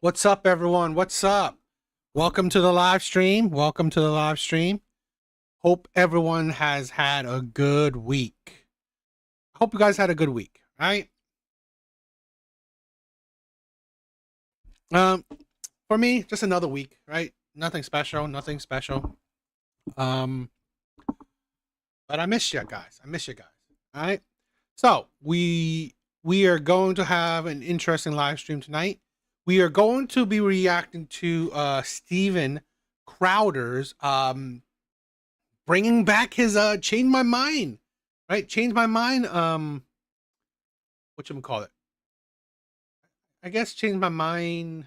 What's up, everyone? What's up? Welcome to the live stream. Welcome to the live stream. Hope everyone has had a good week. Hope you guys had a good week, right? Um, for me, just another week, right? Nothing special, nothing special. Um, but I miss you guys. I miss you guys. All right. So we are going to have an interesting live stream tonight. We are going to be reacting to Steven Crowder's bringing back his change my mind, right? Change my mind. What you call it? I guess change my mind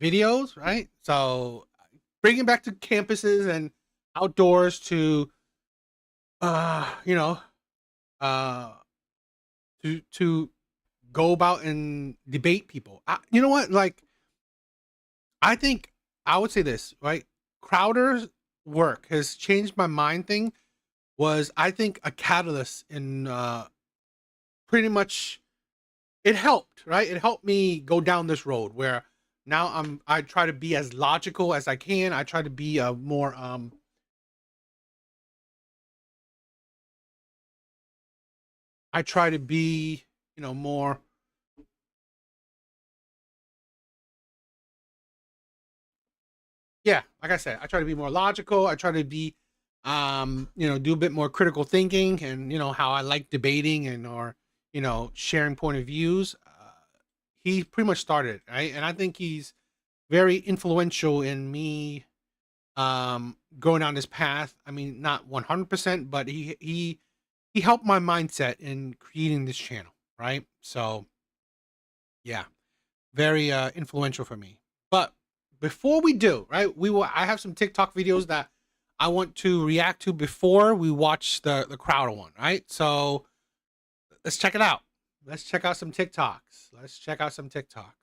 videos, right? So bringing back to campuses and outdoors to you know uh to go about and debate people. You know what? Like, I think I would say this, right? Crowder's work has changed my mind thing was, I think, a catalyst in pretty much, it helped, right? It helped me go down this road where now I try to be as logical as I can. I try to be more I try to be, more, yeah, like I said, I try to be more logical. I try to be do a bit more critical thinking, and how I like debating and or sharing point of views. He pretty much started it, right? And I think he's very influential in me going down this path. I mean, not 100%, but he helped my mindset in creating this channel, right? So yeah, very influential for me. But before we do, right, I have some TikTok videos that I want to react to before we watch the Crowder one, right? So let's check it out. Let's check out some TikToks. Let's check out some TikToks.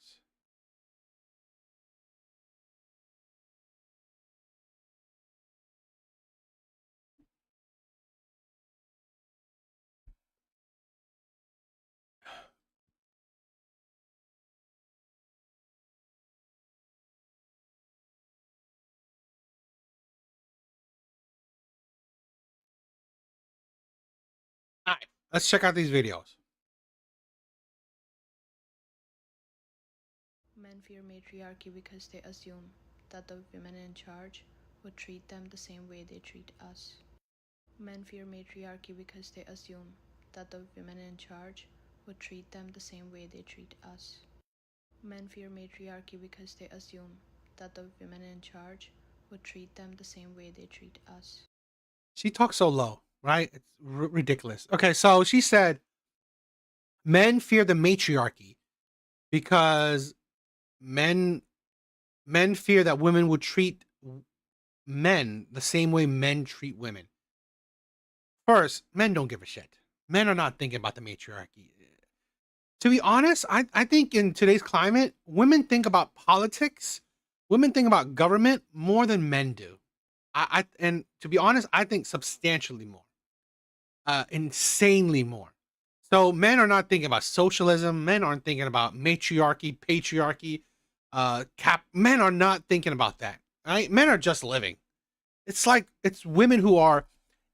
All right, let's check out these videos. Men fear matriarchy because they assume that the women in charge would treat them the same way they treat us. Men fear matriarchy because they assume that the women in charge would treat them the same way they treat us. Men fear matriarchy because they assume that the women in charge would treat them the same way they treat us. She talks so low, right? It's ridiculous. Okay, so she said men fear the matriarchy because men men fear that women would treat men the same way men treat women. First, men don't give a shit. Men are not thinking about the matriarchy. To be honest, I think in today's climate, women think about politics, women think about government more than men do. And to be honest, I think substantially more, insanely more. So men are not thinking about socialism. Men aren't thinking about matriarchy, patriarchy, cap. Men are not thinking about that. Right? Men are just living. It's like it's women who are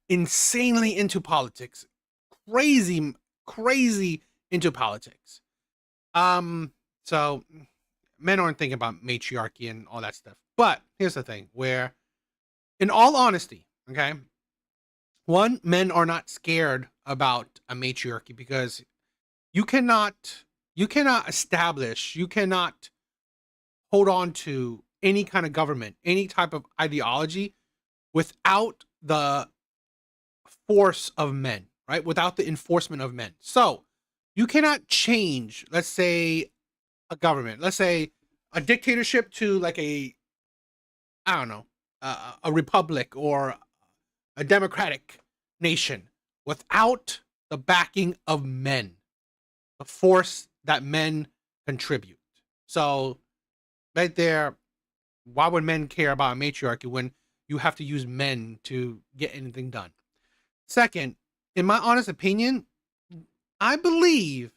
insanely into politics, crazy, crazy into politics. Um, so men aren't thinking about matriarchy and all that stuff. But here's the thing: where, in all honesty, okay, one, men are not scared about a matriarchy because you cannot you cannot hold on to any kind of government, any type of ideology without the force of men, right? Without the enforcement of men. So you cannot change, let's say, a government, let's say a dictatorship to like I don't know, a republic or a democratic nation without the backing of men, the force that men contribute. So right there, why would men care about a matriarchy when you have to use men to get anything done? Second, in my honest opinion, I believe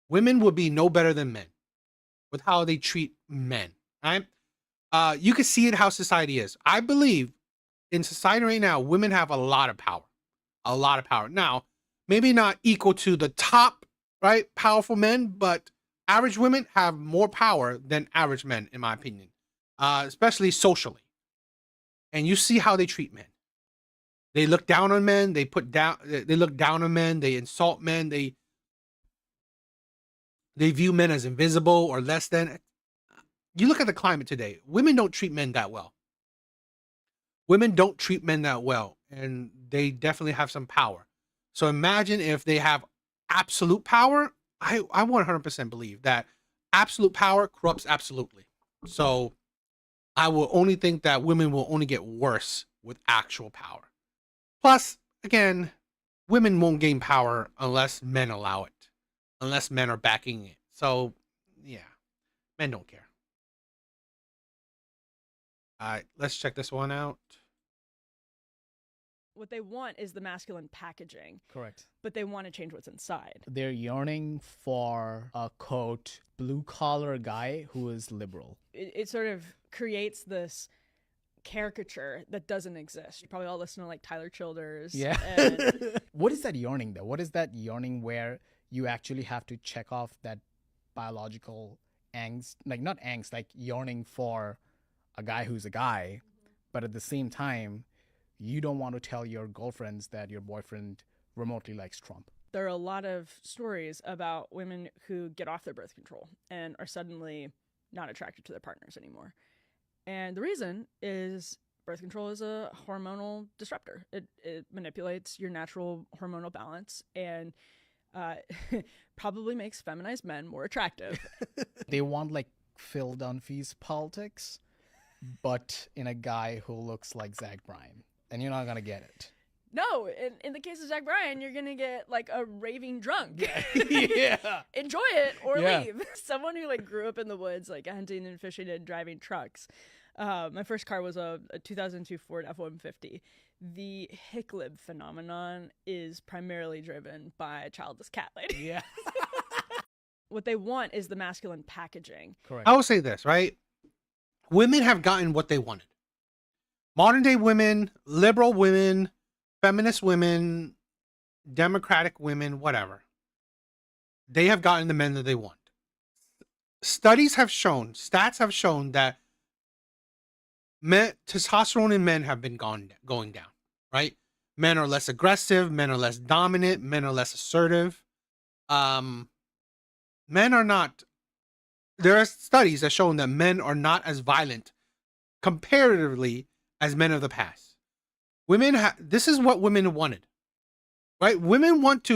women would be no better than men with how they treat men. Right? You can see it how society is. I believe in society right now, women have a lot of power. A lot of power. Now, maybe not equal to the top, right, powerful men, but average women have more power than average men, in my opinion, especially socially. And you see how they treat men. They look down on men. They put down. They look down on men. They insult men. They view men as invisible or less than. You look at the climate today. Women don't treat men that well. Women don't treat men that well, and they definitely have some power. So imagine if they have absolute power. I 100% believe that absolute power corrupts absolutely. So I will only think that women will only get worse with actual power. Plus, again, women won't gain power unless men allow it, unless men are backing it. So, yeah, men don't care. All right, let's check this one out. What they want is the masculine packaging, Correct. but they want to change what's inside. They're yearning for a quote blue collar guy who is liberal. It sort of creates this caricature that doesn't exist. You probably all listen to like Tyler Childers. Yeah. And What is that yearning though? What is that yearning where you actually have to check off that biological angst, like not angst, like yearning for a guy who's a guy, but at the same time, you don't want to tell your girlfriends that your boyfriend remotely likes Trump. there are a lot of stories about women who get off their birth control and are suddenly not attracted to their partners anymore. And the reason is birth control is a hormonal disruptor. It manipulates your natural hormonal balance and probably makes feminized men more attractive. They want like Phil Dunphy's politics, but in a guy who looks like Zach Bryan. And you're not going to get it. No, in the case of Zach Bryan, you're going to get like a raving drunk. Yeah. Enjoy it or Yeah. leave. Someone who like grew up in the woods, like hunting and fishing and driving trucks. My first car was a 2002 Ford F-150. The Hicklib phenomenon is primarily driven by a childless cat lady. Yeah. What they want is the masculine packaging. Correct. I will say this, right? Women have gotten what they wanted. Modern day women, liberal women, feminist women, democratic women, whatever. They have gotten the men that they want. Studies have shown, stats have shown that testosterone in men have been going down, right? Men are less aggressive, men are less dominant, men are less assertive. Men are not, there are studies that show that men are not as violent comparatively as men of the past. This is what women wanted, right? Women want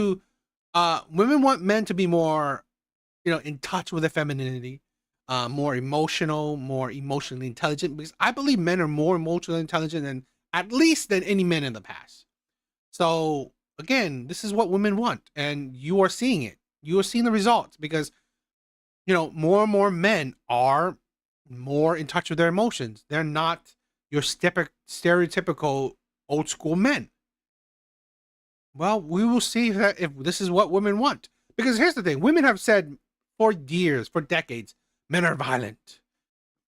men to be more, in touch with their femininity, more emotional, more emotionally intelligent, because I believe men are more emotionally intelligent than any men in the past. So again, this is what women want, and you are seeing it. You are seeing the results because, more and more men are more in touch with their emotions. They're not your stereotypical old school men. Well, we will see if this is what women want. Because here's the thing: women have said for years, for decades, men are violent.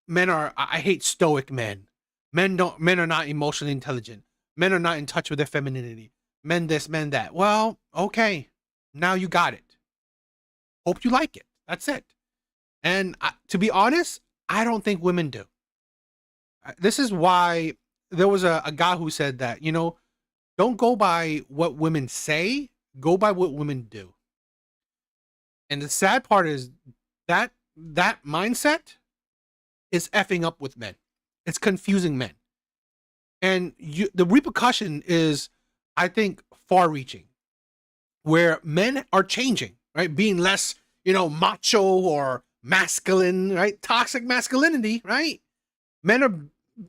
I hate stoic men. Men are not emotionally intelligent. Men are not in touch with their femininity. Men this, men that. Well, okay, now you got it. Hope you like it. That's it. And to be honest, I don't think women do. This is why there was a guy who said that, don't go by what women say, go by what women do. And the sad part is that mindset is effing up with men. It's confusing men. And the repercussion is, I think, far reaching, where men are changing, right? Being less, macho or masculine, right? Toxic masculinity, right? Men are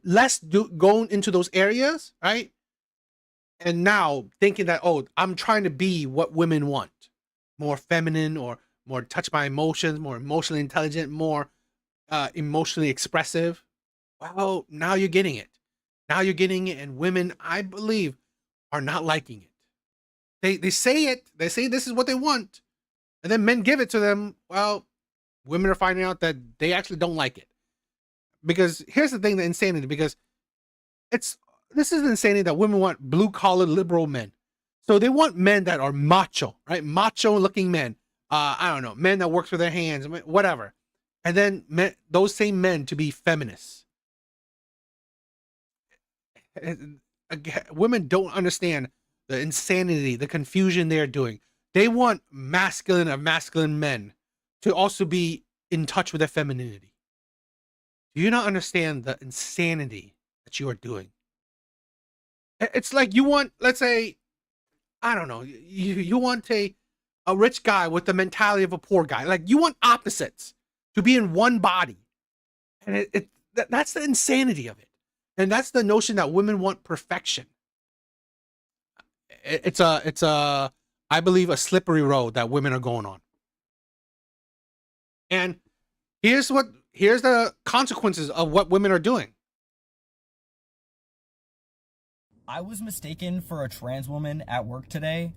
less going into those areas, right? And now thinking that, I'm trying to be what women want, more feminine or more touched by emotions, more emotionally intelligent, more emotionally expressive. Well, now you're getting it. Now you're getting it, and women, I believe, are not liking it. They say it. They say this is what they want, and then men give it to them. Well, women are finding out that they actually don't like it. Because here's the thing, the insanity, because this is insanity that women want blue collar liberal men. So they want men that are macho, right? Macho looking men. I don't know, men that works with their hands, whatever. And then those same men to be feminists. Again, women don't understand the insanity, the confusion they're doing. They want masculine men to also be in touch with their femininity. Do you not understand the insanity that you are doing? It's like you want, let's say, I don't know, you want a rich guy with the mentality of a poor guy. Like, you want opposites to be in one body. And that's the insanity of it. And that's the notion that women want perfection. It's I believe, a slippery road that women are going on. And here's the consequences of what women are doing. I was mistaken for a trans woman at work today.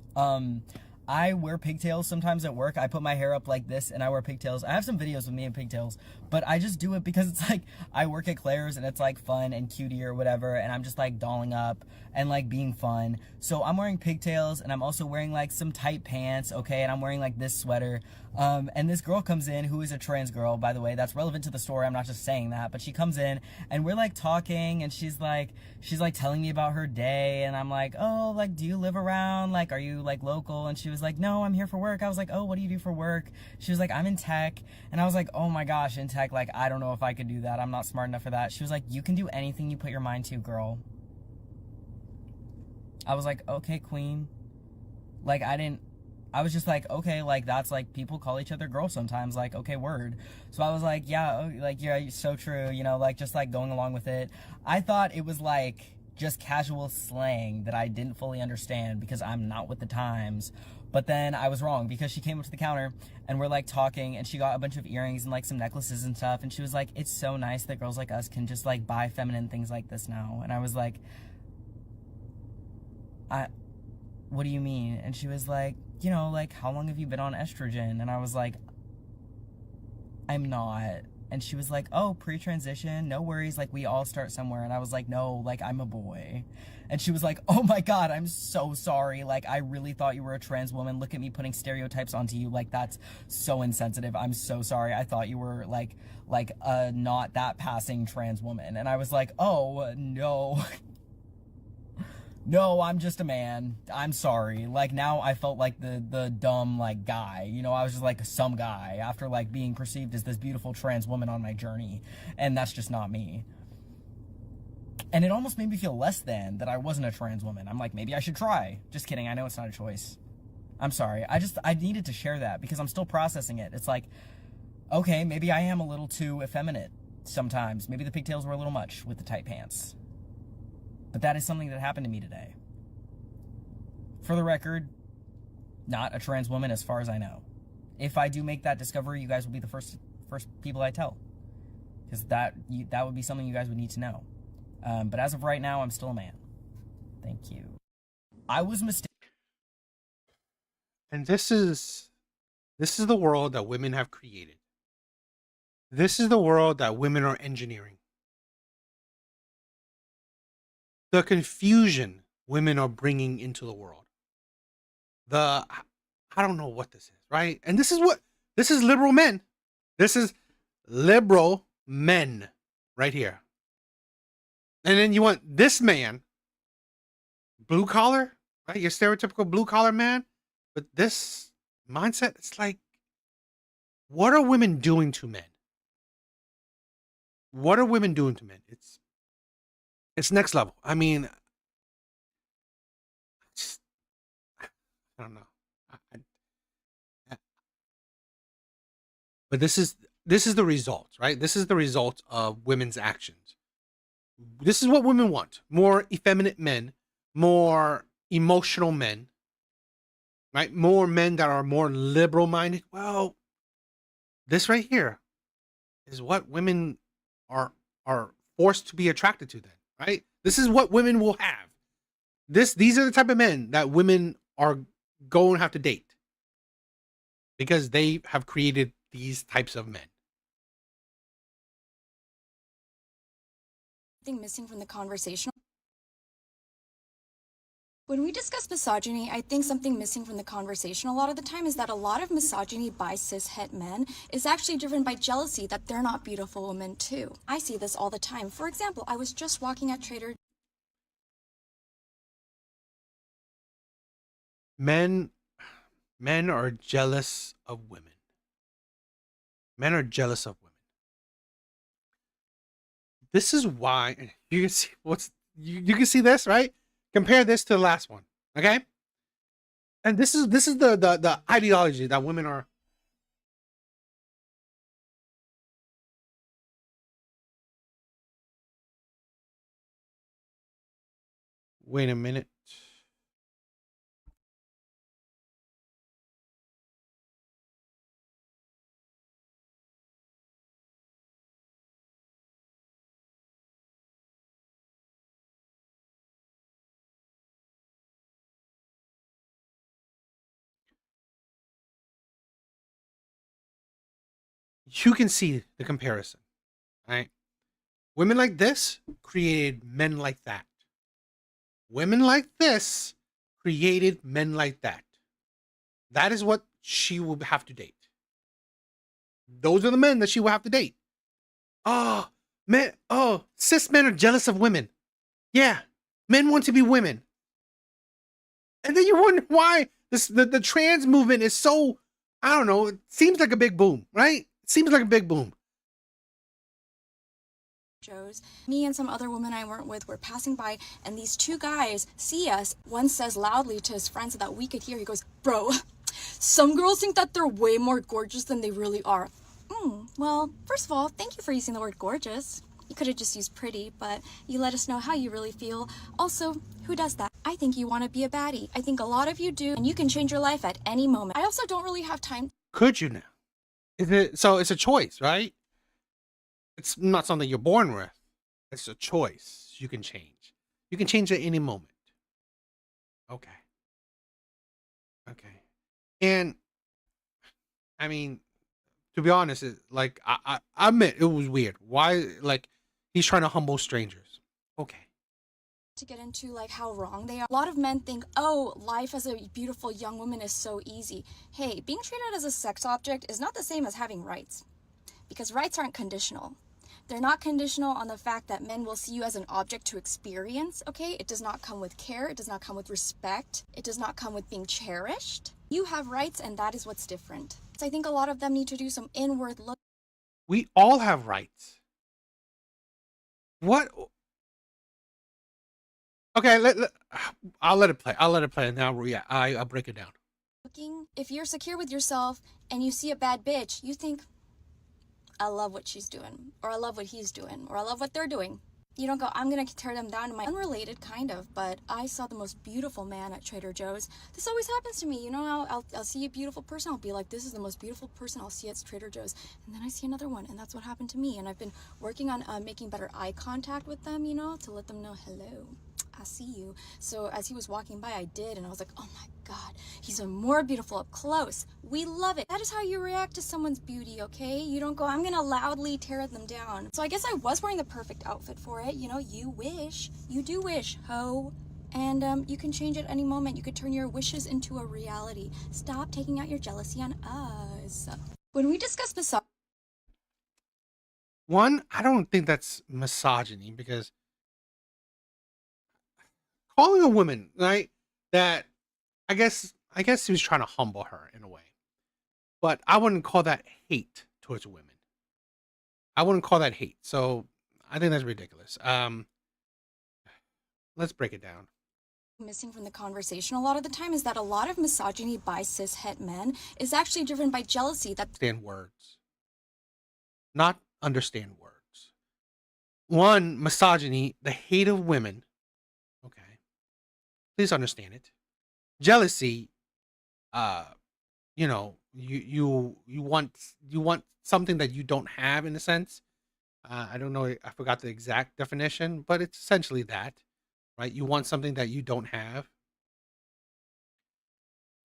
I wear pigtails sometimes at work. I put my hair up like this and I wear pigtails. I have some videos with me in pigtails, but I just do it because it's like, I work at Claire's and it's like fun and cutie or whatever, and I'm just like dolling up and like being fun. So I'm wearing pigtails and I'm also wearing like some tight pants, okay, and I'm wearing like this sweater. And this girl comes in who is a trans girl, by the way. That's relevant to the story. I'm not just saying that, but she comes in and we're like talking and she's like telling me about her day, and I'm like, oh, like, do you live around? Like, are you like local? And she was like, no, I'm here for work. I was like, oh, what do you do for work? She was like, I'm in tech. And I was like, oh my gosh, in tech, like, I don't know if I could do that. I'm not smart enough for that. She was like, you can do anything you put your mind to, girl. I was like, okay, queen. Like, I was just like, okay, like, that's like, people call each other girl sometimes, like, okay, word. So I was like, yeah, like, yeah, so true, you know, like, just like going along with it. I thought it was like just casual slang that I didn't fully understand because I'm not with the times. But then I was wrong, because she came up to the counter and we're like talking, and she got a bunch of earrings and like some necklaces and stuff, and she was like, it's so nice that girls like us can just like buy feminine things like this now. And I was like, what do you mean? And she was like, you know, like, how long have you been on estrogen? And I was like, I'm not. And she was like, oh, pre-transition, no worries, like, we all start somewhere. And I was like, no, like, I'm a boy. And she was like, oh my God, I'm so sorry. Like, I really thought you were a trans woman. Look at me putting stereotypes onto you. Like, that's so insensitive. I'm so sorry. I thought you were like a not that passing trans woman. And I was like, oh, no. No, I'm just a man. I'm sorry. Like, now I felt like the dumb, like, guy. You know, I was just like some guy after, like, being perceived as this beautiful trans woman on my journey. And that's just not me. And it almost made me feel less than that I wasn't a trans woman. I'm like, maybe I should try. Just kidding. I know it's not a choice. I'm sorry. I needed to share that because I'm still processing it. It's like, okay, maybe I am a little too effeminate sometimes. Maybe the pigtails were a little much with the tight pants. But that is something that happened to me today. For the record, not a trans woman as far as I know. If I do make that discovery, you guys will be the first people I tell. Because that would be something you guys would need to know. But as of right now, I'm still a man. Thank you. I was mistaken. And this is the world that women have created. This is the world that women are engineering. The confusion women are bringing into the world. I don't know what this is, right? And this is liberal men. This is liberal men right here. And then you want this man, blue collar, right? Your stereotypical blue collar man. But this mindset, it's like, what are women doing to men? What are women doing to men? It's next level. I mean, I don't know. But this is the results, right? This is the result of women's actions. This is what women want: more effeminate men, more emotional men, right? More men that are more liberal minded. Well, this right here is what women are forced to be attracted to then, right? This is what women will have. These are the type of men that women are going to have to date because they have created these types of men. Something missing from the conversation. When we discuss misogyny, I think something missing from the conversation a lot of the time is that a lot of misogyny by cis-het men is actually driven by jealousy that they're not beautiful women too. I see this all the time. For example, I was just walking at Trader Men are jealous of women. Men are jealous of women. This is why you can see you can see this, right? Compare this to the last one, okay? And this is the ideology that women are. Wait a minute. You can see the comparison, right? Women like this created men like that. Women like this created men like that. That is what she will have to date. Those are the men that she will have to date. Oh, men, cis men are jealous of women. Yeah, men want to be women. And then you wonder why the trans movement is so, I don't know, it seems like a big boom, right? It seems like a big boom. Joe's. Me and some other women I weren't with were passing by, and these two guys see us. One says loudly to his friend so that we could hear, he goes, "Bro, some girls think that they're way more gorgeous than they really are." Well, first of all, thank you for using the word gorgeous. You could have just used pretty, but you let us know how you really feel. Also, who does that? I think you want to be a baddie. I think a lot of you do, and you can change your life at any moment. I also don't really have time. Could you now? So it's a choice, right? It's not something you're born with. It's a choice you can change. You can change at any moment. Okay. And I mean, to be honest, I admit it was weird. Why, like, he's trying to humble strangers. Okay. To get into like how wrong they are. A lot of men think, oh, life as a beautiful young woman is so easy. Hey, being treated as a sex object is not the same as having rights, because rights aren't conditional. They're not conditional on the fact that men will see you as an object to experience, okay? It does not come with care. It does not come with respect. It does not come with being cherished. You have rights, and that is what's different. So I think a lot of them need to do some inward look. We all have rights. What? Okay, I'll let it play. And now, yeah, I'll break it down. If you're secure with yourself and you see a bad bitch, you think, I love what she's doing, or I love what he's doing, or I love what they're doing. You don't go, I'm gonna tear them down. Unrelated, kind of, but I saw the most beautiful man at Trader Joe's. This always happens to me, you know. I'll see a beautiful person, I'll be like, this is the most beautiful person I'll see at Trader Joe's, and then I see another one, and that's what happened to me. And I've been working on making better eye contact with them, you know, to let them know, hello, I see you. So as he was walking by, I did, and I was like, oh my God, he's more beautiful up close. We love it. That is how you react to someone's beauty, okay? You don't go, I'm gonna loudly tear them down. So I guess I was wearing the perfect outfit for it. You know, you do wish, ho. And you can change at any moment. You could turn your wishes into a reality. Stop taking out your jealousy on us. When we discuss misogyny, One, I don't think that's misogyny, because calling a woman, right, that I guess he was trying to humble her in a way. But I wouldn't call that hate towards women. I wouldn't call that hate. So I think that's ridiculous. Let's break it down. missing from the conversation a lot of the time is that a lot of misogyny by cis-het men is actually driven by jealousy that Understand words. Not understand words. One, misogyny, the hate of women. Okay. Please understand it. Jealousy, you know, you want something that you don't have, in a sense. I don't know, I forgot the exact definition, but it's essentially that, right? You want something that you don't have.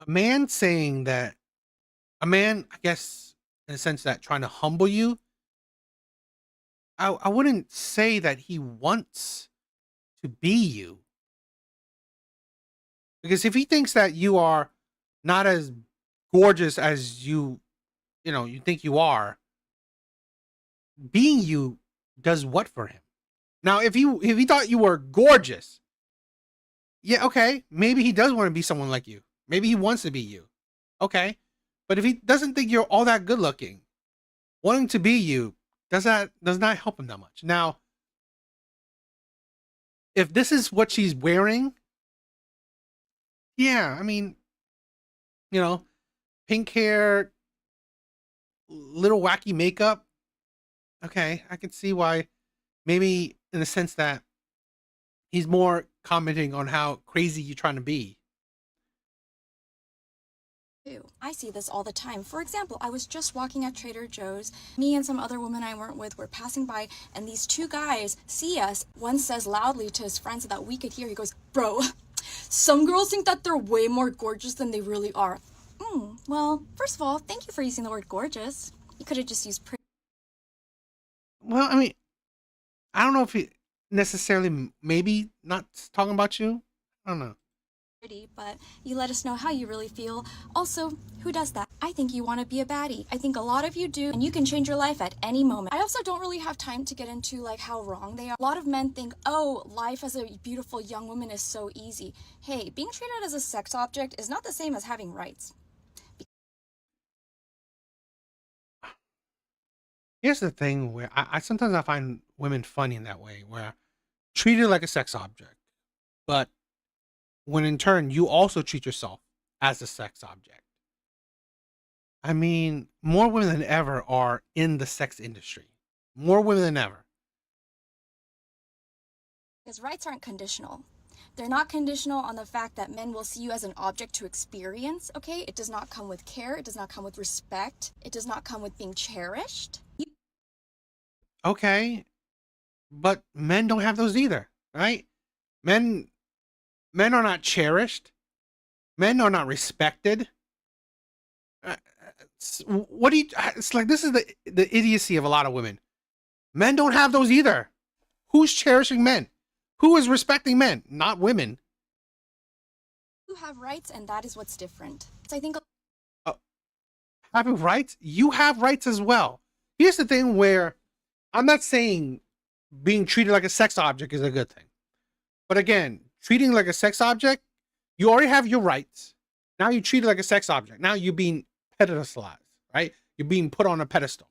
A man, I guess, in a sense that trying to humble you, I wouldn't say that he wants to be you. Because if he thinks that you are not as gorgeous as you think you are, being you does what for him? Now, if he thought you were gorgeous, yeah, okay, maybe he does want to be someone like you. Maybe he wants to be you. Okay. But if he doesn't think you're all that good looking, wanting to be you does not help him that much. Now, if this is what she's wearing, yeah, I mean, you know, pink hair, little wacky makeup. Okay, I can see why. Maybe in the sense that he's more commenting on how crazy you're trying to be. I see this all the time. For example, I was just walking at Trader Joe's. Me and some other women I weren't with were passing by, and these two guys see us. One says loudly to his friends so that we could hear. He goes, "Bro, some girls think that they're way more gorgeous than they really are." Well, first of all, thank you for using the word gorgeous. You could have just used pretty. Well, I mean, I don't know if he necessarily, maybe not talking about you. I don't know. But you let us know how you really feel. Also, who does that? I think you want to be a baddie. I think a lot of you do, and you can change your life at any moment. I also don't really have time to get into like how wrong they are. A lot of men think, oh, life as a beautiful young woman is so easy. Hey, being treated as a sex object is not the same as having rights. Here's the thing where I sometimes I find women funny in that way, where treated like a sex object, but when in turn you also treat yourself as a sex object. I mean, more women than ever are in the sex industry. More women than ever. Because rights aren't conditional. They're not conditional on the fact that men will see you as an object to experience, okay? It does not come with care. It does not come with respect. It does not come with being cherished. Okay, but men don't have those either, right? Men are not cherished. Men are not respected. What do you? It's like this is the idiocy of a lot of women. Men don't have those either. Who's cherishing men? Who is respecting men? Not women. You have rights, and that is what's different. So I think having rights, you have rights as well. Here's the thing where I'm not saying being treated like a sex object is a good thing. But again, treating like a sex object, you already have your rights. Now you treat it like a sex object. Now you're being pedestalized, right? You're being put on a pedestal.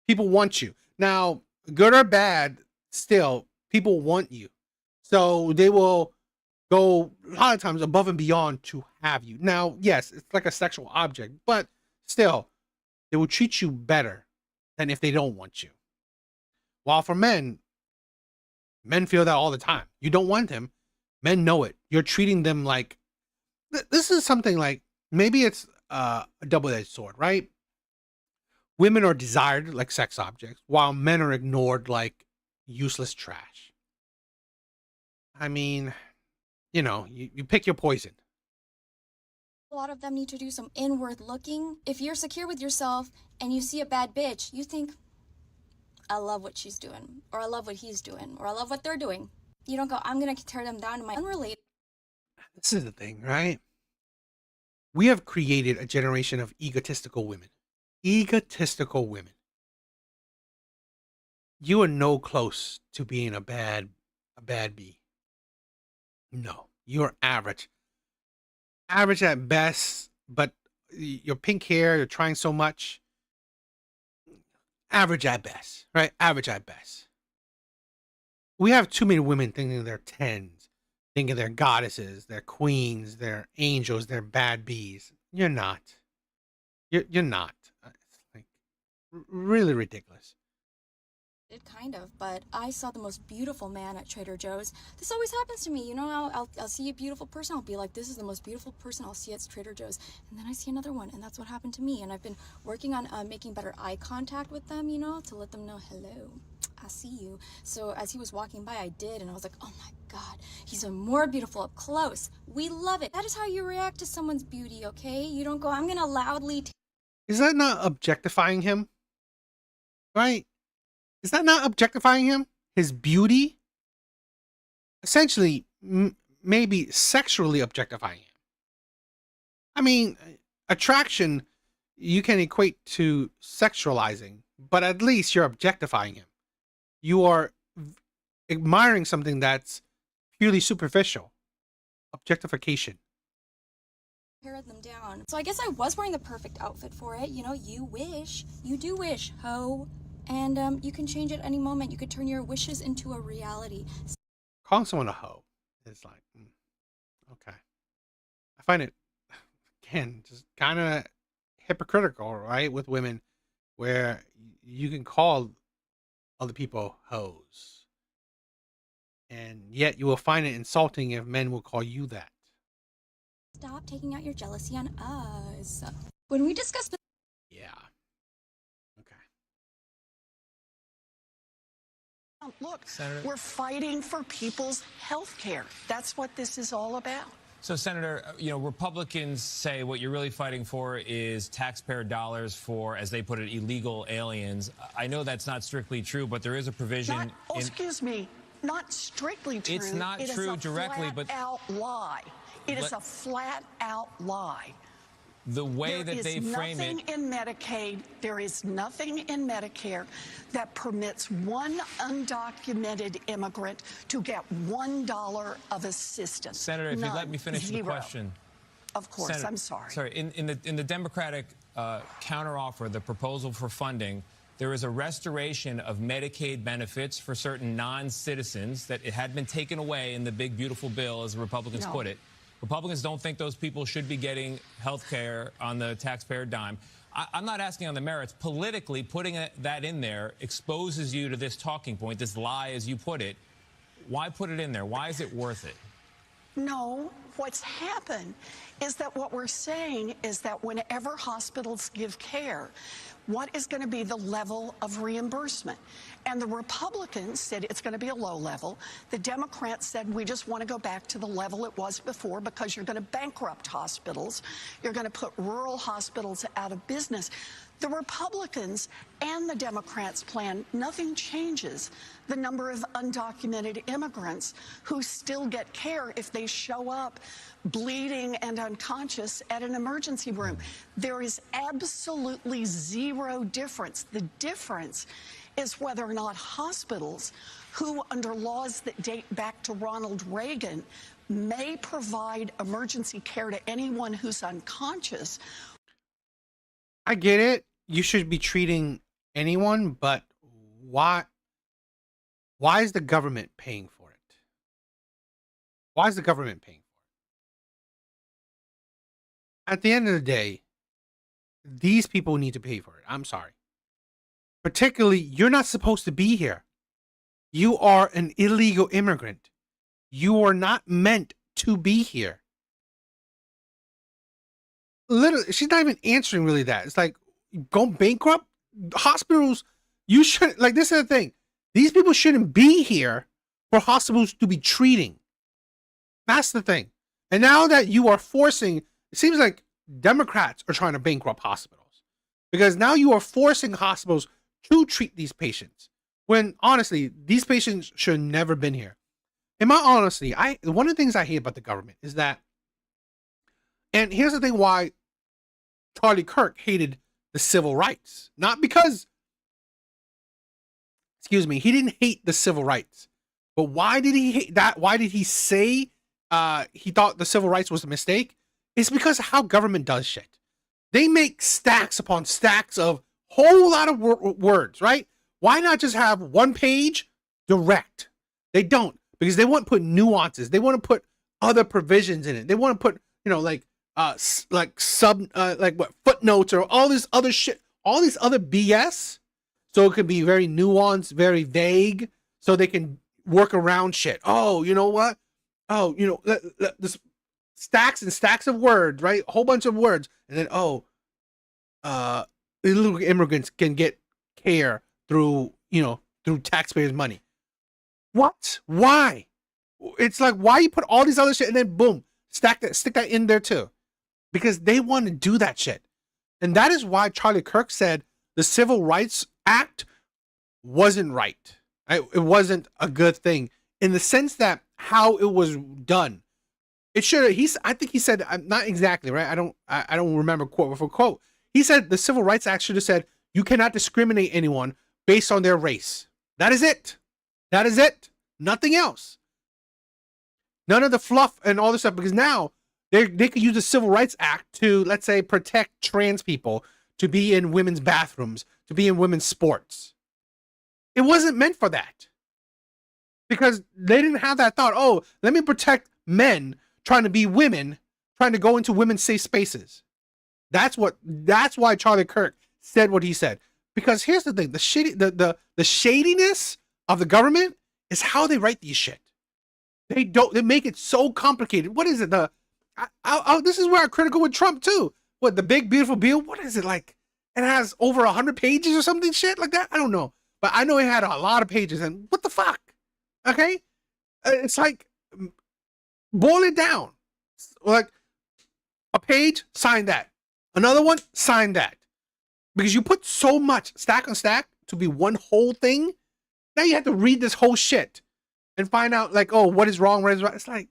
People want you. Now, good or bad, still, people want you. So they will go a lot of times above and beyond to have you. Now, yes, it's like a sexual object, but still, they will treat you better than if they don't want you. While for men feel that all the time. You don't want him. Men know it. You're treating them like this is something like maybe it's a double-edged sword, right? Women are desired like sex objects, while men are ignored like useless trash. I mean, you pick your poison. a lot of them need to do some inward looking. If you're secure with yourself and you see a bad bitch, you think, I love what she's doing, or I love what he's doing, or I love what they're doing. You don't go, I'm going to tear them down to my unrelated. This is the thing, right? We have created a generation of egotistical women. Egotistical women. You are no close to being a bad bee. No, you're average. Average at best, but your pink hair, you're trying so much. Average at best, right? Average at best. We have too many women thinking they're tens, thinking they're goddesses, they're queens, they're angels, they're bad bees. You're not. You're not. It's like really ridiculous. Kind of, but I saw the most beautiful man at Trader Joe's. This always happens to me, you know. I'll see a beautiful person, I'll be like, this is the most beautiful person I'll see at Trader Joe's, and then I see another one, and that's what happened to me. And I've been working on making better eye contact with them, you know, to let them know, hello, I see you. So as he was walking by, I did, and I was like, oh my god, he's even more beautiful up close. We love it. That is how you react to someone's beauty, okay? You don't go, I'm gonna loudly is that not objectifying him? Right? Is that not objectifying him? His beauty? Essentially, maybe sexually objectifying him. I mean, attraction you can equate to sexualizing, but at least you're objectifying him. You are admiring something that's purely superficial. Objectification. Tear them down. So I guess I was wearing the perfect outfit for it. You know, you do wish, ho. And you can change at any moment. You could turn your wishes into a reality. Calling someone a hoe is like, okay. I find it, again, just kind of hypocritical, right? With women, where you can call other people hoes. And yet you will find it insulting if men will call you that. Stop taking out your jealousy on us. When we discuss... Yeah. Okay. Look, Senator, we're fighting for people's health care. That's what this is all about. So, Senator, Republicans say what you're really fighting for is taxpayer dollars for, as they put it, illegal aliens. I know that's not strictly true, but there is a provision. Excuse me, not strictly true. It's not true directly, but flat-out lie. It is a flat-out lie. The way that they frame it. There is nothing in Medicare that permits one undocumented immigrant to get $1 of assistance. Senator, if you let me finish the question. Of course, Senator, I'm sorry. Sorry, in the Democratic counteroffer, the proposal for funding, there is a restoration of Medicaid benefits for certain non-citizens that it had been taken away in the big, beautiful bill, as the Republicans put it. Republicans don't think those people should be getting health care on the taxpayer dime. I'm not asking on the merits. Politically, putting that in there exposes you to this talking point, this lie, as you put it. Why put it in there? Why is it worth it? No, what's happened is that what we're saying is that whenever hospitals give care, what is going to be the level of reimbursement? And the Republicans said it's going to be a low level. The Democrats said we just want to go back to the level it was before because you're going to bankrupt hospitals. You're going to put rural hospitals out of business. The Republicans and the Democrats plan, nothing changes the number of undocumented immigrants who still get care if they show up bleeding and unconscious at an emergency room. There is absolutely zero difference. The difference is whether or not hospitals, who under laws that date back to Ronald Reagan, may provide emergency care to anyone who's unconscious. I get it. You should be treating anyone, but why is the government paying for it? Why is the government paying for it? At the end of the day, these people need to pay for it. I'm sorry. Particularly, you're not supposed to be here. You are an illegal immigrant. You are not meant to be here. Literally, she's not even answering really that. It's like, go bankrupt? Hospitals, you shouldn't, like, this is the thing. These people shouldn't be here for hospitals to be treating. That's the thing. And now that you are forcing, it seems like Democrats are trying to bankrupt hospitals. Because now you are forcing hospitals to treat these patients. When, honestly, these patients should have never been here. In my honesty, one of the things I hate about the government is that, and here's the thing why Charlie Kirk hated the civil rights. Not because, he didn't hate the civil rights. But why did he hate that? Why did he say he thought the civil rights was a mistake? It's because of how government does shit. They make stacks upon stacks of whole lot of words, right? Why not just have one page direct? They don't, because they want to put nuances. They want to put other provisions in it. They want to put, footnotes or all this other shit, all these other BS. So it could be very nuanced, very vague, so they can work around shit. Oh, you know what? Oh, this stacks and stacks of words, right? A whole bunch of words. And then, illegal immigrants can get care through taxpayers' money. What? Why? It's like, why you put all these other shit and then boom, stick that in there too? Because they want to do that shit. And that is why Charlie Kirk said the Civil Rights Act wasn't right. It wasn't a good thing in the sense that how it was done. It should have, I think he said, not exactly, right? I don't remember quote for quote. He said the Civil Rights Act should have said, you cannot discriminate anyone based on their race. That is it. That is it. Nothing else. None of the fluff and all this stuff, because now they could use the Civil Rights Act to, let's say, protect trans people, to be in women's bathrooms, to be in women's sports. It wasn't meant for that. Because they didn't have that thought, oh, let me protect men trying to be women, trying to go into women's safe spaces. That's why Charlie Kirk said what he said. Because here's the thing, the shadiness of the government is how they write these shit. They make it so complicated. What is it? This is where I'm critical with Trump too. What, the big beautiful bill? What is it like? It has over 100 pages or something shit like that. I don't know, but I know it had a lot of pages. And what the fuck? Okay, it's like, boil it down. Like a page, sign that. Another one, sign that. Because you put so much stack on stack to be one whole thing. Now you have to read this whole shit and find out like, oh, what is wrong, what is right. It's like,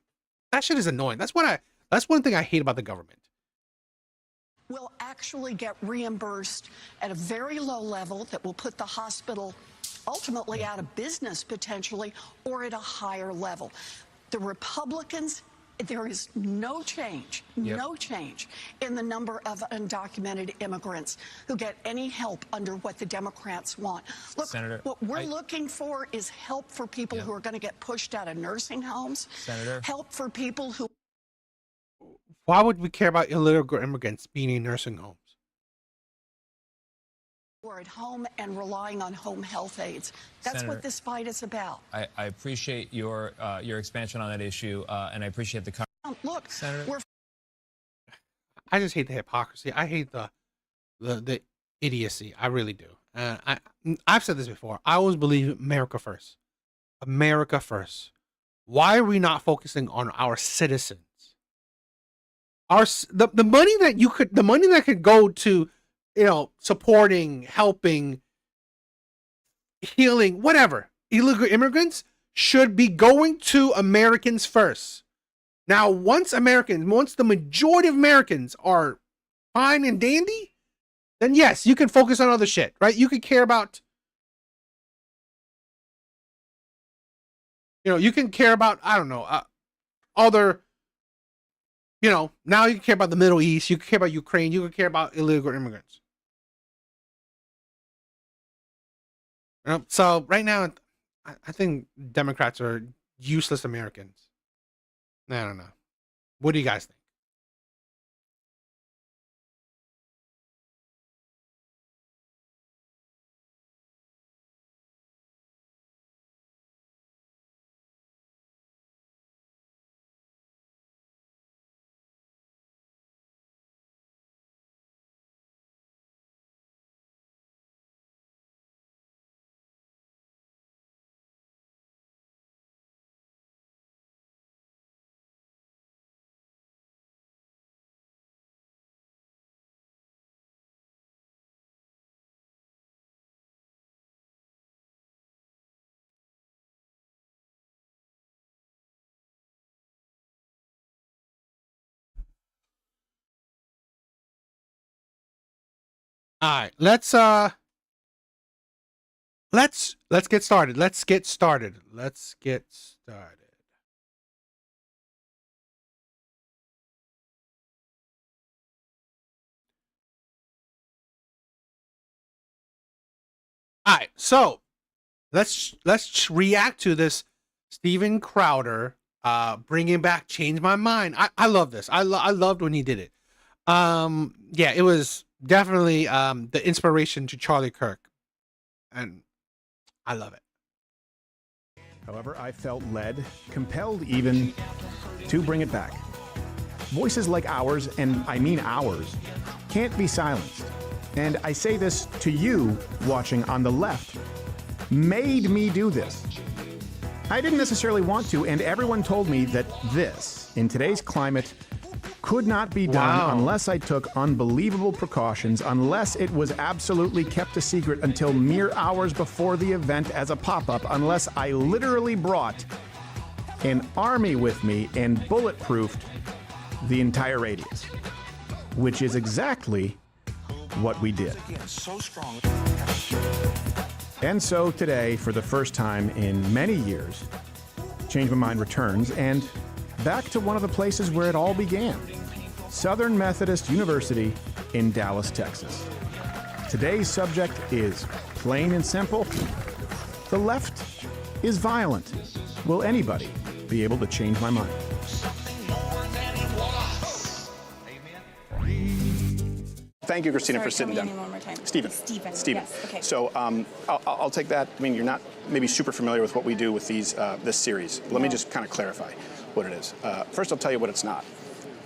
that shit is annoying. That's one thing I hate about the government. Will actually get reimbursed at a very low level that will put the hospital ultimately out of business potentially, or at a higher level. The Republicans, there is no change in the number of undocumented immigrants who get any help under what the Democrats want. Look, Senator, what we're looking for is help for people who are going to get pushed out of nursing homes. Senator, help for people who... Why would we care about illegal immigrants being in nursing homes? Or at home and relying on home health aides. That's Senator, what this fight is about. I appreciate your expansion on that issue, and I appreciate the look, Senator. I just hate the hypocrisy. I hate the idiocy. I really do. I've said this before. I always believe America first. America first. Why are we not focusing on our citizens? The money that could go to, supporting, helping, healing, whatever, illegal immigrants should be going to Americans first. Now, once the majority of Americans are fine and dandy, then yes, you can focus on other shit, right? You could care about, you can care about, I don't know, other, now you can care about the Middle East, you can care about Ukraine, you can care about illegal immigrants. So right now, I think Democrats are useless Americans. I don't know. What do you guys think? All right, let's get started. Let's get started. All right, so let's react to this Steven Crowder bringing back Change My Mind. I love this. I loved when he did it. Yeah, it was definitely the inspiration to Charlie Kirk, and I love it. However, I felt led, compelled even, to bring it back. Voices like ours, and I mean ours, can't be silenced. And I say this to you watching on the left. Made me do this. I didn't necessarily want to, and everyone told me that this, in today's climate, could not be done Wow. unless I took unbelievable precautions, unless it was absolutely kept a secret until mere hours before the event as a pop-up, unless I literally brought an army with me and bulletproofed the entire radius, which is exactly what we did. And so today, for the first time in many years, Change My Mind returns, and back to one of the places where it all began, Southern Methodist University in Dallas, Texas. Today's subject is plain and simple. The left is violent. Will anybody be able to change my mind? Thank you, Christina, Sorry, for sitting tell down. me your name one more time. Stephen. Stephen. Yes. Okay. So I'll take that. I mean, you're not maybe super familiar with what we do with these this series. Let me just kind of clarify what it is. First, I'll tell you what it's not.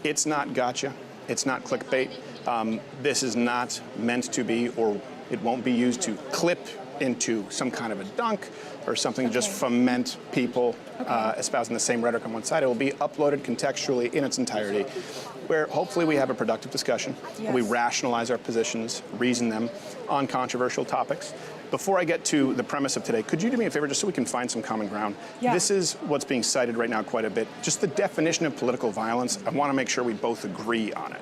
It's not gotcha. It's not clickbait. This is not meant to be, or it won't be used to clip into some kind of a dunk or something to just foment people espousing the same rhetoric on one side. It will be uploaded contextually in its entirety, where hopefully we have a productive discussion. Yes. We rationalize our positions, reason them on controversial topics. Before I get to the premise of today, could you do me a favor just so we can find some common ground? Yeah. This is what's being cited right now quite a bit. Just the definition of political violence. I want to make sure we both agree on it.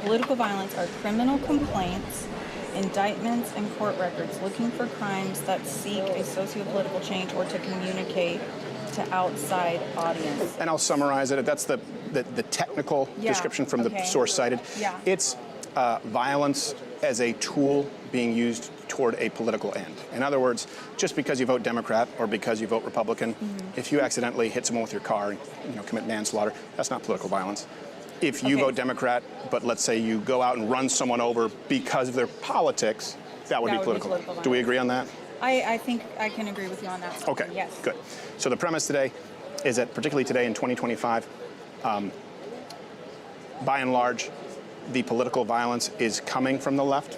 Political violence are criminal complaints, indictments, and court records looking for crimes that seek a socio-political change or to communicate to outside audience. And I'll summarize it. That's the technical description from the source cited. Yeah. It's violence as a tool being used toward a political end. In other words, just because you vote Democrat or because you vote Republican, if you accidentally hit someone with your car and commit manslaughter, that's not political violence. If you vote Democrat, but let's say you go out and run someone over because of their politics, that would be political violence. Do we agree on that? I think I can agree with you on that. Okay, Yes. good. So the premise today is that particularly today in 2025, by and large, the political violence is coming from the left.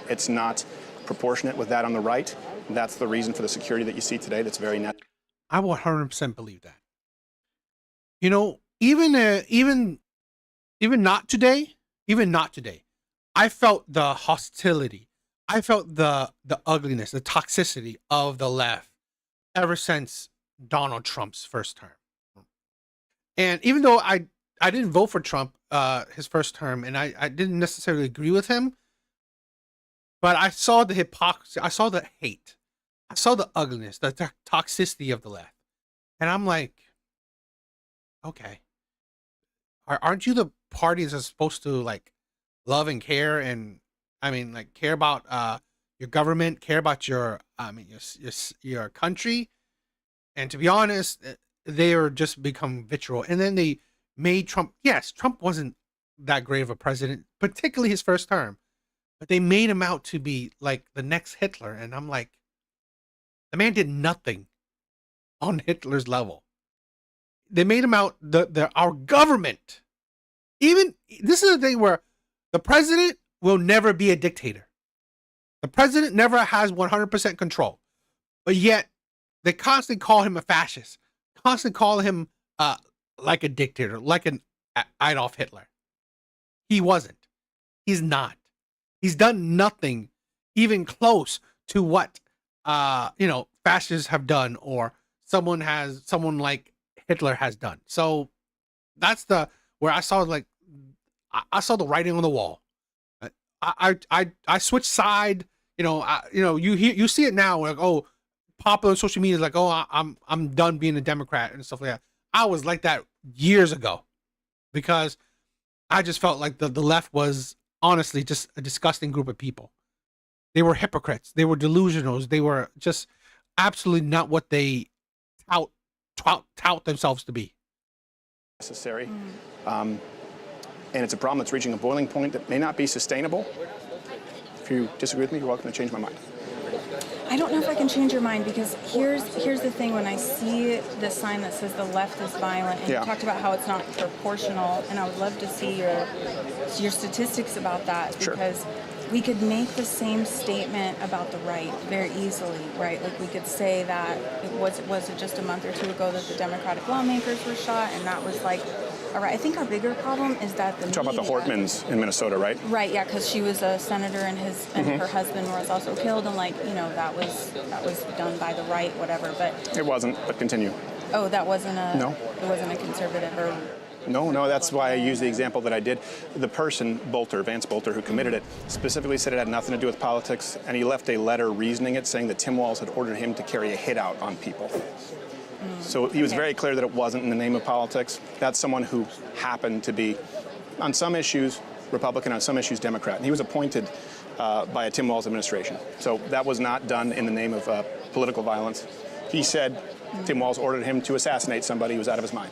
It's not proportionate with that on the right. That's the reason for the security that you see today that's very net. I 100% believe that. You know, even not today, I felt the hostility. I felt the ugliness, the toxicity of the left ever since Donald Trump's first term. And even though I didn't vote for Trump his first term, and I didn't necessarily agree with him, but I saw the hypocrisy, I saw the hate, I saw the ugliness, the toxicity of the left. And I'm like, okay, aren't you the parties that are supposed to like love and care, and I mean like care about your government, care about your your country? And to be honest, they are just become vitriol. And then they made Trump. Yes, Trump wasn't that great of a president, particularly his first term, but they made him out to be like the next Hitler. And I'm like, the man did nothing on Hitler's level. They made him out our government. Even this is the thing where the president will never be a dictator. The president never has 100% control, but yet they constantly call him a fascist, constantly call him like a dictator, like an Adolf Hitler. He wasn't. He's not. He's done nothing even close to what fascists have done, or someone like Hitler has done. So that's where I saw I saw the writing on the wall. I switched side. You see it now. Like, oh, popular social media is like, oh, I'm done being a Democrat and stuff like that. I was like that years ago because I just felt like the left was honestly just a disgusting group of people. They were hypocrites. They were delusionals. They were just absolutely not what they tout themselves to be. Necessary. And it's a problem that's reaching a boiling point that may not be sustainable. If you disagree with me, you're welcome to change my mind. I don't know if I can change your mind, because here's the thing. When I see the sign that says the left is violent, and you talked about how it's not proportional, and I would love to see your statistics about that, because we could make the same statement about the right very easily, right? Like we could say that was it just a month or two ago that the Democratic lawmakers were shot, and that was like all right. I think our bigger problem is that the Talk about the Hortmans in Minnesota, right? Right, yeah, because she was a senator and her husband was also killed, and that was done by the right, whatever. But it wasn't. But continue. Oh, that wasn't a No. It wasn't a conservative or. No, that's why I used the example that I did. The person, Vance Bolter, who committed it, specifically said it had nothing to do with politics, and he left a letter reasoning it, saying that Tim Walz had ordered him to carry a hit out on people. So he was very clear that it wasn't in the name of politics. That's someone who happened to be, on some issues, Republican, on some issues, Democrat. And he was appointed by a Tim Walz administration. So that was not done in the name of political violence. He said Tim Walz ordered him to assassinate somebody who was out of his mind.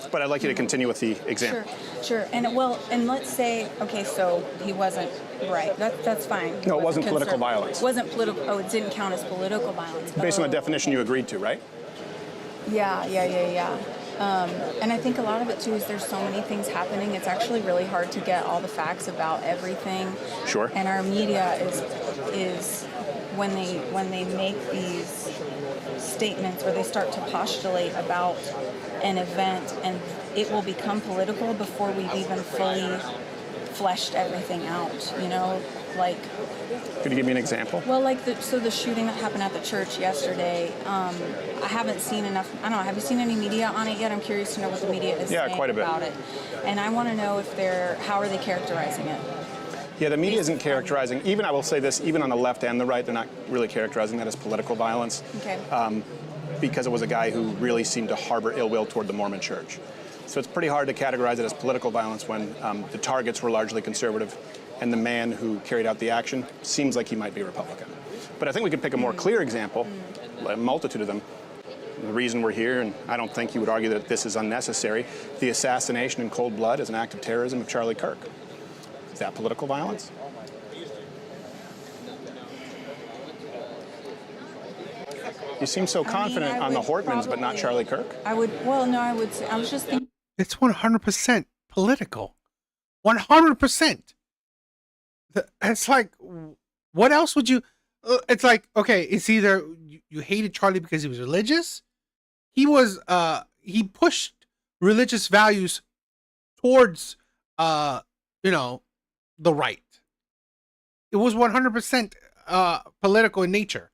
But I'd like you to continue with the example. Sure. And let's say, okay, so he wasn't right. That's fine. No, it wasn't political violence. It wasn't political. Oh, it didn't count as political violence. Based on the definition you agreed to, right? Yeah. And I think a lot of it too is there's so many things happening. It's actually really hard to get all the facts about everything. Sure. And our media is when they make these statements or they start to postulate about an event, and it will become political before we've even fully fleshed everything out. Could you give me an example? Well, the shooting that happened at the church yesterday, I haven't seen enough. I don't know. Have you seen any media on it yet? I'm curious to know what the media is saying quite a bit about it. And I want to know how are they characterizing it? Yeah, the media isn't characterizing, even I will say this, even on the left and the right, they're not really characterizing that as political violence. Okay. Because it was a guy who really seemed to harbor ill will toward the Mormon church. So it's pretty hard to categorize it as political violence when the targets were largely conservative and the man who carried out the action seems like he might be a Republican. But I think we could pick a more clear example, a multitude of them. The reason we're here, and I don't think you would argue that this is unnecessary, the assassination in cold blood is an act of terrorism of Charlie Kirk. Is that political violence? You seem so confident on the Hortmans, but not Charlie Kirk. I was just thinking. It's 100% political. 100%. It's like, what else would you? It's like, okay, it's either you hated Charlie because he was religious. He pushed religious values towards, the right. It was 100% political in nature.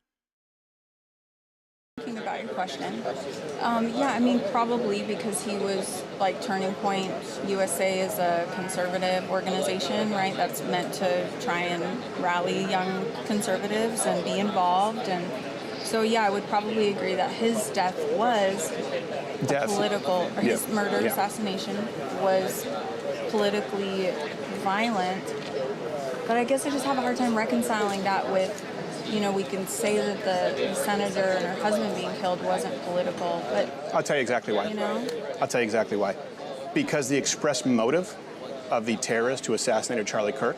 Thinking about your question. Probably because he was Turning Point USA is a conservative organization, right? That's meant to try and rally young conservatives and be involved. And so, I would probably agree that his death was political, or his murder, assassination was politically violent. But I guess I just have a hard time reconciling that with, we can say that the senator and her husband being killed wasn't political, but... I'll tell you exactly why. I'll tell you exactly why. Because the express motive of the terrorist who assassinated Charlie Kirk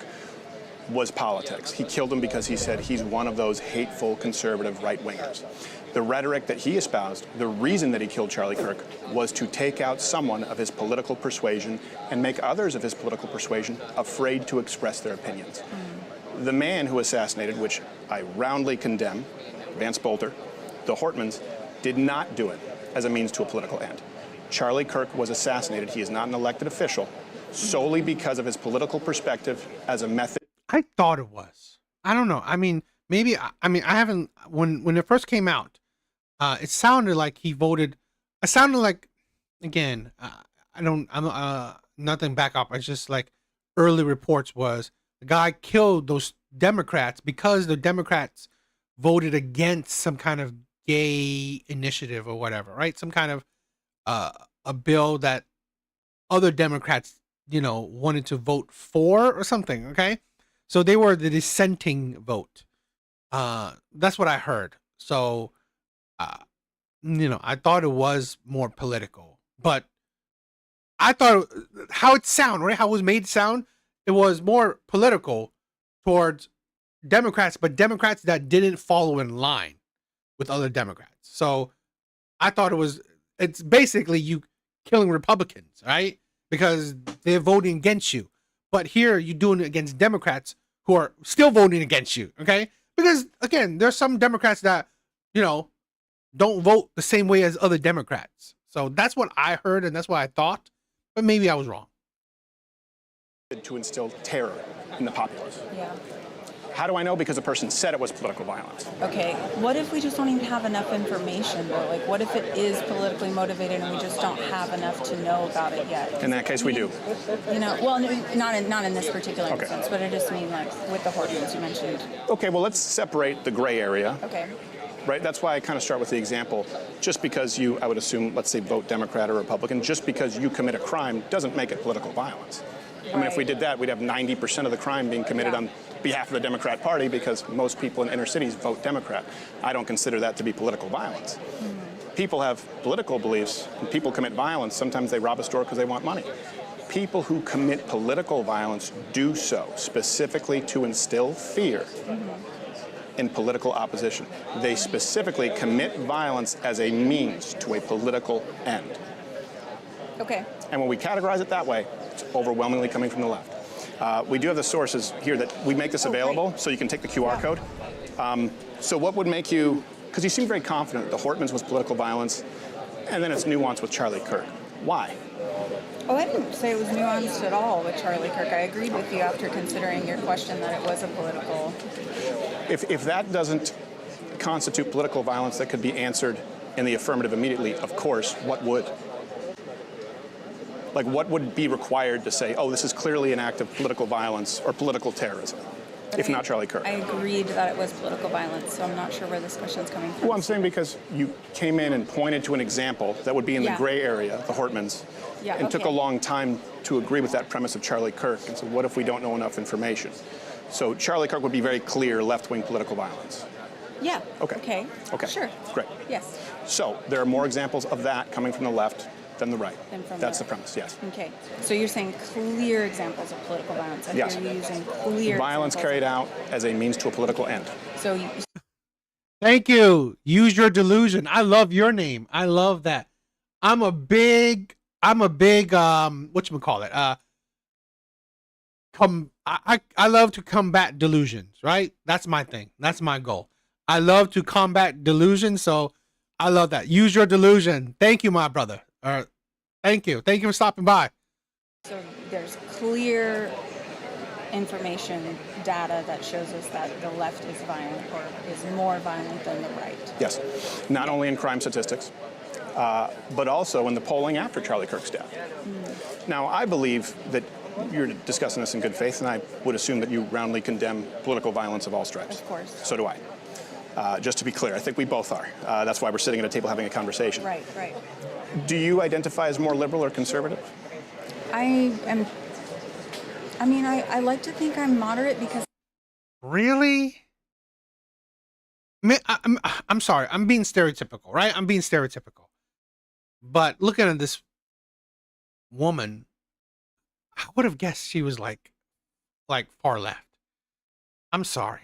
was politics. He killed him because he said he's one of those hateful conservative right-wingers. The rhetoric that he espoused, the reason that he killed Charlie Kirk, was to take out someone of his political persuasion and make others of his political persuasion afraid to express their opinions. The man who assassinated, which I roundly condemn, Vance Bolter, the Hortmans, did not do it as a means to a political end. Charlie Kirk was assassinated. He is not an elected official solely because of his political perspective as a method. I thought it was. I don't know. Maybe. I haven't. When it first came out, it sounded like he voted. It sounded like, again, I'm nothing back up. It's just like early reports was the guy killed those Democrats because the Democrats voted against some kind of gay initiative or whatever, right? Some kind of a bill that other Democrats, wanted to vote for or something. Okay, so they were the dissenting vote. That's what I heard. So, I thought it was more political, but I thought how it sounded, right? How it was made to sound, it was more political towards Democrats, but Democrats that didn't follow in line with other Democrats. So I thought it's basically you killing Republicans, right? Because they're voting against you. But here you're doing it against Democrats who are still voting against you, okay? Because, again, there's some Democrats that, don't vote the same way as other Democrats. So that's what I heard and that's what I thought. but maybe I was wrong. To instill terror in the populace. Yeah. How do I know? Because a person said it was political violence. Okay, what if we just don't even have enough information, though? Like, what if it is politically motivated and we just don't have enough to know about it yet? In that case, we do. You know, well, not in this particular instance, but I just mean, like, with the Hortons you mentioned. Okay, well, let's separate the gray area. Okay. Right, that's why I kind of start with the example. Just because you, I would assume, let's say, vote Democrat or Republican, just because you commit a crime doesn't make it political violence. I mean, if we did that, we'd have 90% of the crime being committed on behalf of the Democrat Party because most people in inner cities vote Democrat. I don't consider that to be political violence. People have political beliefs, and people commit violence. Sometimes they rob a store because they want money. People who commit political violence do so specifically to instill fear in political opposition. They specifically commit violence as a means to a political end. Okay. And when we categorize it that way, it's overwhelmingly coming from the left. We do have the sources here that we make this available, so you can take the QR code. So what would make you, because you seem very confident that the Hortmans was political violence, and then it's nuanced with Charlie Kirk. Why? Oh, I didn't say it was nuanced at all with Charlie Kirk. I agreed with you after considering your question that it was a political. If that doesn't constitute political violence that could be answered in the affirmative immediately, of course, what would? Like, what would be required to say, oh, this is clearly an act of political violence or political terrorism, if not Charlie Kirk? I agreed that it was political violence, so I'm not sure where this question is coming from. Well, I'm saying because you came in and pointed to an example that would be in the gray area, the Hortmans, and took a long time to agree with that premise of Charlie Kirk. And so what if we don't know enough information? So Charlie Kirk would be very clear left-wing political violence. Yeah. Okay. Okay. Sure. Great. Yes. So there are more examples of that coming from the left than the right. That's the right. premise, yes. Okay. So you're saying clear examples of political violence. I Yes. hear you using clear violence carried out as a means to a political end. So you, Thank you. Use your delusion. I love your name. I love that. I'm a big whatchamacallit? I love to combat delusions, right? That's my thing. That's my goal. I love to combat delusion, so I love that. Use your delusion. Thank you, my brother. Thank you. Thank you for stopping by. so there's clear information, data that shows us that the left is violent or is more violent than the right. Yes. Not only in crime statistics, but also in the polling after Charlie Kirk's death. Now, I believe that you're discussing this in good faith, and I would assume that you roundly condemn political violence of all stripes. Of course. So do I. Just to be clear, I think we both are. That's why we're sitting at a table having a conversation. Right, right. Do you identify as more liberal or conservative? I like to think I'm moderate because. Really? I'm sorry. I'm being stereotypical, right? I'm being stereotypical. But looking at this woman, I would have guessed she was like far left. I'm sorry.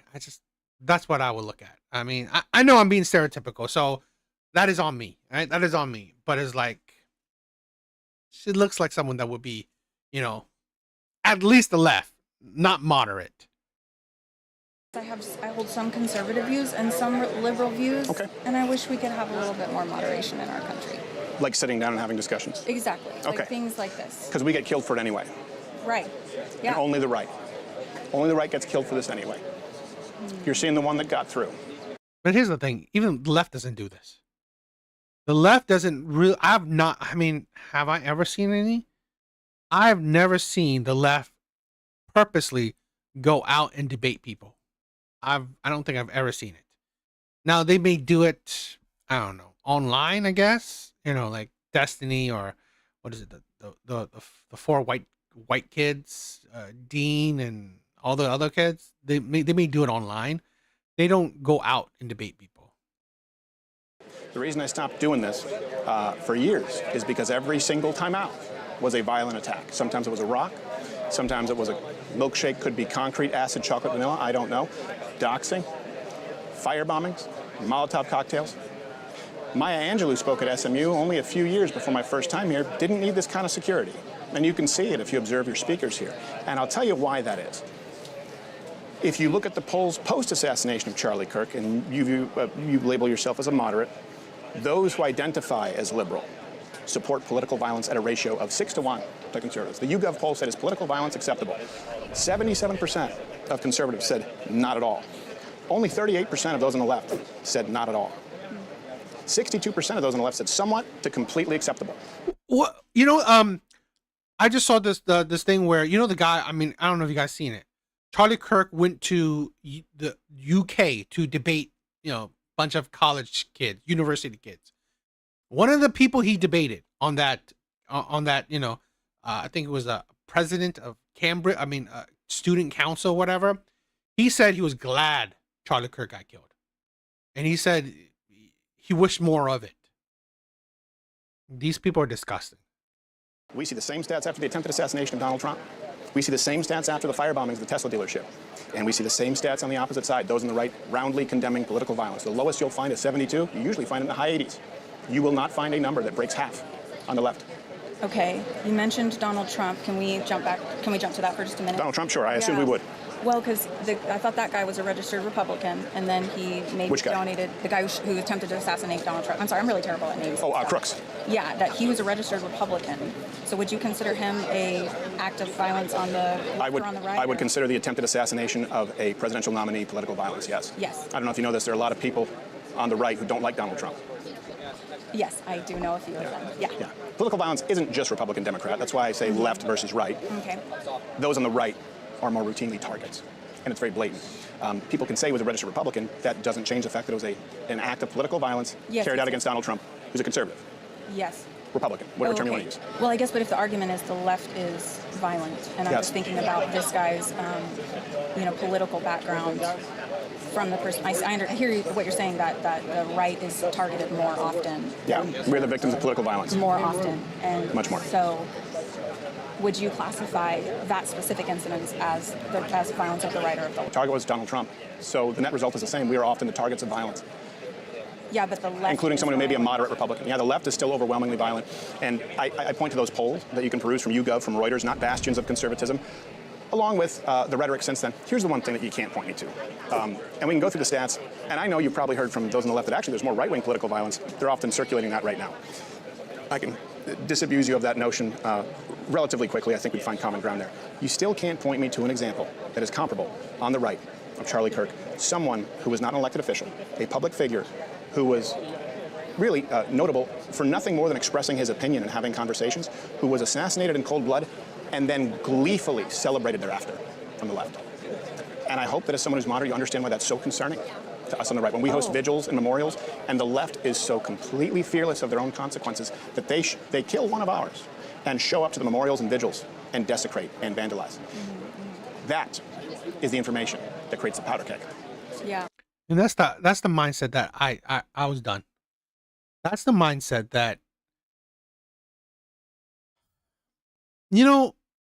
That's what I would look at. I mean, I know I'm being stereotypical, so that is on me, right? That is on me. But it's like, she looks like someone that would be, at least the left, not moderate. I hold some conservative views and some liberal views. Okay. And I wish we could have a little bit more moderation in our country. Like sitting down and having discussions? Exactly. Okay. Like things like this. Because we get killed for it anyway. Right. Yeah. And only the right. Only the right gets killed for this anyway. You're seeing the one that got through. But here's the thing. Even the left doesn't do this. The left doesn't really... have I ever seen any? I've never seen the left purposely go out and debate people. I don't think I've ever seen it. Now, they may do it, I don't know, online, I guess. Like Destiny or what is it? The four white kids, Dean and all the other kids. They may do it online. They don't go out and debate people. The reason I stopped doing this for years is because every single time out was a violent attack. Sometimes it was a rock. Sometimes it was a milkshake, could be concrete, acid, chocolate, vanilla, I don't know. Doxing, fire bombings, Molotov cocktails. Maya Angelou spoke at SMU only a few years before my first time here, didn't need this kind of security. And you can see it if you observe your speakers here. And I'll tell you why that is. If you look at the polls post-assassination of Charlie Kirk, and you label yourself as a moderate, those who identify as liberal support political violence at a ratio of 6-1 to conservatives. The YouGov poll said, is political violence acceptable? 77% of conservatives said not at all. Only 38% of those on the left said not at all. 62% of those on the left said somewhat to completely acceptable. What I just saw this thing where the guy. I mean, I don't know if you guys seen it. Charlie Kirk went to the UK to debate, bunch of college kids, university kids. One of the people he debated on that, I think it was a president of Cambridge. I mean, student council, whatever. He said he was glad Charlie Kirk got killed, and he said he wished more of it. These people are disgusting. We see the same stats after the attempted assassination of Donald Trump. We see the same stats after the firebombings of the Tesla dealership. And we see the same stats on the opposite side, those on the right roundly condemning political violence. The lowest you'll find is 72. You usually find it in the high 80s. You will not find a number that breaks half on the left. Okay, you mentioned Donald Trump. Can we jump to that for just a minute? Donald Trump, sure, I assumed we would. Well, because I thought that guy was a registered Republican, and then he maybe donated, the guy who attempted to assassinate Donald Trump. I'm sorry, I'm really terrible at names. Oh, Crooks. Yeah, that he was a registered Republican. So would you consider him a act of violence on the left or on the right? I would consider the attempted assassination of a presidential nominee political violence, yes. Yes. I don't know if you know this, there are a lot of people on the right who don't like Donald Trump. Yes, I do know a few of them. Yeah. Political violence isn't just Republican, Democrat. That's why I say left versus right. Okay. Those on the right are more routinely targets, and it's very blatant. People can say he was a registered Republican. That doesn't change the fact that it was an act of political violence carried out against Donald Trump, who's a conservative. Yes. Republican, whatever term you want to use. Well, I guess, but if the argument is the left is violent, and I'm just thinking about this guy's, political background from the person. I hear what you're saying, that the right is targeted more often. Yeah, we're the victims of political violence. More often, and much more. So, would you classify that specific incident as violence of the right or of the left? The target was Donald Trump, so the net result is the same. We are often the targets of violence. Yeah, but the left, including someone who may be a moderate Republican. Yeah, the left is still overwhelmingly violent. And I point to those polls that you can peruse from YouGov, from Reuters, not bastions of conservatism, along with the rhetoric since then. Here's the one thing that you can't point me to. And we can go through the stats. And I know you've probably heard from those on the left that actually there's more right-wing political violence. They're often circulating that right now. I can disabuse you of that notion relatively quickly. I think we'd find common ground there. You still can't point me to an example that is comparable on the right of Charlie Kirk. Someone who was not an elected official, a public figure, who was really notable for nothing more than expressing his opinion and having conversations, who was assassinated in cold blood and then gleefully celebrated thereafter from the left. And I hope that as someone who's moderate, you understand why that's so concerning to us on the right. When we host vigils and memorials, and the left is so completely fearless of their own consequences that they kill one of ours and show up to the memorials and vigils and desecrate and vandalize. That is the information that creates the powder keg. Yeah. And that's the mindset that I was done. That's the mindset that,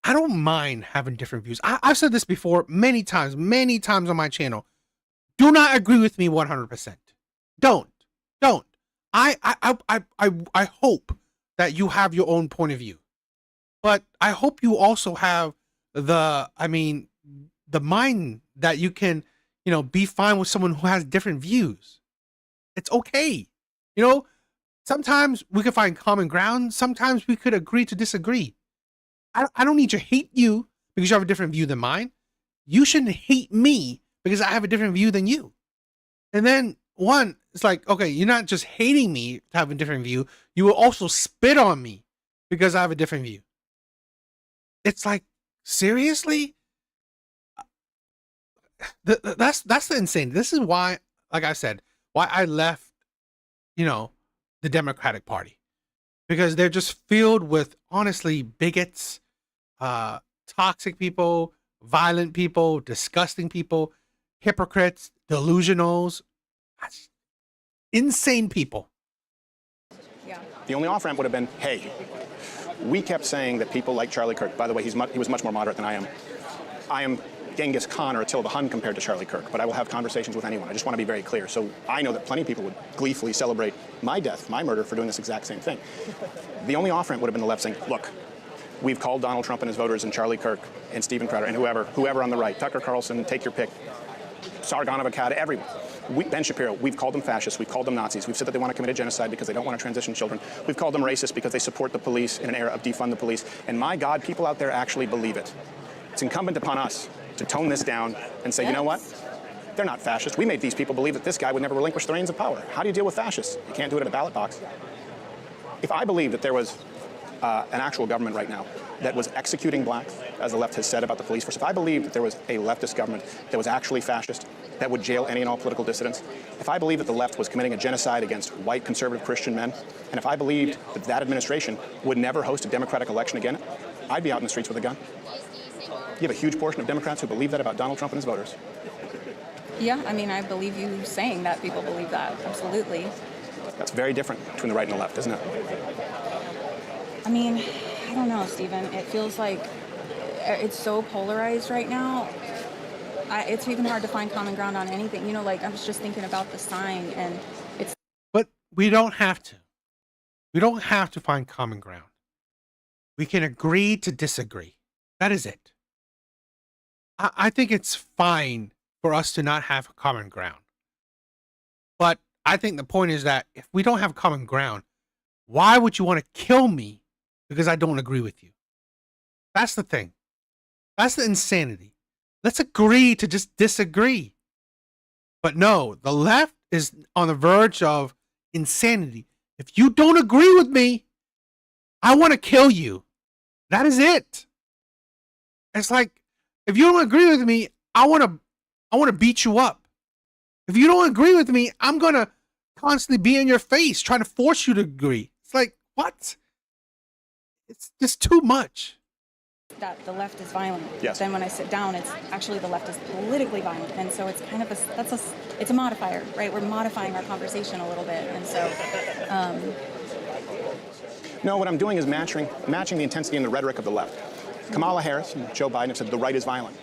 I don't mind having different views. I've said this before many times on my channel. Do not agree with me 100%. Don't. I hope that you have your own point of view, but I hope you also have the mind that you can, be fine with someone who has different views. It's okay. Sometimes we could find common ground. Sometimes we could agree to disagree. I don't need to hate you because you have a different view than mine. You shouldn't hate me because I have a different view than you. And then it's like, okay, you're not just hating me to have a different view. You will also spit on me because I have a different view. It's like, seriously? That's the insane. This is why, like I said, why I left, the Democratic Party, because they're just filled with, honestly, bigots, toxic people, violent people, disgusting people, hypocrites, delusionals, insane people. Yeah. The only off-ramp would have been, hey, we kept saying that people like Charlie Kirk, by the way, he was much more moderate than I am. I am Genghis Khan or Attila the Hun compared to Charlie Kirk, but I will have conversations with anyone. I just want to be very clear. So I know that plenty of people would gleefully celebrate my death, my murder, for doing this exact same thing. The only off-ramp would have been the left saying, look, we've called Donald Trump and his voters and Charlie Kirk and Stephen Crowder and whoever on the right, Tucker Carlson, take your pick, Sargon of Akkad, everyone. Ben Shapiro, we've called them fascists, we've called them Nazis, we've said that they want to commit a genocide because they don't want to transition children, we've called them racist because they support the police in an era of defund the police, and my God, people out there actually believe it. It's incumbent upon us to tone this down and say, you know what? They're not fascists. We made these people believe that this guy would never relinquish the reins of power. How do you deal with fascists? You can't do it at a ballot box. If I believe that there was an actual government right now that was executing blacks, as the left has said about the police force, if I believed that there was a leftist government that was actually fascist, that would jail any and all political dissidents, if I believed that the left was committing a genocide against white conservative Christian men, and if I believed that that administration would never host a democratic election again, I'd be out in the streets with a gun. You have a huge portion of Democrats who believe that about Donald Trump and his voters. Yeah, I mean, I believe you saying that people believe that, absolutely. That's very different between the right and the left, isn't it? I mean, I don't know, Stephen. It feels like it's so polarized right now. It's even hard to find common ground on anything. You know, like I was just thinking about the sign, and it's. But we don't have to. We don't have to find common ground. We can agree to disagree. That is it. I think it's fine for us to not have common ground. But I think the point is that if we don't have common ground, why would you want to kill me because I don't agree with you? That's the thing. That's the insanity. Let's agree to just disagree. But no, the left is on the verge of insanity. If you don't agree with me, I want to kill you. That is it. It's like, if you don't agree with me, I want to beat you up. If you don't agree with me, I'm going to constantly be in your face trying to force you to agree. It's like, what? It's just too much. That the left is violent. Yes. Then when I sit down, it's actually the left is politically violent, and so it's kind of it's a modifier, right? We're modifying our conversation a little bit, and so. No, what I'm doing is matching the intensity and the rhetoric of the left. Kamala Harris and Joe Biden have said the right is violent.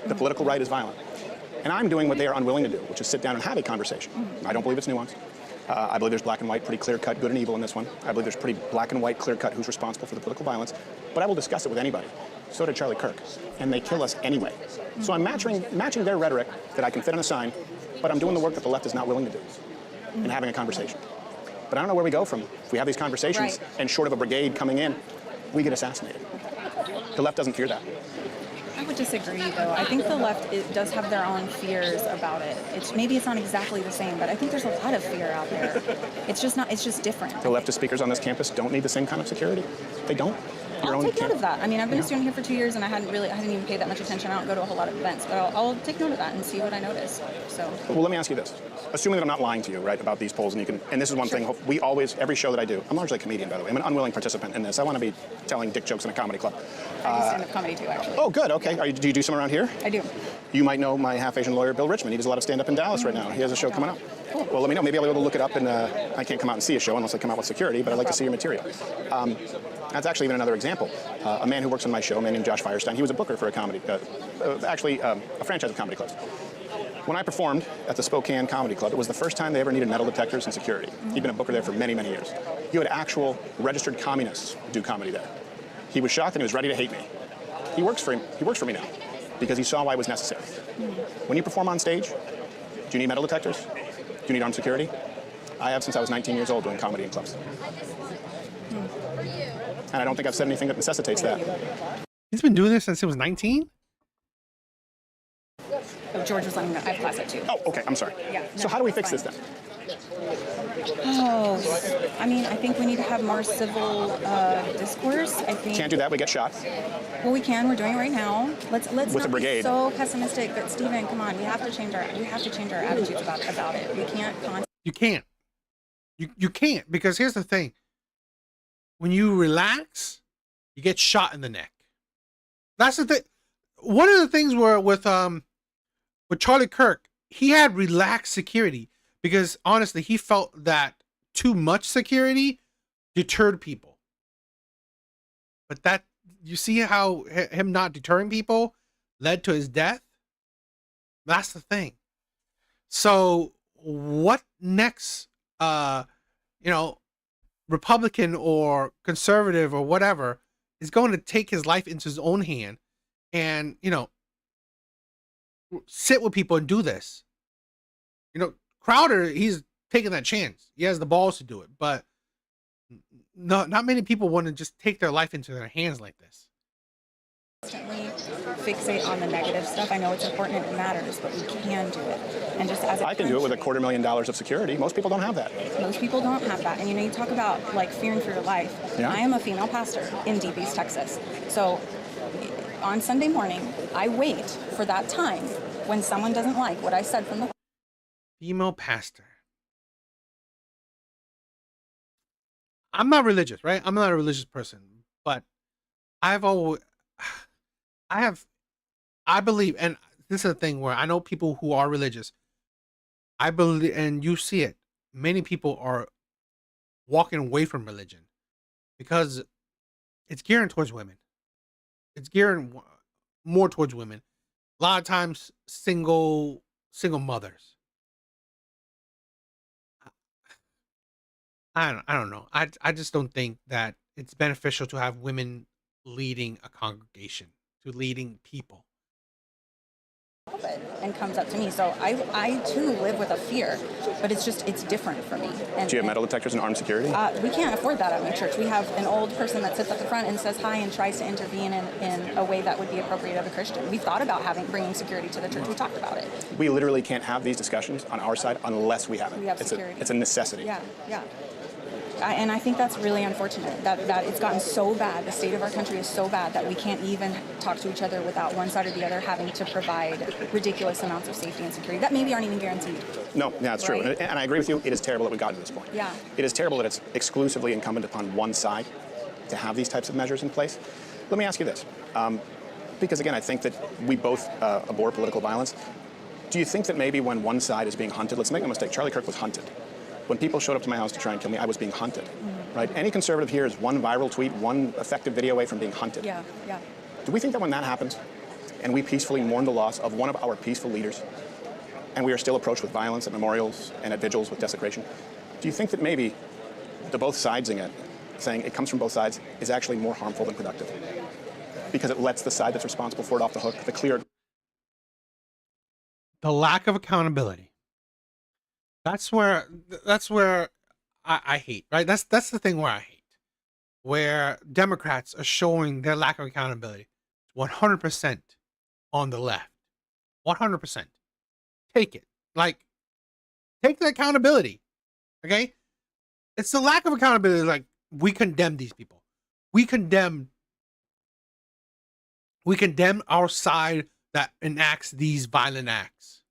The political right is violent. And I'm doing what they are unwilling to do, which is sit down and have a conversation. I don't believe it's nuanced. I believe there's black and white, pretty clear-cut good and evil in this one. I believe there's pretty black and white, clear-cut who's responsible for the political violence. But I will discuss it with anybody. So did Charlie Kirk. And they kill us anyway. So I'm matching their rhetoric that I can fit on a sign, but I'm doing the work that the left is not willing to do and having a conversation. But I don't know where we go from if we have these conversations and short of a brigade coming in, we get assassinated. The left doesn't fear that. I would disagree, though. I think the left does have their own fears about it. Maybe it's not exactly the same, but I think there's a lot of fear out there. It's just different. The leftist speakers on this campus don't need the same kind of security. They don't. I'll take note of that. I mean, I've been a student here for 2 years, and I hadn't even paid that much attention. I don't go to a whole lot of events, but I'll take note of that and see what I notice. So. Well, let me ask you this. Assuming that I'm not lying to you, right, about these polls, and this is one thing, every show that I do, I'm largely a comedian, by the way. I'm an unwilling participant in this. I want to be telling dick jokes in a comedy club. I do stand-up comedy, too, actually. Oh, good, okay. Do you do some around here? I do. You might know my half-Asian lawyer, Bill Richmond. He does a lot of stand-up in Dallas right now. He has a show coming up. Cool. Well, let me know. Maybe I'll be able to look it up, and I can't come out and see a show unless I come out with security, but I'd like to see your material. That's actually even another example. A man who works on my show, a man named Josh Firestein, he was a booker for a franchise of comedy clubs. When I performed at the Spokane Comedy Club, it was the first time they ever needed metal detectors and security. He'd been a booker there for many, many years. You had actual registered communists do comedy there. He was shocked and he was ready to hate me. He works for me now because he saw why it was necessary. When you perform on stage, do you need metal detectors? Do you need armed security? I have since I was 19 years old doing comedy in clubs. And I don't think I've said anything that necessitates that. He's been doing this since he was 19? George was letting me know. I have class at 2. Oh, okay. I'm sorry. Yeah. So how do we fix this then? Oh, I mean, I think we need to have more civil discourse. I think. Can't do that. We get shot. Well, we can. We're doing it right now. Let's with not a brigade. Be so pessimistic. But Stephen, come on, we have to change our attitudes about it. We can't. You can't. You can't, because here's the thing. When you relax, you get shot in the neck. That's the thing. One of the things were with Charlie Kirk, he had relaxed security because honestly, he felt that too much security deterred people. But that, you see how him not deterring people led to his death? That's the thing. So what next, Republican or conservative or whatever is going to take his life into his own hand and, sit with people and do this? Crowder, he's taking that chance. He has the balls to do it, but not many people want to just take their life into their hands like this. Constantly fixate on the negative stuff. I know it's important and it matters, but we can do it. And just as a I can do it with $250,000 of security. Most people don't have that. Most people don't have that. And you talk about like fearing for your life. Yeah. I am a female pastor in Deep East, Texas. So on Sunday morning, I wait for that time when someone doesn't like what I said from the Female pastor. I'm not religious, right? I'm not a religious person, but I believe, and this is a thing where I know people who are religious. I believe, and you see it, many people are walking away from religion because it's geared towards women. It's geared more towards women. A lot of times, single mothers. I don't know. I just don't think that it's beneficial to have women leading a congregation, to leading people. and comes up to me. So I too live with a fear, but it's different for me. And, Do you have metal detectors and armed security? We can't afford that at my church. We have an old person that sits at the front and says hi and tries to intervene in a way that would be appropriate of a Christian. We've thought about bringing security to the church. We talked about it. We literally can't have these discussions on our side unless we have it. We have security. It's a necessity. Yeah. And I think that's really unfortunate that it's gotten so bad. The state of our country is so bad that we can't even talk to each other without one side or the other having to provide ridiculous amounts of safety and security that maybe aren't even guaranteed. No, it's true. Right? And I agree with you. It is terrible that we've gotten to this point. Yeah. It is terrible that it's exclusively incumbent upon one side to have these types of measures in place. Let me ask you this. Because, again, I think that we both abhor political violence. Do you think that maybe when one side is being hunted, let's make no mistake, Charlie Kirk was hunted. When people showed up to my house to try and kill me, I was being hunted, right? Any conservative here is one viral tweet, one effective video away from being hunted. Yeah. Do we think that when that happens, and we peacefully mourn the loss of one of our peaceful leaders, and we are still approached with violence at memorials and at vigils with desecration, do you think that maybe the both sidesing it, saying it comes from both sides, is actually more harmful than productive? Because it lets the side that's responsible for it off the hook, the lack of accountability. That's where I hate, right? That's the thing where I hate, where Democrats are showing their lack of accountability 100% on the left. 100%. Take it. Take the accountability. Okay? It's the lack of accountability. Like, we condemn these people. We condemn our side that enacts these violent acts.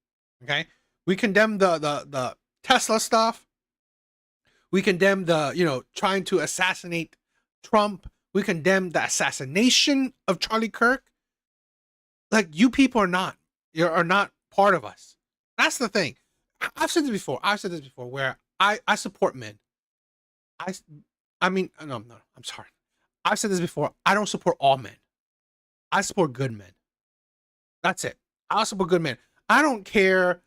Okay? We condemn the Tesla stuff. We condemn the, trying to assassinate Trump. We condemn the assassination of Charlie Kirk. Like, you people are not part of us. That's the thing. I've said this before. Where I support men. I'm sorry. I've said this before. I don't support all men. I support good men. That's it. I support good men. I don't care,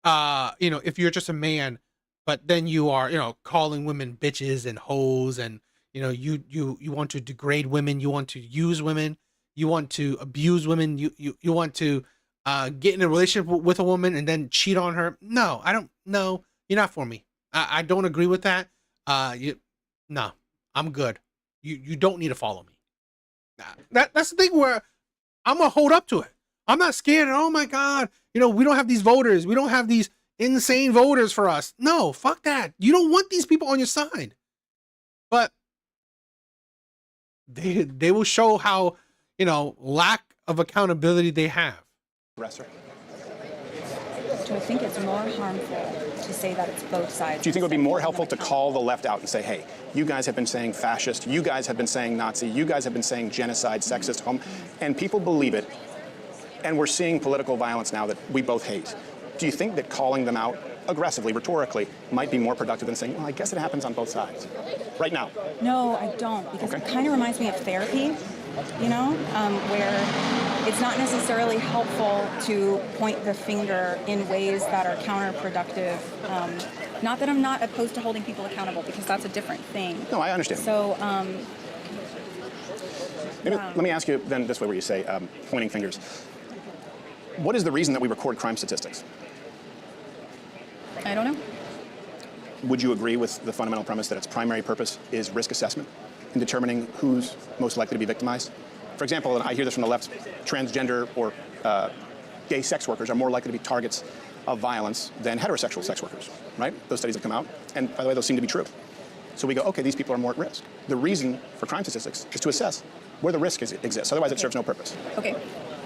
if you're just a man, but then you are, calling women bitches and hoes, and you want to degrade women, you want to use women, you want to abuse women, you want to get in a relationship with a woman and then cheat on her. No, I don't. No, you're not for me. I don't agree with that. No, I'm good. You don't need to follow me. That's the thing where I'm gonna hold up to it. I'm not scared. Oh my God, we don't have these voters. We don't have these insane voters for us. No, fuck that. You don't want these people on your side. But they will show how, lack of accountability they have. Do I think it's more harmful to say that it's both sides? Do you think it would be more helpful to call the left out and say, hey, you guys have been saying fascist, you guys have been saying Nazi, you guys have been saying genocide, sexist, and people believe it, and we're seeing political violence now that we both hate. Do you think that calling them out aggressively, rhetorically, might be more productive than saying, well, I guess it happens on both sides right now? No, I don't, because it kind of reminds me of therapy, where it's not necessarily helpful to point the finger in ways that are counterproductive. Not that I'm not opposed to holding people accountable, because that's a different thing. No, I understand. So, let me ask you then this way, where you say pointing fingers. What is the reason that we record crime statistics? I don't know. Would you agree with the fundamental premise that its primary purpose is risk assessment in determining who's most likely to be victimized? For example, and I hear this from the left, transgender or gay sex workers are more likely to be targets of violence than heterosexual sex workers, right? Those studies have come out, and by the way, those seem to be true. So we go, okay, these people are more at risk. The reason for crime statistics is to assess where the risk exists. Otherwise, it serves no purpose. Okay.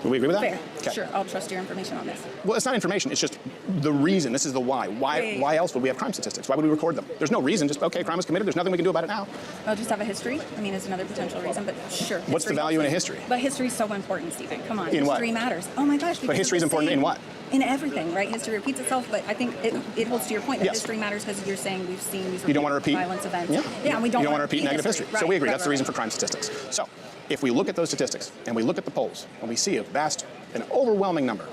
Do we agree with that? Fair. Okay. Sure, I'll trust your information on this. Well, it's not information. It's just the reason. This is the why. Why else would we have crime statistics? Why would we record them? There's no reason. Just, okay, crime was committed. There's nothing we can do about it now. I'll just have a history. I mean, it's another potential reason, but sure. What's the value in a history? But history's so important, Stephen. Come on. In what? History matters. Oh my gosh. But history's important in what? In everything, right? History repeats itself, but I think it holds to your point that Yes. history matters because you're saying we've seen these You don't want to repeat violence events. Yeah, and we don't you don't want to repeat negative history. Right, so we agree. right, That's the right, reason for right. crime statistics. So if we look at those statistics and we look at the polls and we see an overwhelming number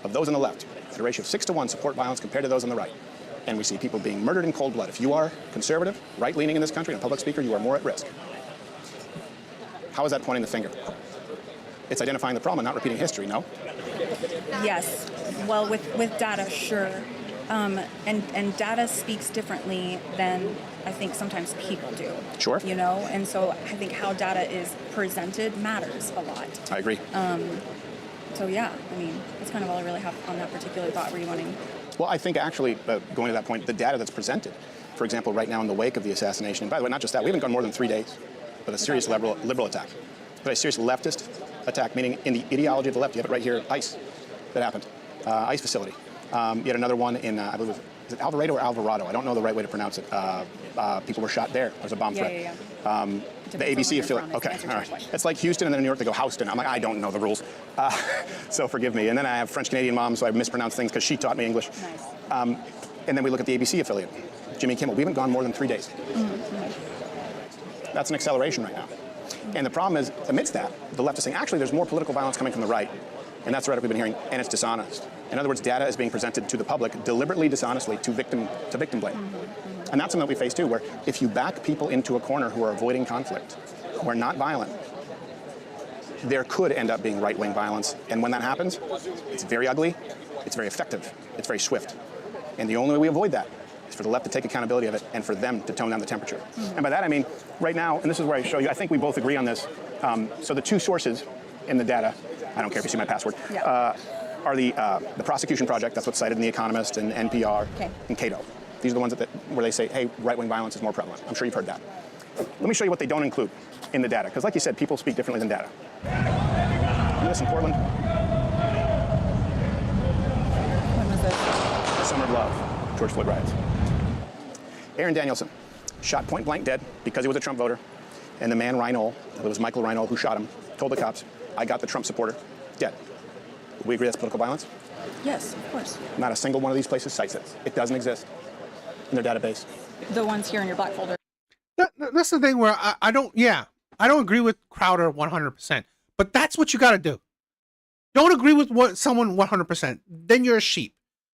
of those on the left, at a ratio of 6 to 1, support violence compared to those on the right, and we see people being murdered in cold blood. If you are conservative, right-leaning in this country, and a public speaker, you are more at risk. How is that pointing the finger? It's identifying the problem and not repeating history, no? Yes. Well, with data, sure. And data speaks differently than I think sometimes people do. Sure. You know, and so I think how data is presented matters a lot. I agree. So yeah, I mean, that's kind of all I really have on that particular thought. Were you wanting? Well, I think actually, going to that point, the data that's presented, for example, right now in the wake of the assassination, and by the way, not just that, we haven't gone more than 3 days, but a serious liberal attack. But a serious leftist attack, meaning in the ideology of the left. You have it right here, ICE, that happened, ICE facility. You had another one in, I believe, is it Alvarado or Alvarado? I don't know the right way to pronounce it. People were shot there. There was a bomb threat. Yeah. The ABC affiliate. Okay, all right. It's like Houston and then in New York they go Houston. I'm like, I don't know the rules, so forgive me. And then I have French Canadian mom, so I mispronounce things because she taught me English. Nice. And then we look at the ABC affiliate, Jimmy Kimmel. We haven't gone more than 3 days. That's an acceleration right now. And the problem is, amidst that, the left is saying, actually, there's more political violence coming from the right. And that's the rhetoric we've been hearing, and it's dishonest. In other words, data is being presented to the public deliberately, dishonestly, to victim blame. And that's something that we face too, where if you back people into a corner who are avoiding conflict, who are not violent, there could end up being right-wing violence. And when that happens, it's very ugly, it's very effective, it's very swift. And the only way we avoid that is for the left to take accountability of it and for them to tone down the temperature. And by that I mean, right now, and this is where I show you, I think we both agree on this. So the two sources in the data, I don't care if you see my password, are the prosecution project, that's what's cited in The Economist and NPR, and Cato. These are the ones where they say, hey, right-wing violence is more prevalent. I'm sure you've heard that. Let me show you what they don't include in the data, because like you said, people speak differently than data. U.S. in Portland. When was this? The Summer of Love, George Floyd riots. Aaron Danielson, shot point blank dead because he was a Trump voter. And the man Reinhold, it was Michael Reinhold who shot him, told the cops, I got the Trump supporter, dead. We agree that's political violence? Yes, of course. Not a single one of these places cites it. It doesn't exist in their database. The ones here in your black folder. That's the thing where I don't agree with Crowder 100%, but that's what you got to do. Don't agree with someone 100%. Then you're a sheep,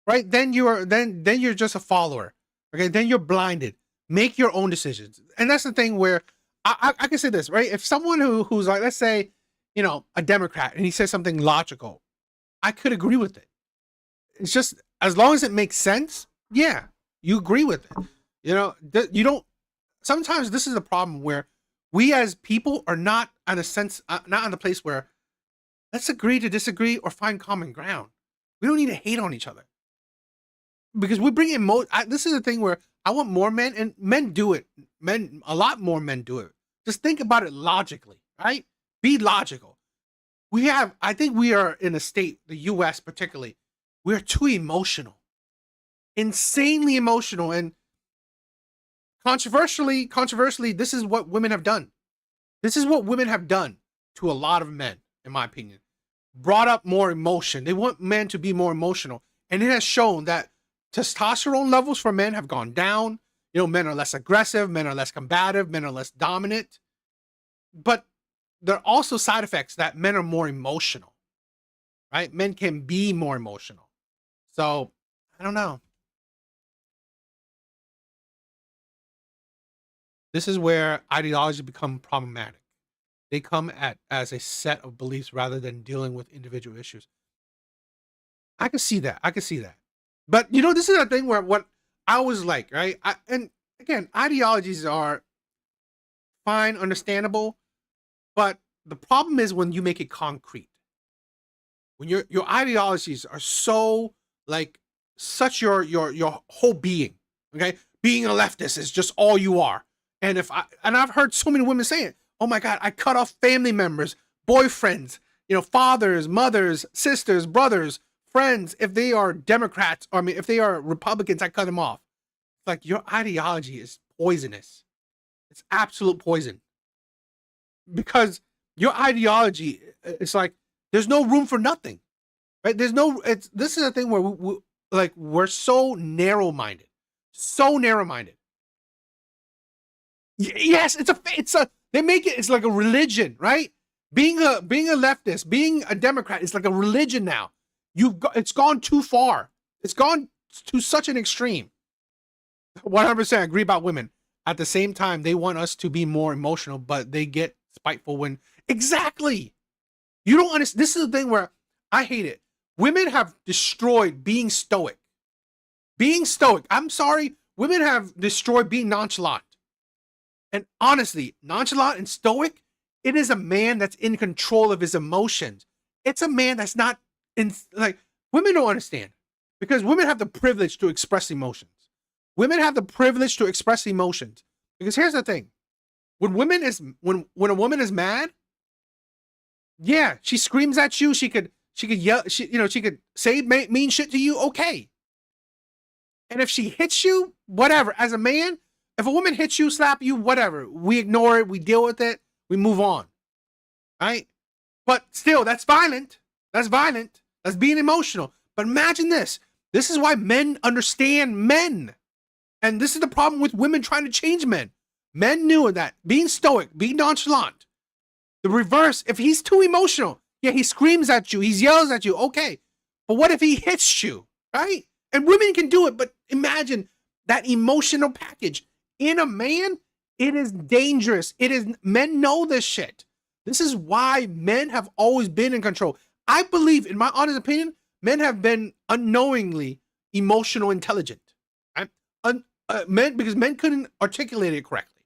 right? Then you're just a follower. Okay. Then you're blinded. Make your own decisions. And that's the thing where I can say this, right? If someone who's like, let's say, a Democrat, and he says something logical, I could agree with it. It's just, as long as it makes sense, yeah, you agree with it. You don't, sometimes this is a problem where we as people are not in a sense, not in a place where let's agree to disagree or find common ground. We don't need to hate on each other. Because we bring in this is the thing where I want more men, and men do it. A lot more men do it. Just think about it logically, right? Be logical. I think we are in a state, the US particularly, we're too emotional. Insanely emotional. And controversially, this is what women have done. This is what women have done to a lot of men, in my opinion. Brought up more emotion. They want men to be more emotional. And it has shown that testosterone levels for men have gone down. Men are less aggressive, men are less combative, men are less dominant. But there are also side effects that men are more emotional, right? Men can be more emotional. So, I don't know. This is where ideologies become problematic. They come as a set of beliefs rather than dealing with individual issues. I can see that. But this is a thing where what I was like, right? And again, ideologies are fine, understandable, but the problem is when you make it concrete. When your ideologies are so like such your whole being, okay? Being a leftist is just all you are. And I've heard so many women say it. Oh my God, I cut off family members, boyfriends, fathers, mothers, sisters, brothers, friends. If they are Democrats, if they are Republicans, I cut them off. It's like your ideology is poisonous. It's absolute poison. Because your ideology, it's like there's no room for nothing, right? This is a thing where we're so narrow-minded, Yes, they make it. It's like a religion, right? Being a leftist, being a Democrat, it's like a religion now. It's gone too far. It's gone to such an extreme. 100% agree about women. At the same time, they want us to be more emotional, but they get spiteful when exactly. You don't understand. This is the thing where I hate it. Women have destroyed being stoic. Being stoic. I'm sorry. Women have destroyed being nonchalant. And honestly, nonchalant and stoic, it is a man that's in control of his emotions. It's a man that's not women don't understand because women have the privilege to express emotions. Women have the privilege to express emotions because here's the thing. When a woman is mad, yeah, she screams at you. She could yell. She could say mean shit to you. Okay. And if she hits you, whatever. As a man, if a woman hits you, slap you, whatever, we ignore it. We deal with it. We move on. Right? But still, that's violent. That's violent. That's being emotional. But imagine this. This is why men understand men. And this is the problem with women trying to change men. Men knew that being stoic, being nonchalant, the reverse, if he's too emotional, yeah, he screams at you, he yells at you, okay. But what if he hits you, right? And women can do it, but imagine that emotional package. In a man, it is dangerous. Men know this shit. This is why men have always been in control. I believe, in my honest opinion, men have been unknowingly emotional intelligent. Because men couldn't articulate it correctly.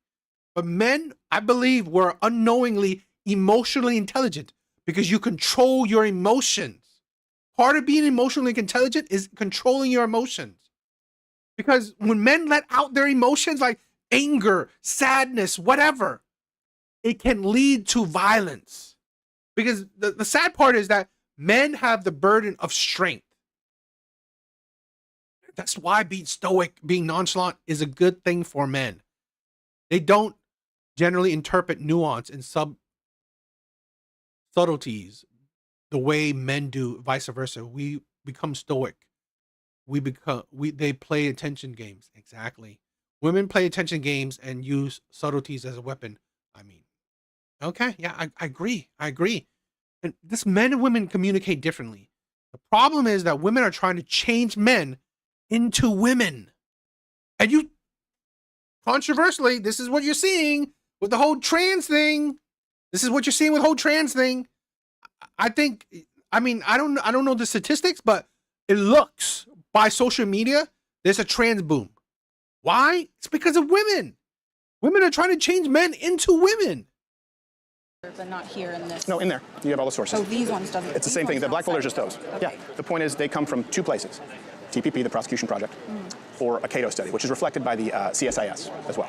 But men, I believe, were unknowingly emotionally intelligent because you control your emotions. Part of being emotionally intelligent is controlling your emotions. Because when men let out their emotions like anger, sadness, whatever, it can lead to violence. Because the sad part is that men have the burden of strength. That's why being stoic, being nonchalant is a good thing for men. They don't generally interpret nuance and subtleties the way men do, vice versa. We become stoic. They play attention games. Exactly. Women play attention games and use subtleties as a weapon. I mean, okay, yeah, I agree. And this men and women communicate differently. The problem is that women are trying to change men into women. And you, controversially, this is what you're seeing with the whole trans thing. This is what you're seeing with the whole trans thing. I think, I don't know the statistics, but it looks by social media, there's a trans boom. Why? It's because of women. Women are trying to change men into women. But not here in this. No, in there. You have all the sources. So these ones doesn't. It's the same thing. The black folder is just those. Okay. Yeah. The point is they come from two places. TPP, the prosecution project, or a Cato study, which is reflected by the CSIS as well,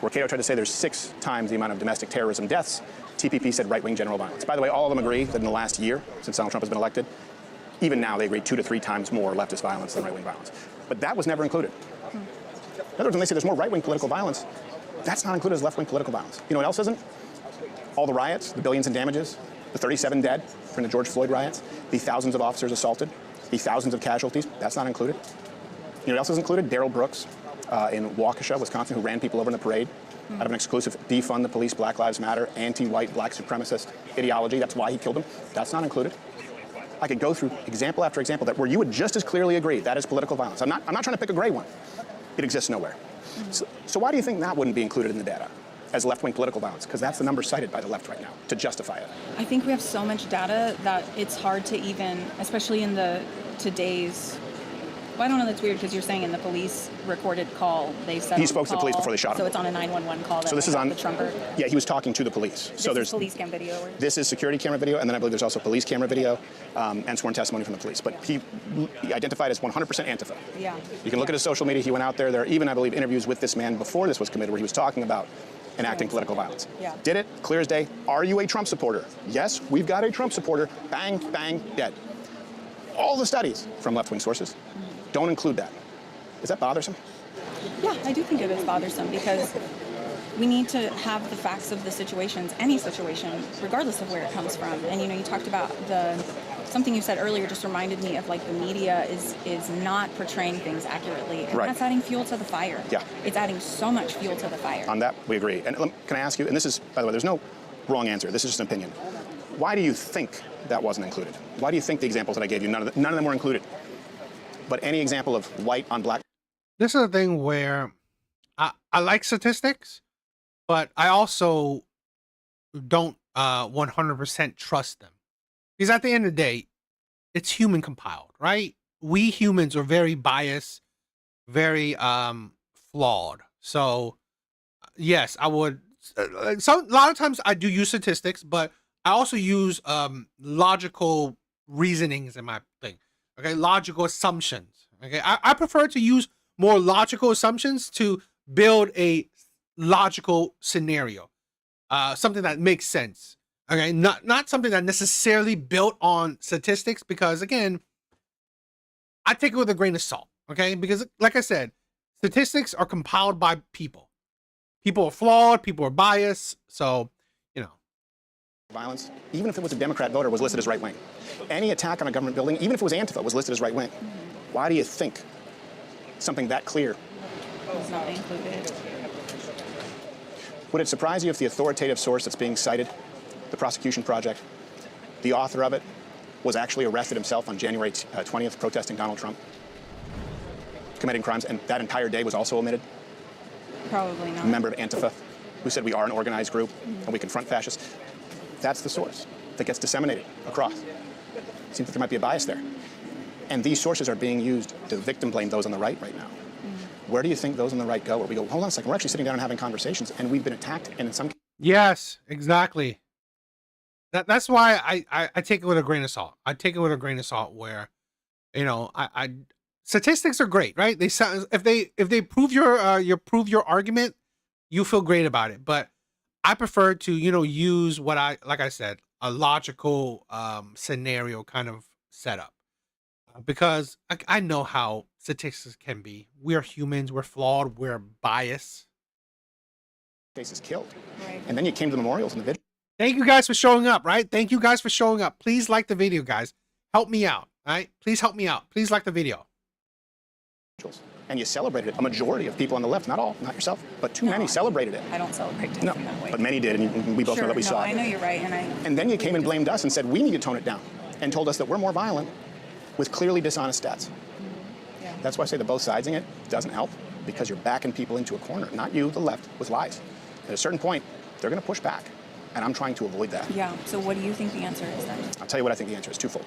where Cato tried to say there's 6 times the amount of domestic terrorism deaths. TPP said right-wing general violence. By the way, all of them agree that in the last year, since Donald Trump has been elected, even now they agree 2 to 3 times more leftist violence than right-wing violence. But that was never included. In other words, when they say there's more right-wing political violence, that's not included as left-wing political violence. You know what else isn't? All the riots, the billions in damages, the 37 dead from the George Floyd riots, the thousands of officers assaulted, the thousands of casualties, that's not included. You know what else is included? Darrell Brooks in Waukesha, Wisconsin, who ran people over in the parade out of an exclusive defund the police, Black Lives Matter, anti-white, black supremacist ideology. That's why he killed them. That's not included. I could go through example after example where you would just as clearly agree that is political violence. I'm not trying to pick a gray one. It exists nowhere. So why do you think that wouldn't be included in the data as left-wing political violence? Because that's the number cited by the left right now to justify it. I think we have so much data that it's hard to even, especially in today's Well, I don't know. That's weird because you're saying in the police recorded call they said He spoke to the police before they shot him. So it's on a 911 call. That So this is on the Trumper. Yeah, he was talking to the police. So there's police cam video. This is security camera video, and then I believe there's also police camera video and sworn testimony from the police. But he identified as 100% Antifa. Yeah. You can look at his social media. He went out there. There are even, I believe, interviews with this man before this was committed where he was talking about enacting political violence. Yeah. Did it, clear as day. Are you a Trump supporter? Yes, we've got a Trump supporter. Bang, bang, dead. All the studies from left-wing sources don't include that. Is that bothersome? Yeah, I do think it is bothersome because we need to have the facts of the situations, any situation, regardless of where it comes from. And you talked about something you said earlier just reminded me of like the media is not portraying things accurately. And Right. that's adding fuel to the fire. Yeah. It's adding so much fuel to the fire. On that, we agree. And can I ask you, and this is, by the way, there's no wrong answer. This is just an opinion. Why do you think that wasn't included? Why do you think the examples that I gave you, none of them were included? But any example of white on black? This is a thing where I like statistics, but I also don't 100% trust them. Because at the end of the day, it's human compiled, right? We humans are very biased, very flawed. So yes, I would. A lot of times I do use statistics, but I also use logical reasonings in my thing. Okay, logical assumptions. Okay, I prefer to use more logical assumptions to build a logical scenario, something that makes sense. Okay, not something that necessarily built on statistics, because again, I take it with a grain of salt. Okay, because like I said, statistics are compiled by people. People are flawed. People are biased. So, Violence, even if it was a Democrat voter, was listed as right wing. Any attack on a government building, even if it was Antifa, was listed as right wing. Why do you think something that clear It's not included. Would it surprise you if the authoritative source that's being cited, the prosecution project, the author of it, was actually arrested himself on January 20th protesting Donald Trump, committing crimes, and that entire day was also omitted? Probably not. A member of Antifa who said we are an organized group and we confront fascists. That's the source that gets disseminated across. Seems that there might be a bias there. And these sources are being used to victim blame those on the right now. Where do you think those on the right go? Where we go, hold on a second, we're actually sitting down and having conversations, and we've been attacked, and in some cases... yes, exactly. That's why I take it with a grain of salt. I take it with a grain of salt where, I statistics are great, right? They sound, if they prove your argument, you feel great about it. But I prefer to, use what like I said, a logical scenario kind of setup. Because I know how statistics can be. We're humans, we're flawed, we're biased. Cases killed. Right. And then you came to the memorials and the vigil. Thank you guys for showing up, right? Thank you guys for showing up. Please like the video, guys. Help me out, right? Please help me out. Please like the video. And you celebrated it. A majority of people on the left, not all, not yourself, but too many celebrated it. I don't celebrate it No, in that way. but many did, and we both know that we saw it. I know you're right, And then you came and blamed us and said we need to tone it down, and told us that we're more violent with clearly dishonest stats. Yeah. That's why I say that both sidesing it doesn't help, because you're backing people into a corner, not you, the left, with lies. At a certain point, they're going to push back, and I'm trying to avoid that. Yeah, so what do you think the answer is then? I'll tell you what I think the answer is, twofold.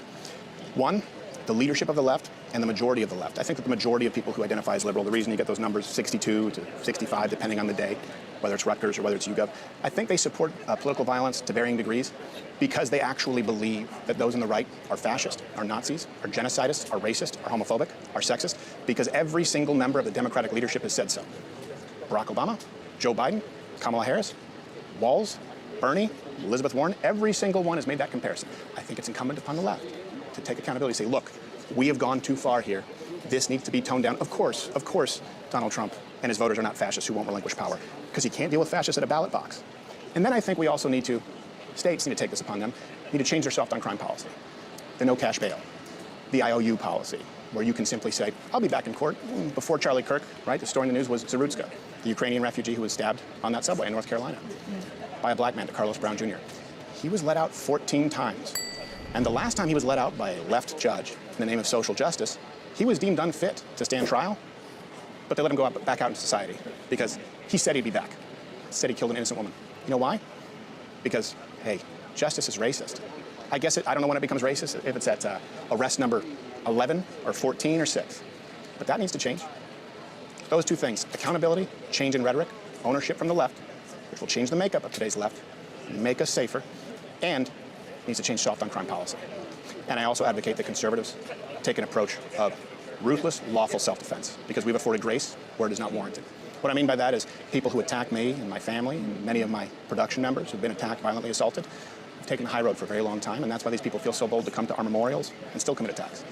One, the leadership of the left and the majority of the left. I think that the majority of people who identify as liberal, the reason you get those numbers 62 to 65, depending on the day, whether it's Rutgers or whether it's YouGov, I think they support political violence to varying degrees because they actually believe that those on the right are fascist, are Nazis, are genocidists, are racist, are homophobic, are sexist, because every single member of the Democratic leadership has said so. Barack Obama, Joe Biden, Kamala Harris, Walz, Bernie, Elizabeth Warren, every single one has made that comparison. I think it's incumbent upon the left to take accountability, say, look, we have gone too far here. This needs to be toned down. Of course, Donald Trump and his voters are not fascists who won't relinquish power, because he can't deal with fascists at a ballot box. And then I think we also need to, states need to take this upon them, need to change their soft on crime policy. The no cash bail, the IOU policy, where you can simply say, I'll be back in court. Before Charlie Kirk, right, the story in the news was Zarutska, the Ukrainian refugee who was stabbed on that subway in North Carolina by a black man, Carlos Brown Jr. He was let out 14 times. And the last time he was let out by a left judge in the name of social justice, he was deemed unfit to stand trial, but they let him go back out into society because he said he'd be back. He said he killed an innocent woman. You know why? Because, hey, justice is racist. I guess I don't know when it becomes racist, if it's at arrest number 11 or 14 or 6. But that needs to change. Those two things, accountability, change in rhetoric, ownership from the left, which will change the makeup of today's left, make us safer, and needs to change soft on crime policy. And I also advocate that conservatives take an approach of ruthless, lawful self-defense, because we've afforded grace where it is not warranted. What I mean by that is people who attack me and my family and many of my production members who've been attacked, violently assaulted, have taken the high road for a very long time, and that's why these people feel so bold to come to our memorials and still commit attacks.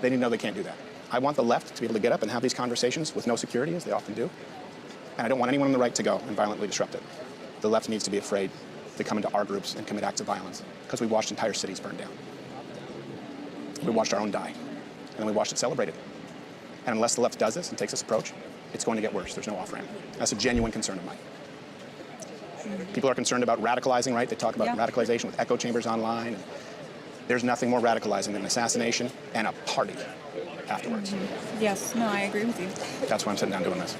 They need to know they can't do that. I want the left to be able to get up and have these conversations with no security, as they often do, and I don't want anyone on the right to go and violently disrupt it. The left needs to be afraid to come into our groups and commit acts of violence, because we watched entire cities burn down. We watched our own die, and then we watched it celebrated. And unless the left does this and takes this approach, it's going to get worse. There's no off-ramp. That's a genuine concern of mine. People are concerned about radicalizing, right? They talk about radicalization with echo chambers online. And there's nothing more radicalizing than an assassination and a party afterwards. Yes, no, I agree with you. That's why I'm sitting down doing this.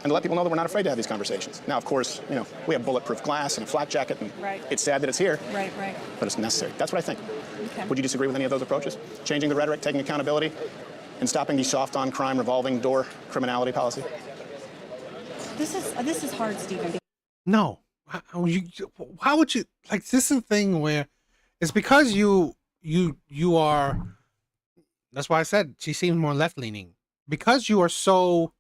And to let people know that we're not afraid to have these conversations. Now, of course, you know, we have bulletproof glass and a flak jacket, and it's sad that it's here. Right. But it's necessary. That's what I think. Okay. Would you disagree with any of those approaches? Changing the rhetoric, taking accountability, and stopping the soft on crime revolving door criminality policy? This is hard, Stephen. No. How would you, like, this is a thing where it's because you are, that's why I said she seems more left-leaning. Because you are so,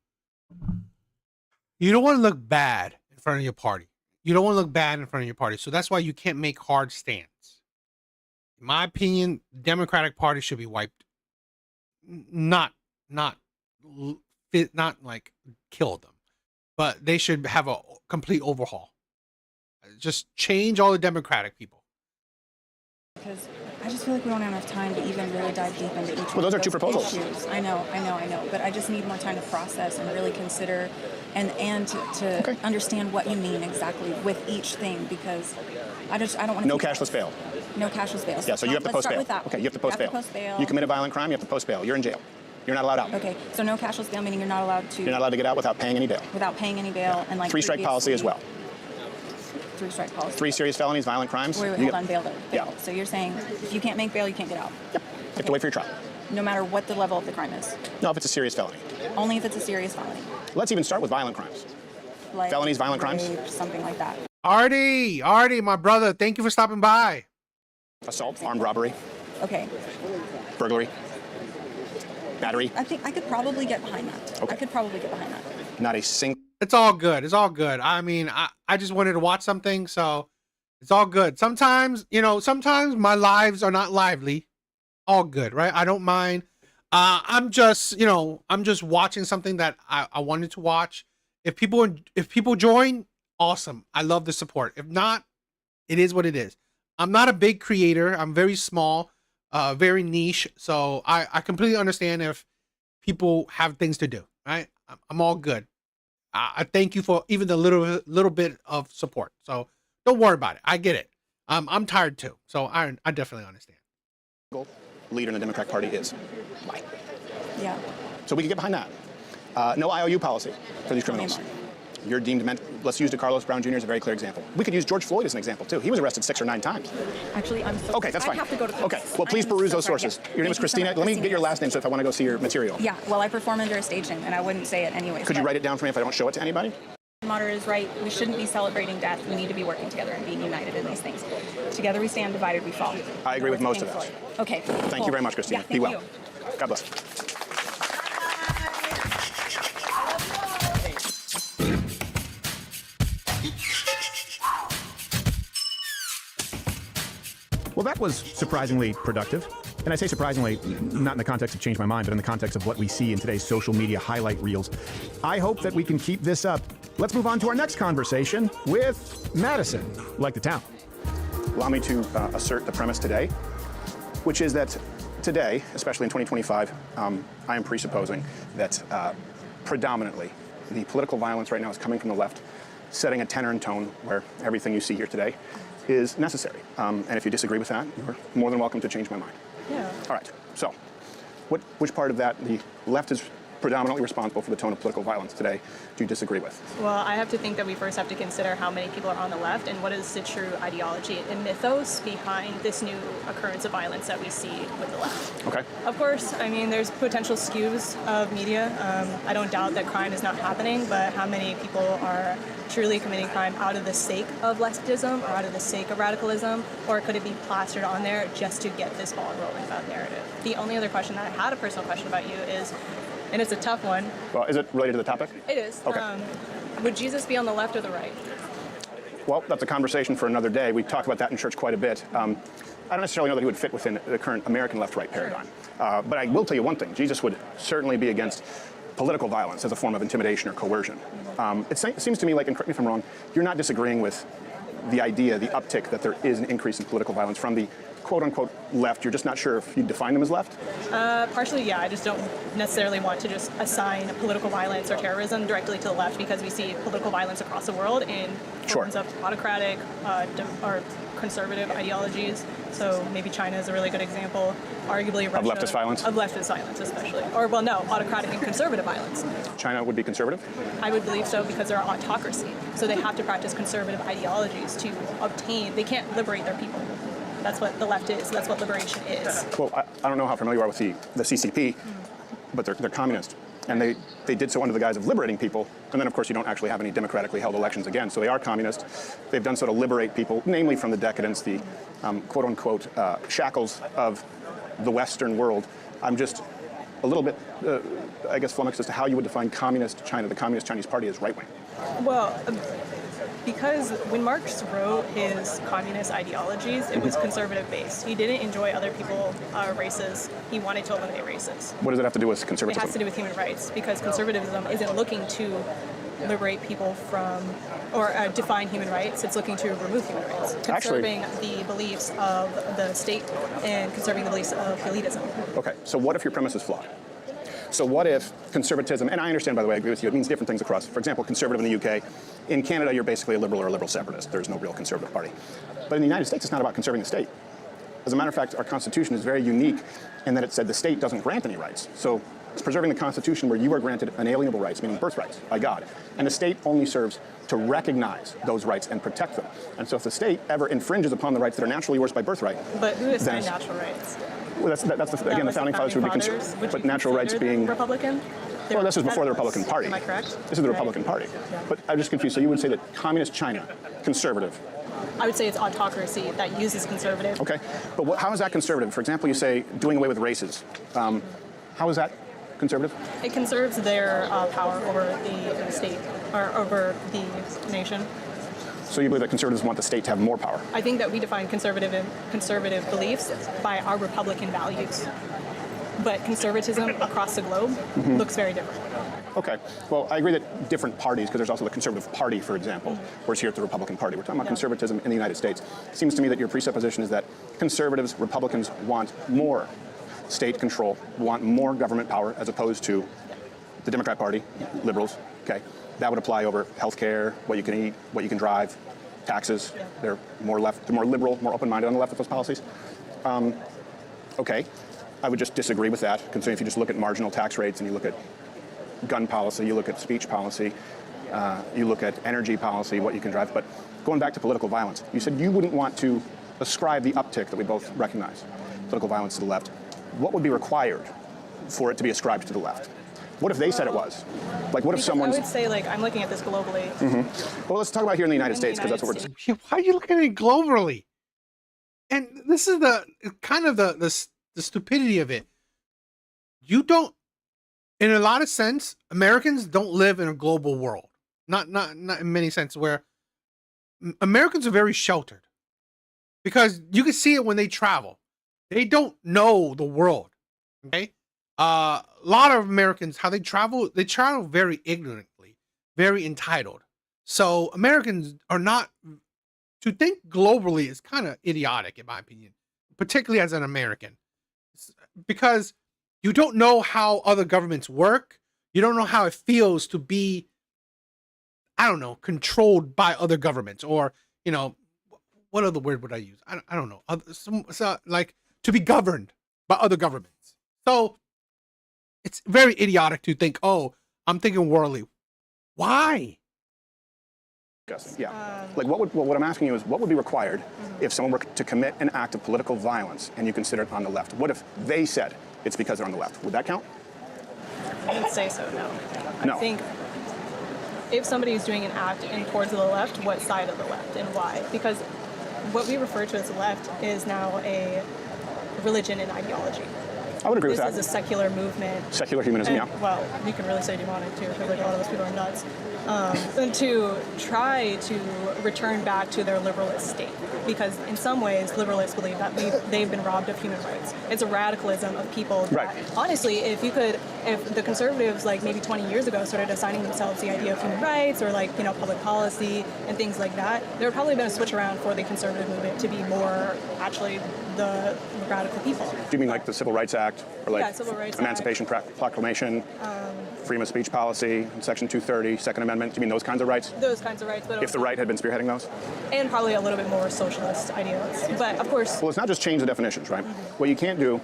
you don't want to look bad in front of your party. You don't want to look bad in front of your party. So that's why you can't make hard stands. In my opinion, the Democratic Party should be wiped. Not like kill them, but they should have a complete overhaul. Just change all the Democratic people. Because I just feel like we don't have enough time to even really dive deep into each one. Well, those of are two proposals. Issues. I know. But I just need more time to process and really consider and to understand what you mean exactly with each thing, because I don't want to. No cashless bail. No cashless bail. Yeah, so you have to post bail. Okay, you have to post bail. You commit a violent crime, you have to post bail. You're in jail. You're not allowed out. Okay, so no cashless bail, meaning you're not allowed to. You're not allowed to get out without paying any bail. Without paying any bail, and like Three-strike policy as well. Three-strike policy. 3 serious felonies, violent crimes. Wait, hold on, bail. Yeah. So you're saying if you can't make bail, you can't get out. Yep. You have to wait for your trial. No matter what the level of the crime is. No, if it's a serious felony. Only if it's a serious felony. Let's even start with violent crimes. Like felonies, violent crimes. Something like that. Artie, my brother, thank you for stopping by. Assault, armed robbery. Okay. Burglary. Battery. I think I could probably get behind that. Okay. I could probably get behind that. Not a single. It's all good. It's all good. I mean, I just wanted to watch something, so it's all good. Sometimes my lives are not lively. All good, right? I don't mind. I'm just watching something that I wanted to watch. If people join, awesome. I love the support. If not, it is what it is. I'm not a big creator. I'm very small, very niche. So I completely understand if people have things to do, right? I'm all good. I thank you for even the little bit of support. So don't worry about it. I get it. I'm tired too. So I definitely understand. Leader in the Democratic Party is. Why? Yeah. So we can get behind that. No IOU policy for these criminals. You're deemed meant. Let's use DeCarlos Brown Jr. as a very clear example. We could use George Floyd as an example too. He was arrested 6 or 9 times. Actually, I'm so. Okay, that's fine. I have to go to. Okay, well, please peruse those sources. Your name is Christina. Let me get your last name, so if I want to go see your material. Yeah. Well, I perform under a stage name, and I wouldn't say it anyways. Could you write it down for me if I don't show it to anybody? Martyr is right. We shouldn't be celebrating death. We need to be working together and being united in these things. Together we stand, divided we fall. I agree with most of that. Okay. Thank you very much, Christina. Yeah, be well. you. God bless. Well, that was surprisingly productive. And I say surprisingly, not in the context of change my mind, but in the context of what we see in today's social media highlight reels. I hope that we can keep this up. Let's move on to our next conversation with Madison, like the town. Allow me to assert the premise today, which is that today, especially in 2025, I am presupposing that predominantly the political violence right now is coming from the left, setting a tenor and tone where everything you see here today is necessary. And if you disagree with that, you're more than welcome to change my mind. Yeah. All right. So, which part of that the left is predominantly responsible for the tone of political violence today do you disagree with? Well, I have to think that we first have to consider how many people are on the left and what is the true ideology and mythos behind this new occurrence of violence that we see with the left. Okay. Of course, I mean, there's potential skews of media. I don't doubt that crime is not happening, but how many people are truly committing crime out of the sake of leftism or out of the sake of radicalism, or could it be plastered on there just to get this ball rolling about narrative? The only other question that I had, a personal question about you, is, and it's a tough one. Well, is it related to the topic? It is. Okay. Would Jesus be on the left or the right? Well, that's a conversation for another day. We talk about that in church quite a bit. I don't necessarily know that he would fit within the current American left-right paradigm. But I will tell you one thing. Jesus would certainly be against political violence as a form of intimidation or coercion. It seems to me like, and correct me if I'm wrong, you're not disagreeing with the idea, the uptick that there is an increase in political violence from the quote-unquote left. You're just not sure if you define them as left? Partially, yeah. I just don't necessarily want to just assign political violence or terrorism directly to the left, because we see political violence across the world in forms of autocratic or conservative ideologies. So maybe China is a really good example. Arguably Russia. Of leftist violence? Of leftist violence, especially. Or, well, no, autocratic and conservative violence. China would be conservative? I would believe so, because they're an autocracy. So they have to practice conservative ideologies to obtain, they can't liberate their people. That's what the left is. That's what liberation is. Well, I don't know how familiar you are with the CCP, but they're communist. And they did so under the guise of liberating people. And then, of course, you don't actually have any democratically held elections again. So they are communist. They've done so to liberate people, namely from the decadence, the quote-unquote shackles of the Western world. I'm just a little bit, I guess, flummoxed as to how you would define communist China, the Communist Chinese Party, as right-wing. Well, because when Marx wrote his communist ideologies, it was conservative-based. He didn't enjoy other people, races. He wanted to eliminate races. What does it have to do with conservatism? It has to do with human rights, because conservatism isn't looking to liberate people from, or define human rights. It's looking to remove human rights. Conserving the beliefs of the state and conserving the beliefs of elitism. Okay, so what if your premise is flawed? So what if conservatism, and I understand, by the way, I agree with you, it means different things across. For example, conservative in the UK. In Canada, you're basically a liberal or a liberal separatist. There's no real conservative party. But in the United States, it's not about conserving the state. As a matter of fact, our Constitution is very unique in that it said the state doesn't grant any rights. So it's preserving the Constitution where you are granted unalienable rights, meaning birthrights, by God. And the state only serves to recognize those rights and protect them. And so if the state ever infringes upon the rights that are naturally yours by birthright... But who assigned natural rights? Well, again, the founding fathers would be conservative. But natural rights being... Republican? Well, this was before the Republican Party. Am I correct? This is the Republican Party. Yeah. But I'm just confused. So you would say that communist China, conservative. I would say it's autocracy that uses conservative. Okay. But how is that conservative? For example, you say doing away with races. How is that conservative? It conserves their power over the state, or over the nation. So you believe that conservatives want the state to have more power? I think that we define conservative beliefs by our Republican values. But conservatism across the globe looks very different. Okay. Well, I agree that different parties, because there's also the Conservative Party, for example, whereas here at the Republican Party. We're talking about conservatism in the United States. It seems to me that your presupposition is that conservatives, Republicans want more state control, want more government power, as opposed to the Democrat Party, liberals. Okay. That would apply over health care, what you can eat, what you can drive, taxes. They're more liberal, more open-minded on the left of those policies. Okay. I would just disagree with that, considering if you just look at marginal tax rates and you look at gun policy, you look at speech policy, you look at energy policy, what you can drive. But going back to political violence, you said you wouldn't want to ascribe the uptick that we both recognize, political violence to the left. What would be required for it to be ascribed to the left? What if they said it was? Like, what if someone... I would say, like, I'm looking at this globally. Well, let's talk about here in the United States, because that's what we're just... Why are you looking at it globally? And this is the kind of the stupidity of it. You don't, in a lot of sense, Americans don't live in a global world. Not in many sense, where Americans are very sheltered, because you can see it when they travel. They don't know the world. Okay, a lot of Americans, how they travel very ignorantly, very entitled. So Americans are not, to think globally is kind of idiotic, in my opinion, particularly as an American. Because you don't know how other governments work. You don't know how it feels to be, I don't know, controlled by other governments, or, you know, what other word would I use? I don't know. Like to be governed by other governments. So it's very idiotic to think, oh, I'm thinking worldly. Why? Yeah. Like what I'm asking you is what would be required if someone were to commit an act of political violence and you consider it on the left? What if they said it's because they're on the left? Would that count? I would say so, no. No. I think if somebody is doing an act in towards the left, what side of the left and why? Because what we refer to as the left is now a religion and ideology. I would agree with that. This is a secular movement. Secular humanism, And, yeah. well, you can really say demonic too, because like a lot of those people are nuts. And to try to return back to their liberalist state, because in some ways liberalists believe that they've been robbed of human rights. It's a radicalism of people that, honestly, if the conservatives like maybe 20 years ago started assigning themselves the idea of human rights or like, you know, public policy and things like that, there would probably been a switch around for the conservative movement to be more actually the radical people. Do you mean like the Civil Rights Act or like Civil Rights Emancipation Proclamation, freedom of speech policy, Section 230, Second Amendment? Do you mean those kinds of rights? Those kinds of rights, but if the right had been spearheading those? And probably a little bit more socialist ideals. But of course... Well, it's not just change the definitions, right? What you can't do,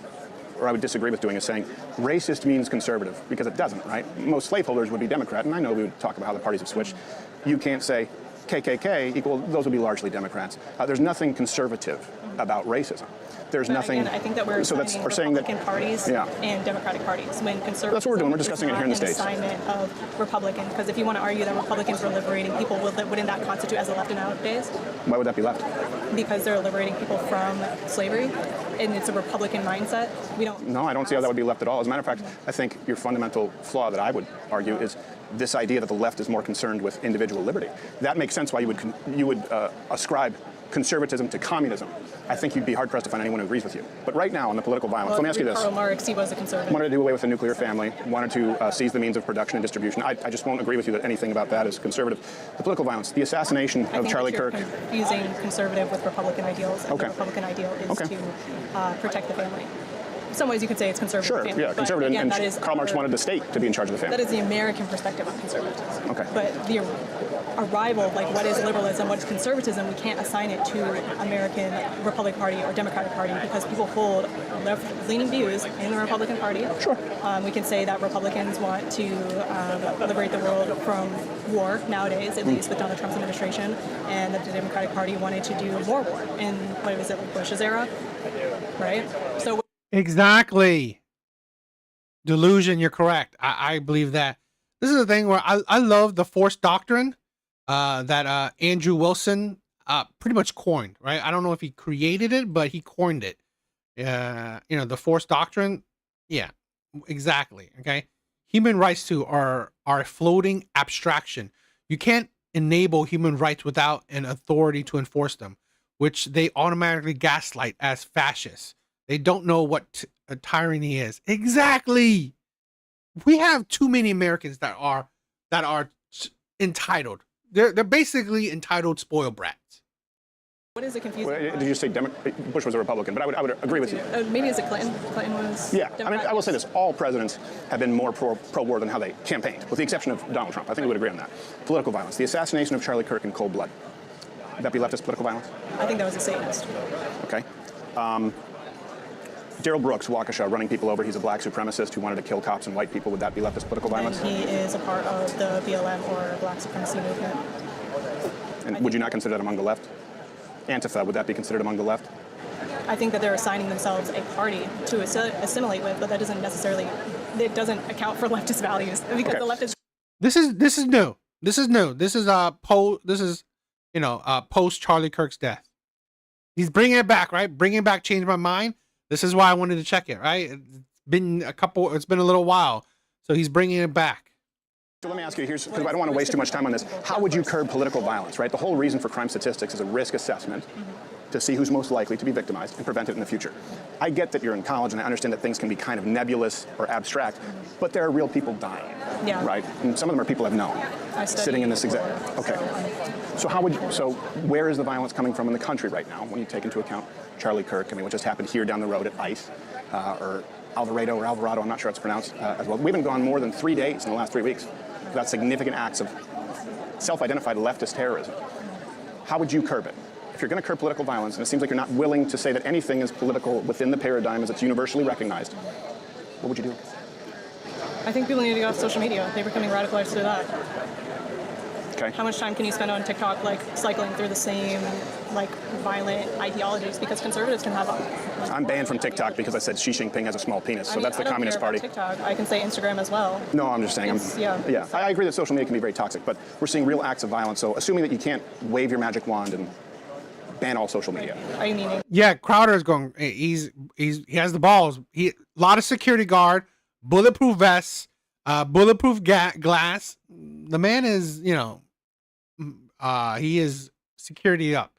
or I would disagree with doing, is saying racist means conservative, because it doesn't, right? Most slaveholders would be Democrat, and I know we would talk about how the parties have switched. You can't say KKK equal, those would be largely Democrats. There's nothing conservative about racism. There's nothing. Again, I think that we're saying Republican parties and Democratic parties when conservative. That's what we're doing. We're discussing it here in the States. Assignment of Republican, because if you want to argue that Republicans were liberating people, wouldn't that constitute as a left nowadays? Why would that be left? Because they're liberating people from slavery, and it's a Republican mindset. We don't. No, I don't see how that would be left at all. As a matter of fact, I think your fundamental flaw that I would argue is this idea that the left is more concerned with individual liberty. That makes sense why you would ascribe conservatism to communism. I think you'd be hard-pressed to find anyone who agrees with you. But right now, on the political violence, let me ask you this. Karl Marx, he was a conservative. Wanted to do away with the nuclear family, wanted to seize the means of production and distribution. I just won't agree with you that anything about that is conservative. The political violence, the assassination of Charlie Kirk. Confusing conservative with Republican ideals. And the Republican ideal is to protect the family. In some ways, you could say it's conservative. Sure, family, yeah, conservative. Again, and Karl Marx wanted the state to be in charge of the family. That is the American perspective on conservatism. Okay. But the arrival, like what is liberalism, what is conservatism, we can't assign it to American Republican Party or Democratic Party because people hold left-leaning views in the Republican Party. Sure. We can say that Republicans want to liberate the world from war nowadays, at least with Donald Trump's administration, and that the Democratic Party wanted to do more war in, what was it, like Bush's era, right? So. Exactly. Delusion, you're correct. I believe that. This is the thing where I love the force doctrine that Andrew Wilson pretty much coined, right? I don't know if he created it, but he coined it. You know, the force doctrine. Yeah, exactly. Okay. Human rights too are a floating abstraction. You can't enable human rights without an authority to enforce them, which they automatically gaslight as fascists. They don't know what a tyranny is. Exactly. We have too many Americans that are entitled. They're basically entitled spoiled brats. What is it confusing? Well, did you say Bush was a Republican? But I would agree with you. Maybe it's a Clinton. Clinton was. Yeah, I mean, I will say this: all presidents have been more pro-war than how they campaigned, with the exception of Donald Trump. I think we would agree on that. Political violence, the assassination of Charlie Kirk in cold blood. Would that be leftist political violence? I think that was a Satanist. Okay. Daryl Brooks, Waukesha, running people over. He's a black supremacist who wanted to kill cops and white people. Would that be leftist political violence? And he is a part of the BLM or black supremacy movement. And would you not consider that among the left? Antifa, would that be considered among the left? I think that they're assigning themselves a party to assimilate with, but that doesn't necessarily, it doesn't account for leftist values because the leftist. This is new. This is new. This is post Charlie Kirk's death. He's bringing it back, right? Bringing it back changed my mind. This is why I wanted to check it, right? It's been a little while. So he's bringing it back. So let me ask you, because I don't want to waste too much time on this. How would you curb political violence, right? The whole reason for crime statistics is a risk assessment to see who's most likely to be victimized and prevent it in the future. I get that you're in college and I understand that things can be kind of nebulous or abstract, but there are real people dying, right? And some of them are people I've known sitting in this exact. Okay. So where is the violence coming from in the country right now when you take into account Charlie Kirk? I mean, what just happened here down the road at ICE, or Alvarado, I'm not sure how it's pronounced as well. We haven't gone more than 3 days in the last 3 weeks without significant acts of self-identified leftist terrorism. How would you curb it? If you're going to curb political violence, and it seems like you're not willing to say that anything is political within the paradigm as it's universally recognized, what would you do? I think people need to get off social media. They're becoming radicalized through that. Okay. How much time can you spend on TikTok, like, cycling through the same, like, violent ideologies? Because conservatives can have... I'm banned from TikTok because I said Xi Jinping has a small penis, so that's the I don't Communist care Party. about TikTok. I can say Instagram as well. No, I'm just saying. Yeah. I agree that social media can be very toxic, but we're seeing real acts of violence. So assuming that you can't wave your magic wand and ban all social media. Are you meaning? Yeah, Crowder is going. He has the balls. A lot of security guard, bulletproof vests, bulletproof glass. The man is, he is security up.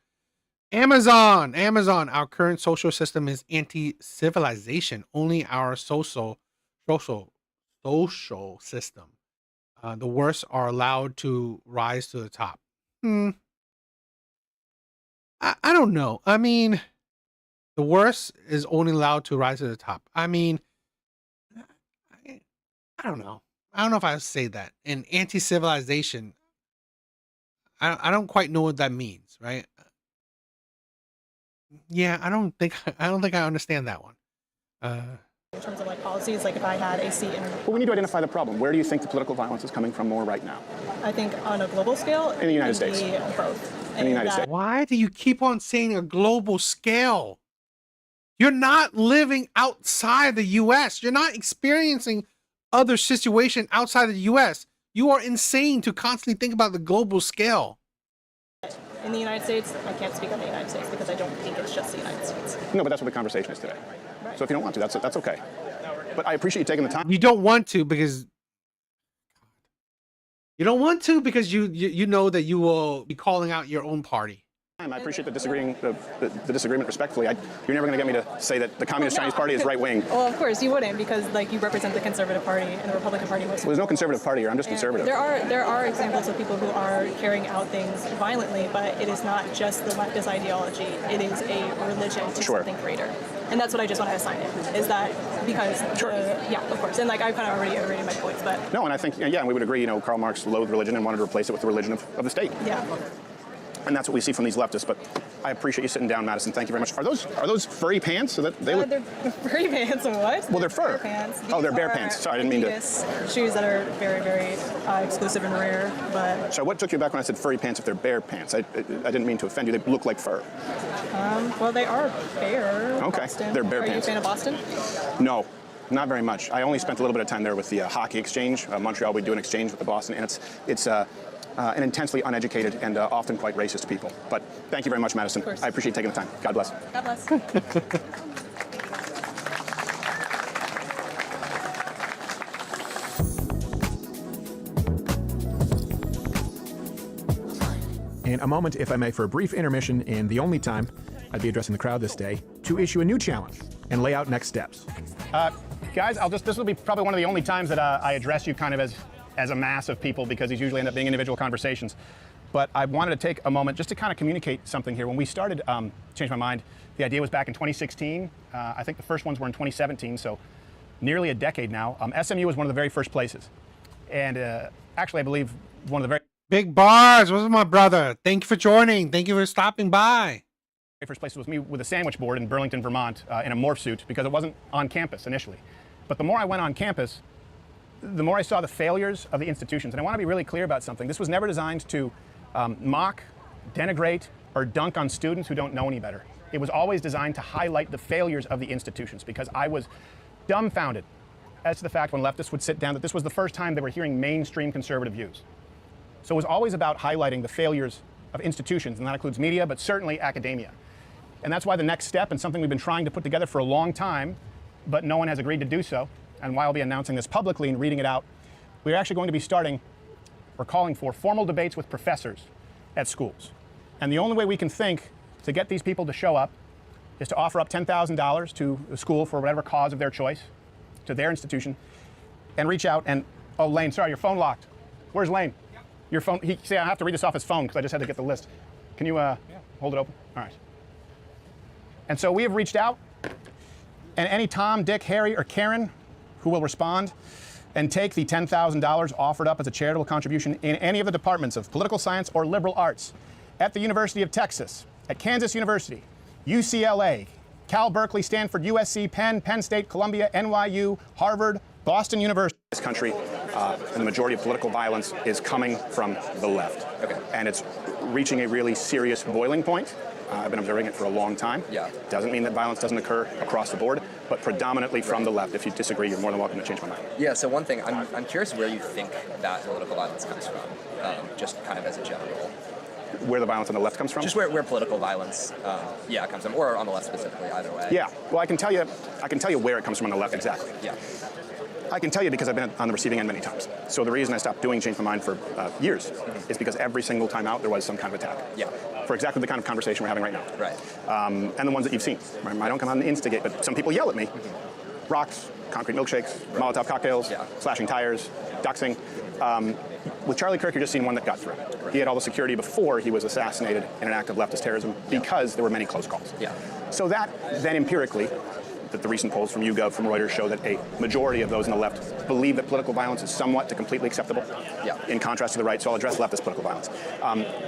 Amazon. Our current social system is anti-civilization. Only our social system. The worst are allowed to rise to the top. I don't know. I mean, the worst is only allowed to rise to the top. I mean, I don't know. I don't know if I would say that. And anti-civilization, I don't quite know what that means, right? Yeah, I don't think I understand that one. In terms of, like, policies, like, if I had a seat in... Well, we need to identify the problem. Where do you think the political violence is coming from more right now? I think on a global scale... In the United States. Both. In the United States. Why do you keep on saying a global scale? You're not living outside the U.S. You're not experiencing other situations outside of the U.S. You are insane to constantly think about the global scale. In the United States, I can't speak on the United States because I don't think it's just the United States. No, but that's what the conversation is today. So if you don't want to, that's okay. But I appreciate you taking the time. You don't want to because you know that you will be calling out your own party. I appreciate the disagreement respectfully. You're never going to get me to say that the Communist Chinese Party is right wing. Well, of course you wouldn't, because, like, you represent the Conservative Party and the Republican Party most. Well, there's no conservative party here. I'm just conservative. There are examples of people who are carrying out things violently, but it is not just the leftist ideology. It is a religion to something greater. And that's what I just want to assign it, is that because, yeah, of course. And, like, I've kind of already iterated my points, but... No, and I think, yeah, we would agree, Karl Marx loathed religion and wanted to replace it with the religion of the state. Yeah. And that's what we see from these leftists. But I appreciate you sitting down, Madison. Thank you very much. Are those furry pants? So that they look... They're furry pants and what? Well, they're fur. Bear pants. Oh, they're bear pants. Sorry, I didn't mean to... Shoes that are very, very exclusive and rare, but... So what took you back when I said furry pants if they're bear pants? I didn't mean to offend you. They look like fur. Well, they are bear. Okay, Boston. they're bear pants. Are you a fan of Boston? No. Not very much. I only spent a little bit of time there with the hockey exchange. Montreal, we do an exchange with the Boston, and it's an intensely uneducated and often quite racist people. But thank you very much, Madison. I appreciate taking the time. God bless. God bless. In a moment, if I may, for a brief intermission in the only time I'd be addressing the crowd this day, to issue a new challenge and lay out next steps. Guys, this will be probably one of the only times that I address you kind of as a mass of people, because these usually end up being individual conversations. But I wanted to take a moment just to kind of communicate something here. When we started Change My Mind, the idea was back in 2016. I think the first ones were in 2017, so nearly a decade now. SMU was one of the very first places. And actually, I believe one of the very Big bars. What's up, my brother? Thank you for joining. Thank you for stopping by. first place was me with a sandwich board in Burlington, Vermont, in a morph suit, because it wasn't on campus initially. But the more I went on campus, the more I saw the failures of the institutions. And I want to be really clear about something. This was never designed to mock, denigrate, or dunk on students who don't know any better. It was always designed to highlight the failures of the institutions, because I was dumbfounded as to the fact when leftists would sit down that this was the first time they were hearing mainstream conservative views. So it was always about highlighting the failures of institutions, and that includes media, but certainly academia. And that's why the next step, and something we've been trying to put together for a long time, but no one has agreed to do so, and why I'll be announcing this publicly and reading it out, we're actually going to be starting or calling for formal debates with professors at schools. And the only way we can think to get these people to show up is to offer up $10,000 to a school for whatever cause of their choice, to their institution, and reach out and, oh, Lane, sorry, your phone locked. Where's Lane? Your phone, see, I have to read this off his phone because I just had to get the list. Can you hold it open? All right. And so we have reached out, and any Tom, Dick, Harry, or Karen who will respond and take the $10,000 offered up as a charitable contribution in any of the departments of political science or liberal arts at the University of Texas, at Kansas University, UCLA, Cal Berkeley, Stanford, USC, Penn, Penn State, Columbia, NYU, Harvard, Boston University, this country, and the majority of political violence is coming from the left. Okay. And it's reaching a really serious boiling point. I've been observing it for a long time. Yeah. Doesn't mean that violence doesn't occur across the board, but predominantly from the left. If you disagree, you're more than welcome to change my mind. Yeah, so one thing, I'm curious where you think that political violence comes from, just kind of as a general. Where the violence on the left comes from? Just where political violence, comes from, or on the left specifically, either way. Yeah, well, I can tell you where it comes from on the left exactly. Yeah. I can tell you because I've been on the receiving end many times. So the reason I stopped doing Change My Mind for years is because every single time out there was some kind of attack. Yeah. For exactly the kind of conversation we're having right now. Right. And the ones that you've seen. I don't come out and instigate, but some people yell at me. Rocks, concrete milkshakes, Molotov cocktails, slashing tires, doxing. With Charlie Kirk, you're just seeing one that got through. He had all the security before he was assassinated in an act of leftist terrorism because there were many close calls. Yeah. So that then empirically, that the recent polls from YouGov, from Reuters show that a majority of those on the left believe that political violence is somewhat to completely acceptable, in contrast to the right. So I'll address leftist political violence.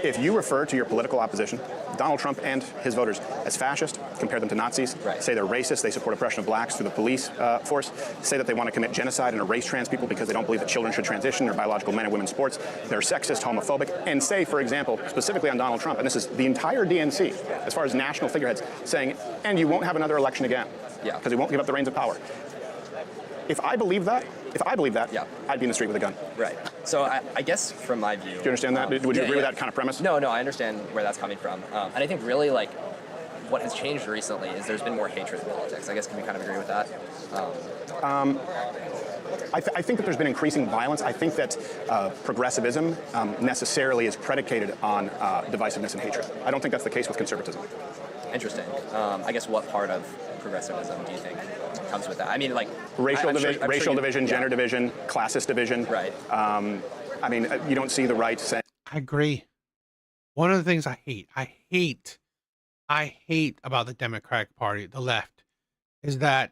If you refer to your political opposition, Donald Trump and his voters, as fascist, compare them to Nazis, say they're racist, they support oppression of blacks through the police force, say that they want to commit genocide and erase trans people because they don't believe that children should transition or biological men and women's sports, they're sexist, homophobic, and say, for example, specifically on Donald Trump, and this is the entire DNC, as far as national figureheads, saying, and you won't have another election again. Yeah. Because he won't give up the reins of power. If I believe that, I'd be in the street with a gun. Right. So I guess from my view... Do you understand that? Would you agree with that kind of premise? No, I understand where that's coming from. And I think really, like, what has changed recently is there's been more hatred in politics. I guess, can we kind of agree with that? I think that there's been increasing violence. I think that progressivism necessarily is predicated on divisiveness and hatred. I don't think that's the case with conservatism. Interesting. I guess what part of progressivism do you think comes with that? I mean, like... Racial division, gender division, classist division. Right. I mean, you don't see the right saying... I agree. One of the things I hate about the Democratic Party, the left, is that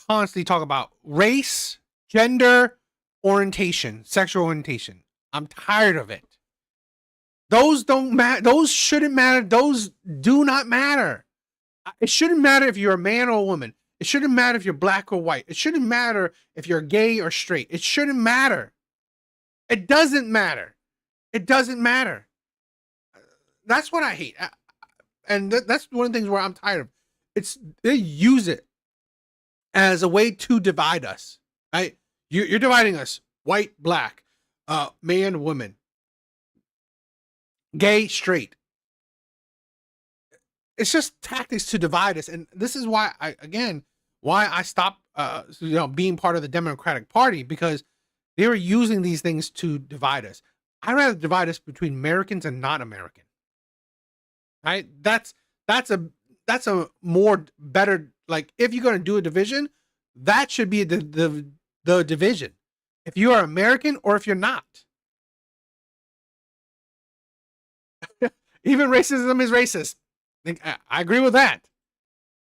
constantly talk about race, gender, orientation, sexual orientation. I'm tired of it. Those don't matter. Those shouldn't matter. Those do not matter. It shouldn't matter if you're a man or a woman. It shouldn't matter if you're black or white. It shouldn't matter if you're gay or straight. It shouldn't matter. It doesn't matter. It doesn't matter. That's what I hate. And that's one of the things where I'm tired of. They use it as a way to divide us. Right? You're dividing us. White, black, man, woman, gay, straight. It's just tactics to divide us. And this is why I stopped being part of the Democratic Party, because they were using these things to divide us. I'd rather divide us between Americans and not American. Right? That's a more better, like, if you're going to do a division, that should be the division. If you are American or if you're not. Even racism is racist. I agree with that.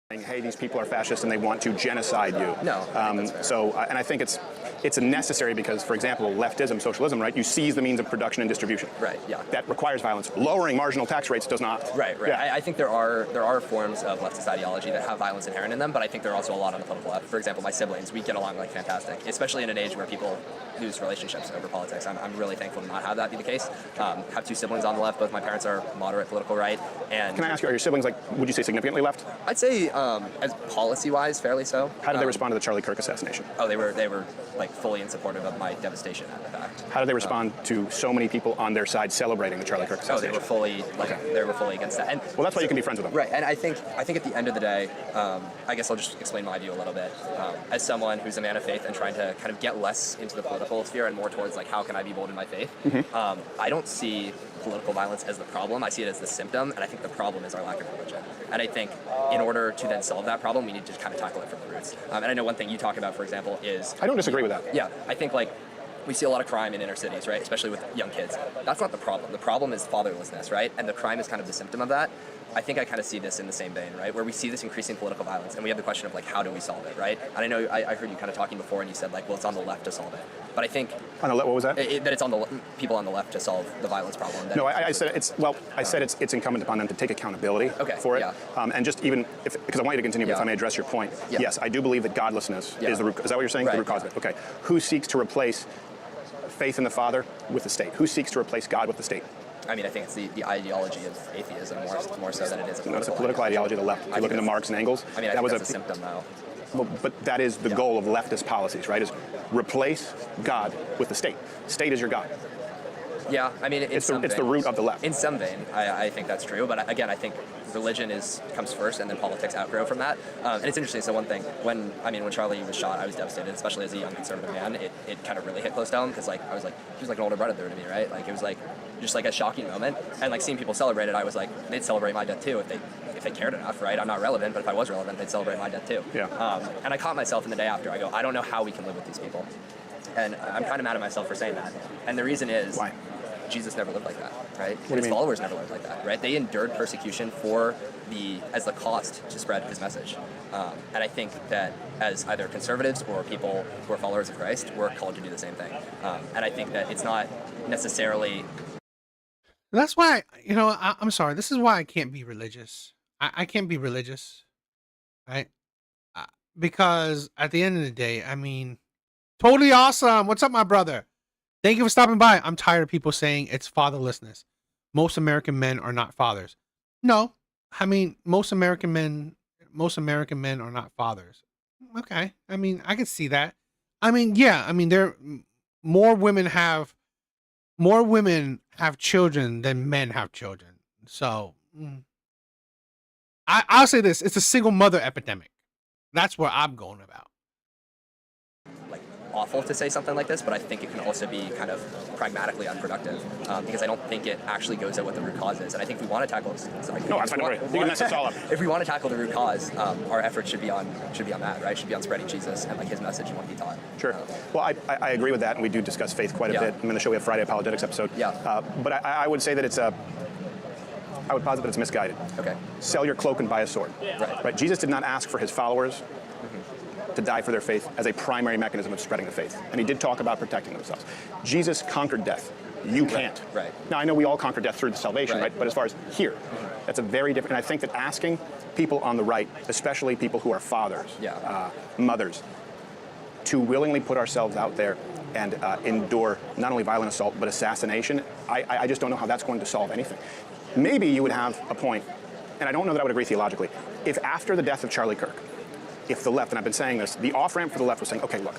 Hey, these people are fascist and they want to genocide you. No. And I think it's necessary because, for example, leftism, socialism, right? You seize the means of production and distribution. Right. Yeah. That requires violence. Lowering marginal tax rates does not. Right. Yeah. I think there are forms of leftist ideology that have violence inherent in them, but I think there are also a lot on the political left. For example, my siblings, we get along like fantastic, especially in an age where people lose relationships over politics. I'm really thankful to not have that be the case. Have two siblings on the left. Both my parents are moderate political right. And can I ask you, are your siblings, like, would you say significantly left? I'd say, as policy-wise, fairly so. How did they respond to the Charlie Kirk assassination? Oh, they were like fully in support of my devastation at the fact. How did they respond to so many people on their side celebrating the Charlie Kirk assassination? Oh, they were fully against that. And well, that's why you can be friends with them. Right, and I think at the end of the day, I guess I'll just explain my view a little bit. As someone who's a man of faith and trying to kind of get less into the political sphere and more towards like how can I be bold in my faith, I don't see political violence as the problem. I see it as the symptom, and I think the problem is our lack of religion. And I think in order to then solve that problem, we need to kind of tackle it from the roots. And I know one thing you talk about, for example, is... I don't disagree with that. Yeah, I think like we see a lot of crime in inner cities, right? Especially with young kids. That's not the problem. The problem is fatherlessness, right? And the crime is kind of the symptom of that. I think I kind of see this in the same vein, right? Where we see this increasing political violence, and we have the question of like, how do we solve it, right? And I know I heard you kind of talking before, and you said like, well, it's on the left to solve it. But I think on the left, what was that? That it's on the people on the left to solve the violence problem. No, I said it's incumbent upon them to take accountability for it, and just even because I want you to continue, but if I may address your point, yes, I do believe that godlessness is the root. Is that what you're saying? Right, the root cause of it. Okay. Who seeks to replace faith in the Father with the state? Who seeks to replace God with the state? I mean, I think it's the ideology of atheism more so than it is a political, it's a political ideology of the left. If you look into Marx and Engels, I mean, that was a symptom, though. Well, but that is the goal of leftist policies, right? Is replace God with the state. State is your God. Yeah, I mean, it's the root of the left. In some vein, I think that's true. But again, I think religion comes first, and then politics outgrow from that. And it's interesting. So one thing, when Charlie was shot, I was devastated, especially as a young conservative man. It kind of really hit close to home because I was like, he was like an older brother to me, right? Like it was like just like a shocking moment, and like seeing people celebrate it, I was like, they'd celebrate my death too if they cared enough, right? I'm not relevant, but if I was relevant, they'd celebrate my death too. Yeah. And I caught myself in the day after. I go, I don't know how we can live with these people, and I'm kind of mad at myself for saying that. And the reason is, why? Jesus never lived like that, right? And his followers never lived like that, right? They endured persecution as the cost to spread his message. And I think that as either conservatives or people who are followers of Christ, we're called to do the same thing. And I think that it's not necessarily... That's why, I'm sorry. This is why I can't be religious. I can't be religious, right? Because at the end of the day, I mean, totally awesome. What's up, my brother? Thank you for stopping by. I'm tired of people saying it's fatherlessness. Most American men are not fathers. No, I mean, most American men are not fathers. Okay. I mean, I can see that. I mean, yeah, I mean, more women have children than men have children. So I'll say this, it's a single mother epidemic. That's what I'm going about. Like awful to say something like this, but I think it can also be kind of pragmatically unproductive because I don't think it actually goes at what the root cause is. And I think if we want to tackle if we want to tackle the root cause, our efforts should be on that, right? Should be on spreading Jesus and like his message and what he taught. Sure. Well, I agree with that, and we do discuss faith quite a bit. I'm in the show. We have Friday Apologetics episode. Yeah. But I would say that I would posit that it's misguided. Okay. Sell your cloak and buy a sword. Right. Jesus did not ask for his followers to die for their faith as a primary mechanism of spreading the faith. And he did talk about protecting themselves. Jesus conquered death. You can't. Right. Now, I know we all conquer death through the salvation, right? But as far as here, that's a very different, and I think that asking people on the right, especially people who are fathers, mothers, to willingly put ourselves out there and endure not only violent assault, but assassination, I just don't know how that's going to solve anything. Maybe you would have a point, and I don't know that I would agree theologically, if after the death of Charlie Kirk, if the left, and I've been saying this, the off-ramp for the left was saying, okay, look,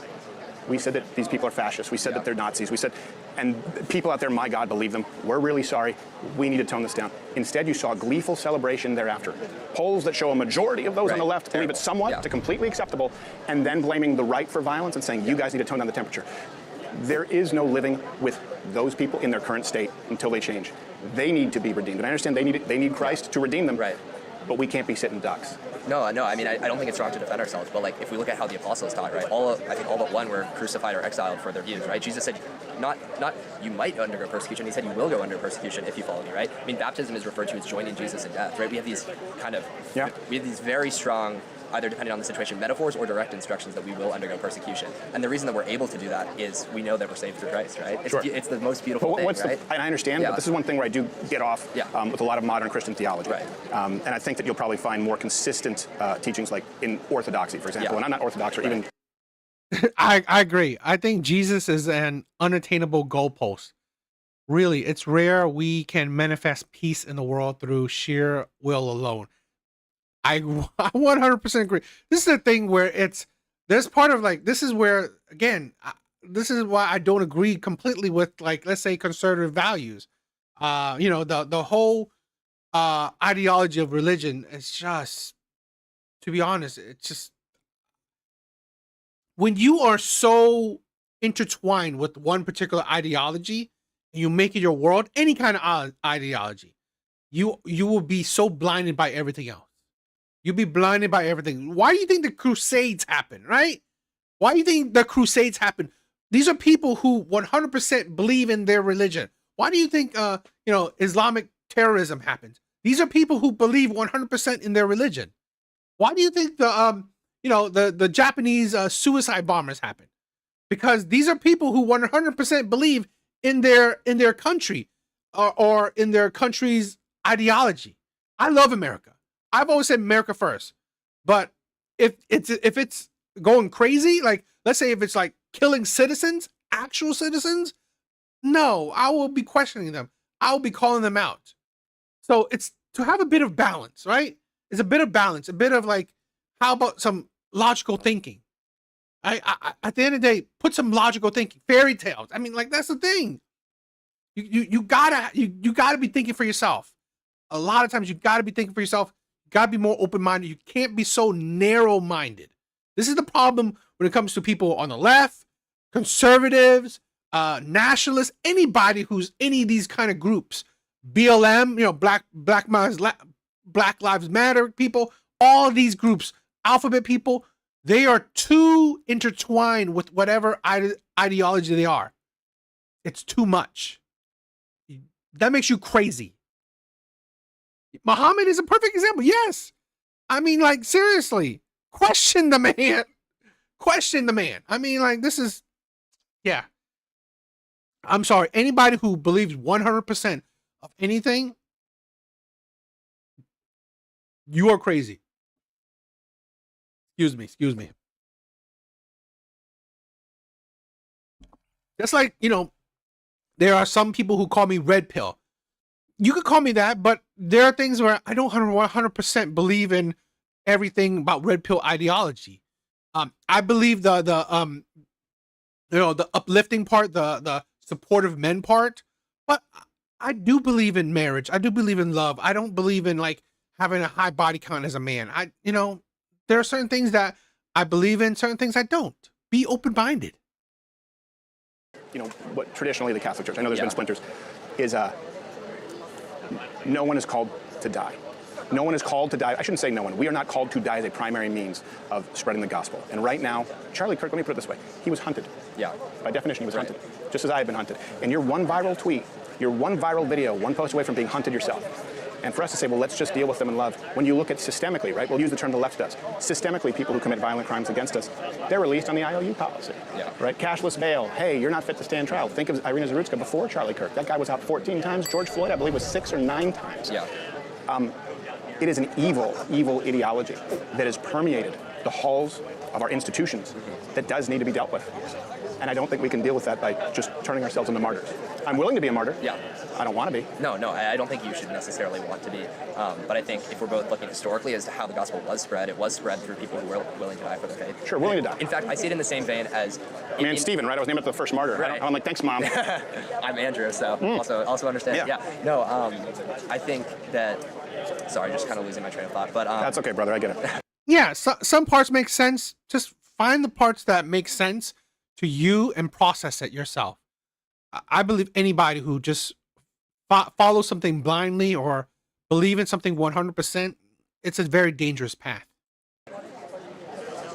we said that these people are fascists, we said that they're Nazis, we said, and people out there, my God, believe them, we're really sorry, we need to tone this down. Instead, you saw gleeful celebration thereafter. Polls that show a majority of those on the left believe it somewhat to completely acceptable, and then blaming the right for violence and saying, you guys need to tone down the temperature. There is no living with those people in their current state until they change. They need to be redeemed. And I understand they need Christ to redeem them, but we can't be sitting ducks. No, I mean, I don't think it's wrong to defend ourselves, but like if we look at how the apostles taught, right, I think all but one were crucified or exiled for their views, right? Jesus said, not you might undergo persecution, he said you will go under persecution if you follow me, right? I mean, baptism is referred to as joining Jesus in death, right? We have these we have these very strong, either depending on the situation, metaphors or direct instructions that we will undergo persecution. And the reason that we're able to do that is we know that we're saved through Christ, right? It's the most beautiful thing, right? And I understand, but this is one thing where I do get off with a lot of modern Christian theology. Right. And I think that you'll probably find more consistent teachings like in Orthodoxy, for example. And I'm not Orthodox or even... I agree. I think Jesus is an unattainable goalpost. Really, it's rare we can manifest peace in the world through sheer will alone. I 100% agree. This is the thing where there's part of like, this is where, again, this is why I don't agree completely with, like, let's say conservative values. The whole ideology of religion is just, to be honest, it's just, when you are so intertwined with one particular ideology and you make it your world, any kind of ideology, you will be so blinded by everything else. You'll be blinded by everything. Why do you think the Crusades happen, right? Why do you think the Crusades happen? These are people who 100% believe in their religion. Why do you think, Islamic terrorism happens? These are people who believe 100% in their religion. Why do you think the Japanese suicide bombers happen? Because these are people who 100% believe in their country or in their country's ideology. I love America. I've always said America first. But if it's going crazy, like let's say if it's like killing citizens, actual citizens, no, I will be questioning them. I will be calling them out. So it's to have a bit of balance, right? It's a bit of balance, a bit of like, how about some logical thinking? At the end of the day, put some logical thinking. Fairy tales. I mean, like that's the thing. You gotta be thinking for yourself. A lot of times you gotta be thinking for yourself. You gotta be more open-minded. You can't be so narrow-minded. This is the problem when it comes to people on the left, conservatives, nationalists, anybody who's any of these kind of groups, BLM, Black Lives Matter people, all these groups, alphabet people, they are too intertwined with whatever ideology they are. It's too much. That makes you crazy. Muhammad is a perfect example. Yes. I mean, like, seriously, question the man. Question the man. I mean, like, this is, yeah. I'm sorry. Anybody who believes 100% of anything, you are crazy. Excuse me. Just like, there are some people who call me red pill. You could call me that, but there are things where I don't 100% believe in everything about red pill ideology. I believe the uplifting part, the supportive men part, but I do believe in marriage. I do believe in love. I don't believe in like having a high body count as a man. There are certain things that I believe in, certain things I don't. Be open-minded. What traditionally the Catholic Church, I know there's been splinters, is no one is called to die. No one is called to die. I shouldn't say no one. We are not called to die as a primary means of spreading the gospel. And right now, Charlie Kirk, let me put it this way, he was hunted. Yeah. By definition, he was hunted, just as I had been hunted. And you're one viral tweet, you're one viral video, one post away from being hunted yourself. And for us to say, well, let's just deal with them in love. When you look at systemically, right, we'll use the term the left does. Systemically, people who commit violent crimes against us, they're released on the IOU policy. Yeah. Right? Cashless bail. Hey, you're not fit to stand trial. Think of Irina Zarutska before Charlie Kirk. That guy was out 14 times. George Floyd, I believe, was 6 or 9 times. Yeah. It is an evil, evil ideology that has permeated the halls of our institutions that does need to be dealt with. And I don't think we can deal with that by just turning ourselves into martyrs. I'm willing to be a martyr. Yeah. I don't want to be. No, I don't think you should necessarily want to be. But I think if we're both looking historically as to how the gospel was spread, it was spread through people who were willing to die for their faith. Sure, willing to die. In fact, I see it in the same vein as... Stephen, right? I was named after the first martyr. Right. I'm like, thanks, Mom. I'm Andrew, so also understand. Yeah. No, I think that... Sorry, just kind of losing my train of thought. But that's okay, brother. I get it. Yeah, some parts make sense. Just find the parts that make sense to you and process it yourself. I believe anybody who just follows something blindly or believe in something 100%, it's a very dangerous path.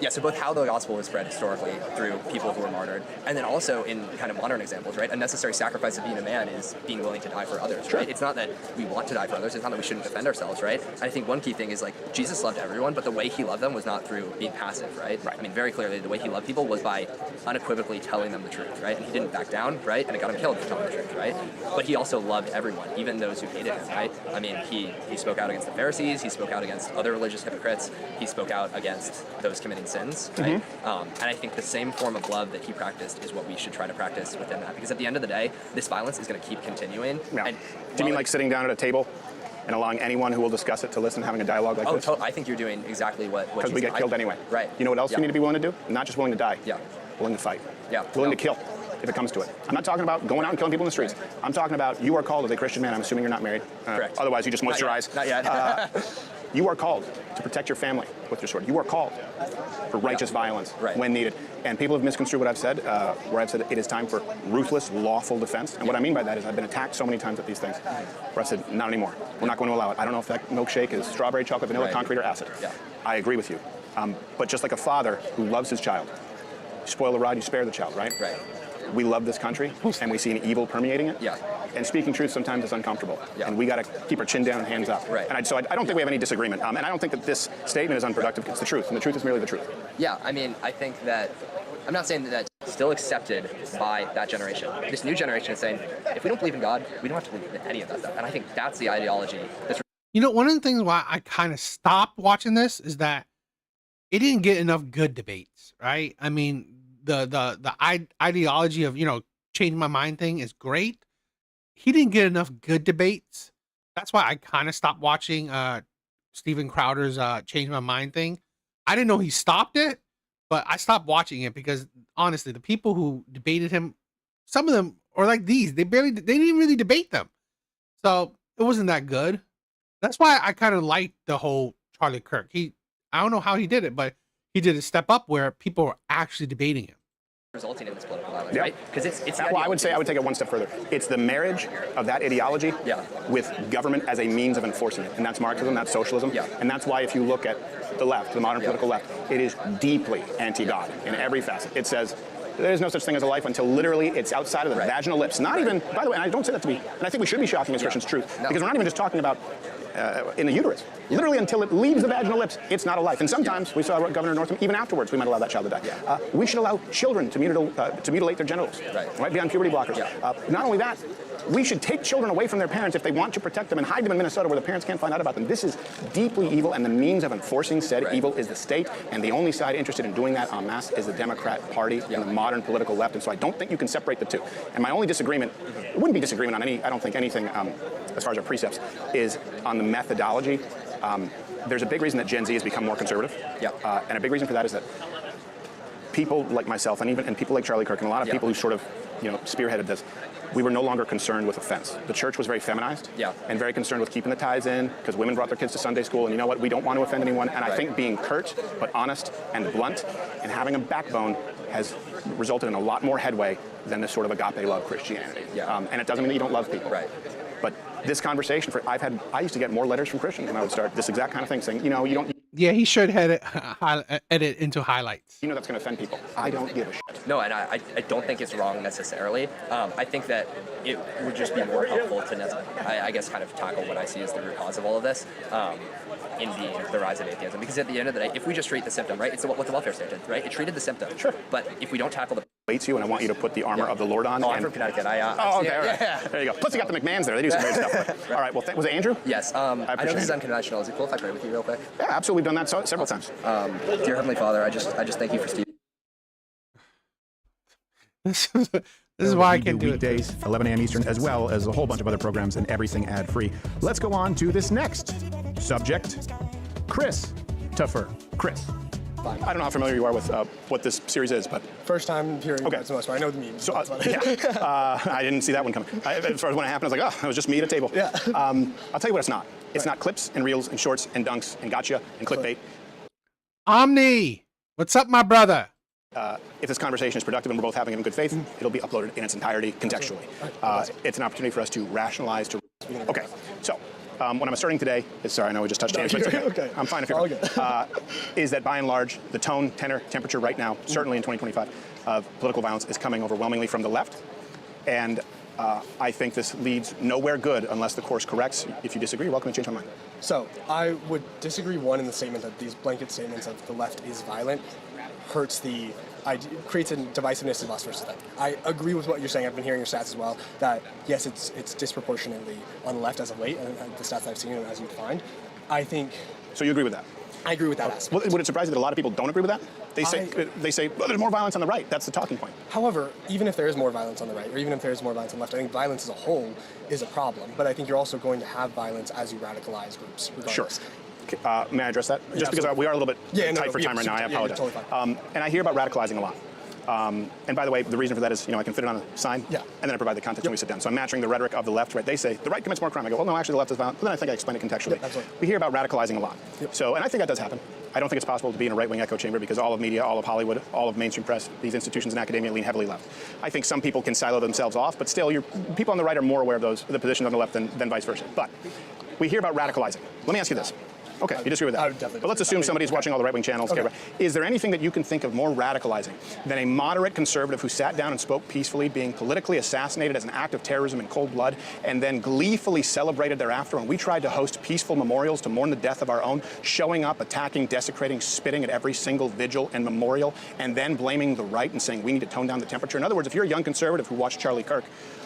Yeah, so both how the gospel was spread historically through people who were martyred, and then also in kind of modern examples, right? A necessary sacrifice of being a man is being willing to die for others, right? It's not that we want to die for others, it's not that we shouldn't defend ourselves, right? And I think one key thing is like Jesus loved everyone, but the way he loved them was not through being passive, right? I mean, very clearly the way he loved people was by unequivocally telling them the truth, right? And he didn't back down, right? And it got him killed for telling the truth, right? But he also loved everyone, even those who hated him, right? I mean, he spoke out against the Pharisees, he spoke out against other religious hypocrites, he spoke out against those committing sins, right? And I think the same form of love that he practiced is what we should try to practice within that. Because at the end of the day, this violence is going to keep continuing. Yeah. And do you mean like sitting down at a table and allowing anyone who will discuss it to listen, having a dialogue like this? I think you're doing exactly what Because we get killed anyway. Right. You know what else you need to be willing to do? Not just willing to die. Yeah. Willing to fight. Yeah. Willing to kill if it comes to it. I'm not talking about going out and killing people in the streets. I'm talking about you are called as a Christian man. I'm assuming you're not married. Correct. Otherwise, you just moist your eyes. Not yet. You are called to protect your family with your sword. You are called for righteous violence when needed. And people have misconstrued what I've said, where I've said it is time for ruthless, lawful defense. And what I mean by that is I've been attacked so many times at these things where I've said, not anymore. We're not going to allow it. I don't know if that milkshake is strawberry, chocolate, vanilla, concrete, or acid. Yeah. I agree with you. But just like a father who loves his child, you spoil the rod, you spare the child, right? Right. we love this country and we see an evil permeating it. Yeah. And speaking truth sometimes is uncomfortable. Yeah. And we got to keep our chin down and hands up. Right. And so I don't think we have any disagreement. And I don't think that this statement is unproductive. It's the truth, and the truth is merely the truth. Yeah, I mean, I think that, I'm not saying that that's still accepted by that generation. This new generation is saying, if we don't believe in God, we don't have to believe in any of that stuff. And I think that's the ideology that's... You know, one of the things why I kind of stopped watching this is that it didn't get enough good debates, right? I mean, the ideology of, you know, change my mind thing is great. He didn't get enough good debates. That's why I kind of stopped watching Steven Crowder's change my mind thing. I didn't know he stopped it, but I stopped watching it because honestly, the people who debated him, some of them are like these. They didn't even really debate them. So it wasn't that good. That's why I kind of liked the whole Charlie Kirk. I don't know how he did it, but he did a step up where people were actually debating him. Resulting in this political violence, right? Because it's well, I would take it one step further. It's the marriage of that ideology with government as a means of enforcing it, and that's Marxism, that's socialism, and that's why if you look at the left, the modern political left, it is deeply anti-God in every facet. It says there's no such thing as a life until literally it's outside of the vaginal lips. Not even, by the way, and I don't say that to be, and I think we should be shocking as Christians truth, because we're not even just talking about in the uterus. Literally until it leaves the vaginal lips, it's not a life. And sometimes, we saw Governor Northam, even afterwards, we might allow that child to die. We should allow children to mutilate their genitals, right? Beyond puberty blockers. Not only that, we should take children away from their parents if they want to protect them and hide them in Minnesota where the parents can't find out about them. This is deeply evil, and the means of enforcing said evil is the state, and the only side interested in doing that en masse is the Democrat Party and the modern political left, and so I don't think you can separate the two. And my only disagreement, it wouldn't be disagreement on I don't think anything as far as our precepts, is on the methodology. There's a big reason that Gen Z has become more conservative, and a big reason for that is that people like myself and people like Charlie Kirk and a lot of people who sort of spearheaded this, we were no longer concerned with offense. The church was very feminized and very concerned with keeping the ties in because women brought their kids to Sunday school, and you know what? We don't want to offend anyone. And I think being curt but honest and blunt and having a backbone has resulted in a lot more headway than this sort of agape love Christianity. And it doesn't mean that you don't love people. But this conversation, I used to get more letters from Christians when I would start this exact kind of thing saying, you don't. Yeah, he should edit into highlights. You know that's going to offend people. I don't give a shit. No, and I don't think it's wrong necessarily. I think that it would just be more helpful to, I guess, kind of tackle what I see as the root cause of all of this, in being the rise of atheism. Because at the end of the day, if we just treat the symptom, right, it's what the welfare state did, right? It treated the symptom. Sure. But if we don't tackle the... Waits you, and I want you to put the armor of the Lord on. Oh, I'm from Connecticut. Okay, all right. There you go. Plus, you got the McMahons there. They do some great stuff. All right, well, was it Andrew? Yes. I know this is unconventional. Is it cool if I pray with you real quick? Yeah, absolutely. We've done that several times. Dear Heavenly Father, I just thank you for Steve. This is why I can do weekdays, it. 11 a.m. Eastern, as well as a whole bunch of other programs and everything ad-free. Let's go on to this next subject. Chris Tuffer. Chris. I don't know how familiar you are with what this series is, but... First time hearing about it so much, but I know the memes. So, I didn't see that one coming. As far as when it happened, I was like, oh, it was just me at a table. Yeah. I'll tell you what it's not. It's not clips and reels and shorts and dunks and gotcha and clickbait. Omni, what's up, my brother? If this conversation is productive and we're both having it in good faith, it'll be uploaded in its entirety contextually. It's an opportunity for us to rationalize. Okay, so... what I'm asserting today is, sorry, I know we just touched hands, but it's okay. I'm fine if you're is that by and large, the tone, tenor, temperature right now, certainly in 2025, of political violence is coming overwhelmingly from the left. And I think this leads nowhere good unless the course corrects. If you disagree, you're welcome to change my mind. So I would disagree, one, in the statement that these blanket statements of the left is violent hurts the creates a divisiveness of us versus them. I agree with what you're saying. I've been hearing your stats as well, that yes, it's disproportionately on the left as of late, and the stats I've seen as you find. I think... So you agree with that? I agree with that aspect. Would it surprise you that a lot of people don't agree with that? They say, well, there's more violence on the right. That's the talking point. However, even if there is more violence on the right, or even if there is more violence on the left, I think violence as a whole is a problem. But I think you're also going to have violence as you radicalize groups, regardless. Sure. May I address that? Just because we are a little bit tight for time right now, I apologize. Totally fine. And I hear about radicalizing a lot. And by the way, the reason for that is, I can fit it on a sign, and then I provide the context when we sit down. So I'm matching the rhetoric of the left, right? They say, the right commits more crime. I go, well, no, actually, the left is violent. But then I think I explain it contextually. We hear about radicalizing a lot. So, and I think that does happen. I don't think it's possible to be in a right-wing echo chamber because all of media, all of Hollywood, all of mainstream press, these institutions in academia lean heavily left. I think some people can silo themselves off, but still, people on the right are more aware of the positions on the left than vice versa. But we hear about radicalizing. Let me ask you this. Okay, you disagree with I would that. definitely But let's disagree assume with that. somebody's watching all the right-wing channels. Okay. Okay, right. Is there anything that you can think of more radicalizing than a moderate conservative who sat down and spoke peacefully, being politically assassinated as an act of terrorism in cold blood, and then gleefully celebrated thereafter when we tried to host peaceful memorials to mourn the death of our own, showing up, attacking, desecrating, spitting at every single vigil and memorial, and then blaming the right and saying we need to tone down the temperature? In other words, if you're a young conservative who watched Charlie Kirk,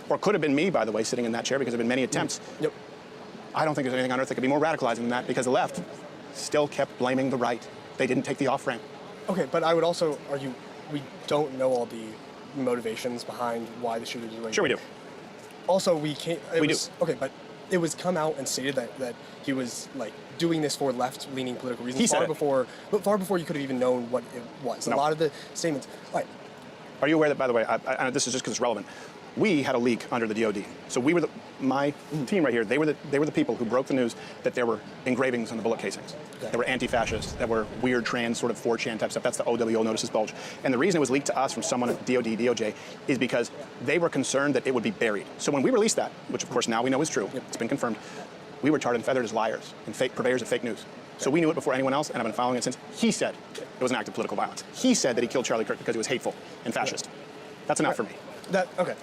or could have been me, by the way, sitting in that chair because there have been many attempts, Yep. I don't think there's anything on earth that could be more radicalizing than that, because the left still kept blaming the right. They didn't take the off-ramp. Okay, but I would also argue we don't know all the motivations behind why the shooter did what he Sure we did. do. Also, we can't. We do. Okay, but it was come out and stated that he was like doing this for left-leaning political reasons. He said it. But far before you could have even known what it was. No. A lot of the statements. Like, Are you aware that, by the way, I this is just because it's relevant, we had a leak under the DOD. So we were my team right here. They were the people who broke the news that there were engravings on the bullet casings. Okay. There were anti-fascist, that were weird trans sort of 4chan type stuff. That's the OWO notices bulge. And the reason it was leaked to us from someone at DOD, DOJ, is because they were concerned that it would be buried. So when we released that, which of course now we know is true, it's been confirmed, we were tarred and feathered as liars and purveyors of fake news. So we knew it before anyone else, and I've been following it since. He said it was an act of political violence. He said that he killed Charlie Kirk because he was hateful and fascist. That's enough for me. okay.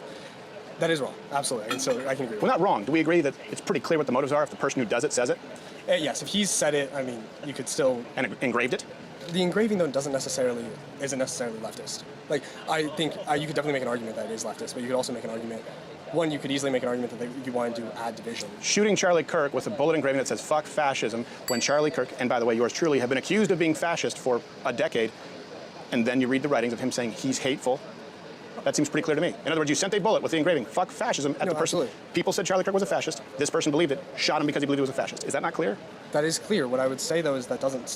That is wrong. Absolutely. And so I can agree with Well, not wrong. Do we agree that it's pretty clear what the motives are if the person who does it says it? Yes, if he's said it, I mean, you could still. And engraved it? The engraving, though, isn't necessarily leftist. Like, I think you could definitely make an argument that it is leftist, but you could also make an argument. One, you could easily make an argument that you wanted to add division. Shooting Charlie Kirk with a bullet engraving that says "fuck fascism" when Charlie Kirk, and by the way, yours truly, have been accused of being fascist for a decade, and then you read the writings of him saying he's hateful. That seems pretty clear to me. In other words, you sent a bullet with the engraving "fuck fascism" at the person. Absolutely. People said Charlie Kirk was a fascist. This person believed it, shot him because he believed he was a fascist. Is that not clear? That is clear. What I would say, though, is that doesn't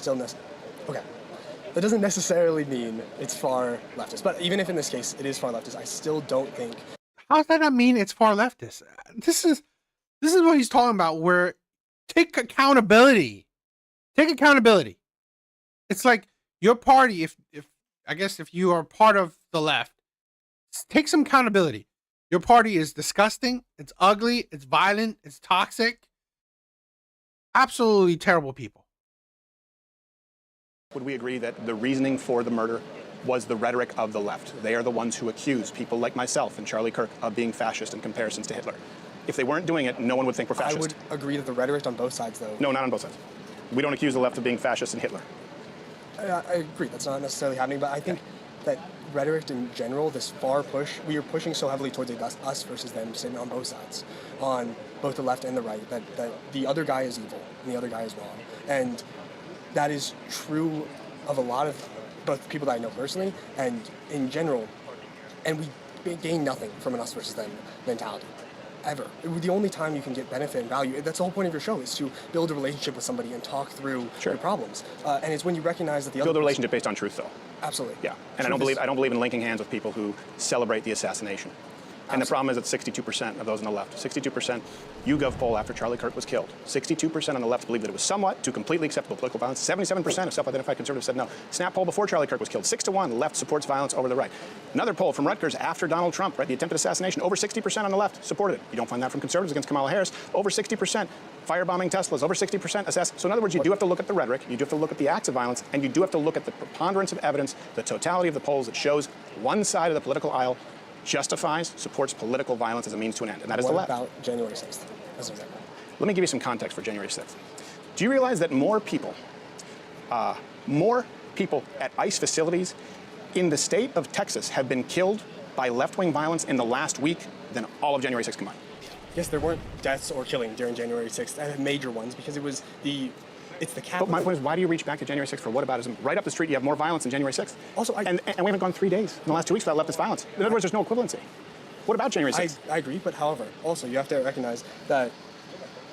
That doesn't necessarily mean it's far leftist. But even if in this case it is far leftist, I still don't think. How does that not mean it's far leftist? This is what he's talking about. Where take accountability. Take accountability. It's like your party. If I guess if you are part of the left, take some accountability. Your party is disgusting. It's ugly. It's violent. It's toxic. Absolutely terrible people. Would we agree that the reasoning for the murder was the rhetoric of the left? They are the ones who accuse people like myself and Charlie Kirk of being fascist in comparisons to Hitler. If they weren't doing it, no one would think we're fascist. I would agree that the rhetoric on both sides, though. No, not on both sides. We don't accuse the left of being fascist and Hitler. I agree. That's not necessarily happening, but I think that rhetoric in general, this far push, we are pushing so heavily towards a us versus them statement on both sides, on both the left and the right, that the other guy is evil and the other guy is wrong. And that is true of a lot of both people that I know personally and in general. And we gain nothing from an us versus them mentality. Ever. The only time you can get benefit and value, that's the whole point of your show, is to build a relationship with somebody and talk through your problems. And it's when you recognize that the other build a relationship based on truth, though. Absolutely. Yeah, and I don't believe in linking hands with people who celebrate the assassination. And the problem is that 62% of those on the left, 62% YouGov poll after Charlie Kirk was killed, 62% on the left believed that it was somewhat to completely acceptable political violence. 77% of self-identified conservatives said no. Snap poll before Charlie Kirk was killed, 6-1, the left supports violence over the right. Another poll from Rutgers after Donald Trump, right, the attempted assassination, over 60% on the left supported it. You don't find that from conservatives against Kamala Harris. Over 60% firebombing Teslas, over 60% assess. So in other words, you do have to look at the rhetoric, you do have to look at the acts of violence, and you do have to look at the preponderance of evidence, the totality of the polls that shows one side of the political aisle justifies, supports political violence as a means to an end, and that is the left. What about January 6th, as an example? Let me give you some context for January 6th. Do you realize that more people at ICE facilities in the state of Texas have been killed by left-wing violence in the last week than all of January 6th combined? Yes, there weren't deaths or killing during January 6th, major ones, because it's the capital. But my point is, why do you reach back to January 6th for whataboutism? Right up the street, you have more violence than January 6th. Also, and we haven't gone 3 days in the last 2 weeks without leftist violence. In other words, there's no equivalency. What about January 6th? I agree, but however, also you have to recognize that,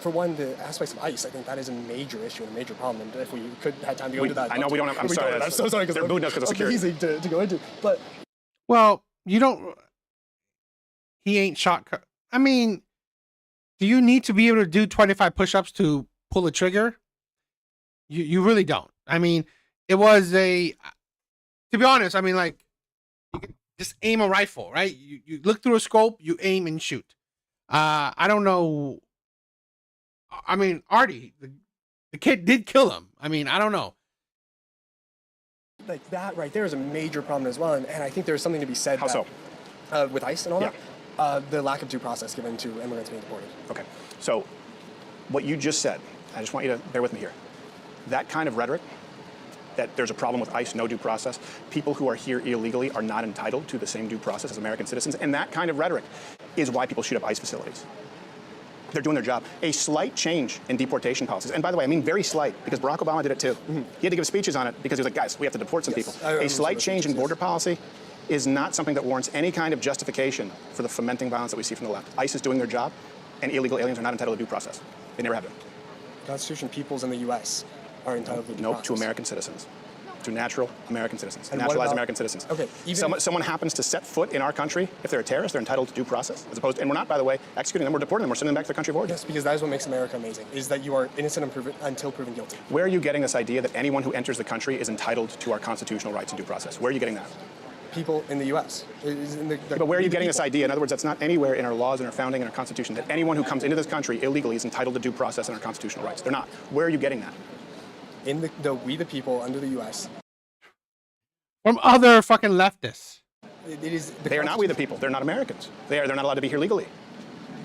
for one, the aspects of ICE, I think that is a major issue and a major problem. And if we could have time to go into that. I know we don't have, I'm sorry. I'm so sorry, because they're booing us because of security. Easy to go into, but. Well, you don't, he ain't shot. I mean, do you need to be able to do 25 push-ups to pull a trigger? You really don't. I mean, it was to be honest, I mean, like, you can just aim a rifle, right? You look through a scope, you aim and shoot. I don't know. I mean, Artie, the The kid did kill him. I mean, I don't know. Like that right there is a major problem as well, and I think there's something to be said. How that, so? With ICE and all that, the lack of due process given to immigrants being deported. Okay, so what you just said, I just want you to bear with me here. That kind of rhetoric, that there's a problem with ICE, no due process, people who are here illegally are not entitled to the same due process as American citizens, and that kind of rhetoric is why people shoot up ICE facilities. They're doing their job. A slight change in deportation policies, and by the way, I mean very slight, because Barack Obama did it too. He had to give speeches on it because he was like, guys, we have to deport some people. A slight change in border policy is not something that warrants any kind of justification for the fomenting violence that we see from the left. ICE is doing their job, and illegal aliens are not entitled to due process. They never have been. Constitution, peoples in the U.S. are entitled to due process. To American citizens. To natural American citizens, And naturalized what about- American citizens. Okay, even someone happens to set foot in our country, if they're a terrorist, they're entitled to due process, as opposed to, and we're not, by the way, executing them, we're deporting them, we're sending them back to their country of origin. Yes, because that is what makes America amazing, is that you are innocent until proven guilty. Where are you getting this idea that anyone who enters the country is entitled to our constitutional rights and due process? Where are you getting that? People in the U.S. But where are you getting this idea? In other words, that's not anywhere in our laws and our founding and our constitution, that anyone who comes into this country illegally is entitled to due process and our constitutional rights. They're not. Where are you getting that? In we the people under the U.S. From other fucking leftists. It is. They are not we the people. They're not Americans. They're not allowed to be here legally.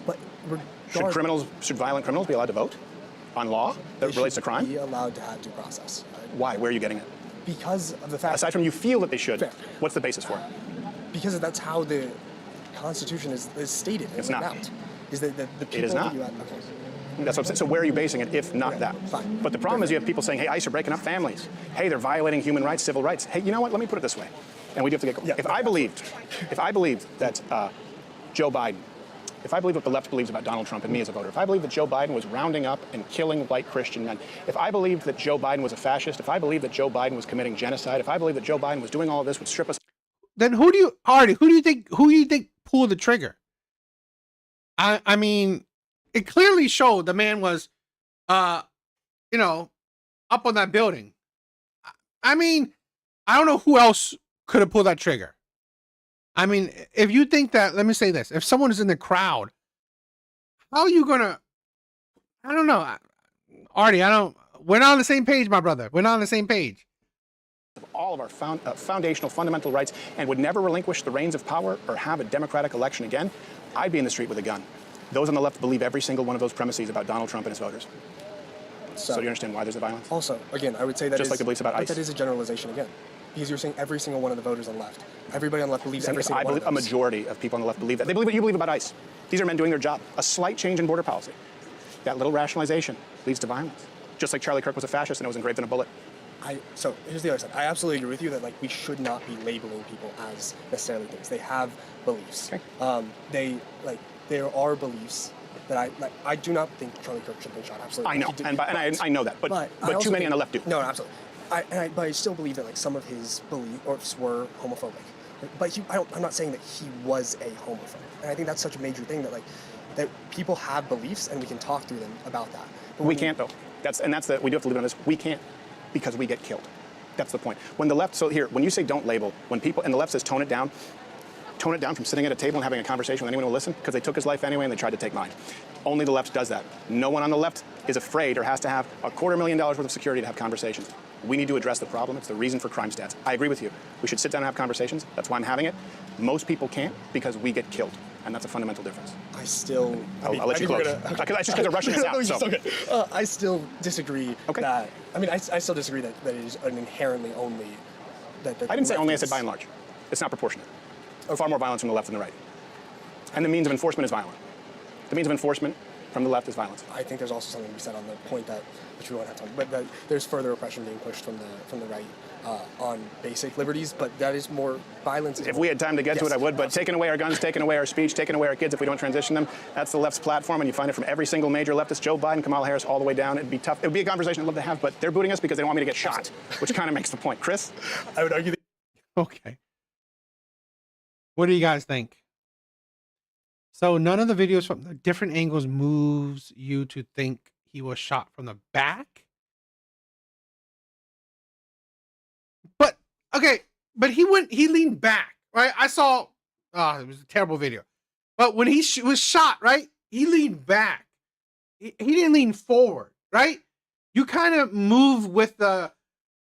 But Should violent criminals be allowed to vote on law that relates to crime? Be allowed to have due process. Why? Where are you getting it? Because of the fact. Aside from you feel that they should, Fair. what's the basis for it? Because that's how the Constitution is stated. It's not. Out. Is that the people It is not. of the U.S. Okay. That's what I'm saying. So where are you basing it if not that? Fine. But the problem is you have people saying, hey, ICE are breaking up families. Hey, they're violating human rights, civil rights. Hey, you know what? Let me put it this way. And we do have to get going. Yeah, if I believed that Joe Biden, if I believe what the left believes about Donald Trump and me as a voter, if I believed that Joe Biden was rounding up and killing white Christian men, if I believed that Joe Biden was a fascist, if I believed that Joe Biden was committing genocide, if I believed that Joe Biden was doing all of this, would strip us. Then who do you think pulled the trigger? I mean, it clearly showed the man was, up on that building. I mean, I don't know who else could have pulled that trigger. I mean, if you think that, let me say this: if someone is in the crowd, how are you gonna? I don't know, Artie. We're not on the same page, my brother. We're not on the same page. Of all of our foundational fundamental rights and would never relinquish the reins of power or have a democratic election again, I'd be in the street with a gun. Those on the left believe every single one of those premises about Donald Trump and his voters. So do you understand why there's a violence? Also, again, I would say that just like the beliefs about ICE. That is a generalization again, because you're saying every single one of the voters on the left, everybody on the left believes every single one of those. A majority of people on the left believe that. They believe what you believe about ICE. These are men doing their job. A slight change in border policy, that little rationalization leads to violence. Just like Charlie Kirk was a fascist and it was engraved in a bullet. So here's the other side. I absolutely agree with you that we should not be labeling people as necessarily things. They have beliefs. Okay. There are beliefs that I do not think Charlie Kirk should have been shot. Absolutely. I know, I know that, but too many on the left do. No, absolutely. But I still believe that some of his beliefs were homophobic. But I'm not saying that he was a homophobe. And I think that's such a major thing that people have beliefs and we can talk through them about that. But we can't though. We do have to leave it on this. We can't because we get killed. That's the point. When the left, when you say don't label, when people, and the left says tone it down from sitting at a table and having a conversation with anyone who will listen, because they took his life anyway and they tried to take mine. Only the left does that. No one on the left is afraid or has to have $250,000 worth of security to have conversations. We need to address the problem. It's the reason for crime stats. I agree with you. We should sit down and have conversations. That's why I'm having it. Most people can't because we get killed. And that's a fundamental difference. I'll let you close. That's just because of Russian is out. So. Okay. I still disagree that, I still disagree that it is an inherently only. I didn't say only, I said by and large. It's not proportionate. Far more violence from the left than the right. And the means of enforcement is violent. The means of enforcement from the left is violence. I think there's also something to be said on the point which we won't have time, but that there's further oppression being pushed from the right on basic liberties, but that is more violence. If we had time to get to it, I would, but taking away our guns, taking away our speech, taking away our kids if we don't transition them, that's the left's platform, and you find it from every single major leftist, Joe Biden, Kamala Harris, all the way down. It'd be tough. It would be a conversation I'd love to have, but they're booting us because they don't want me to get shot, which kind of makes the point. Chris? I would argue that. Okay. What do you guys think? So none of the videos from the different angles moves you to think he was shot from the back? But, okay, but he leaned back, right? I saw, it was a terrible video. But when he was shot, right, he leaned back. He didn't lean forward, right? you kind of move with the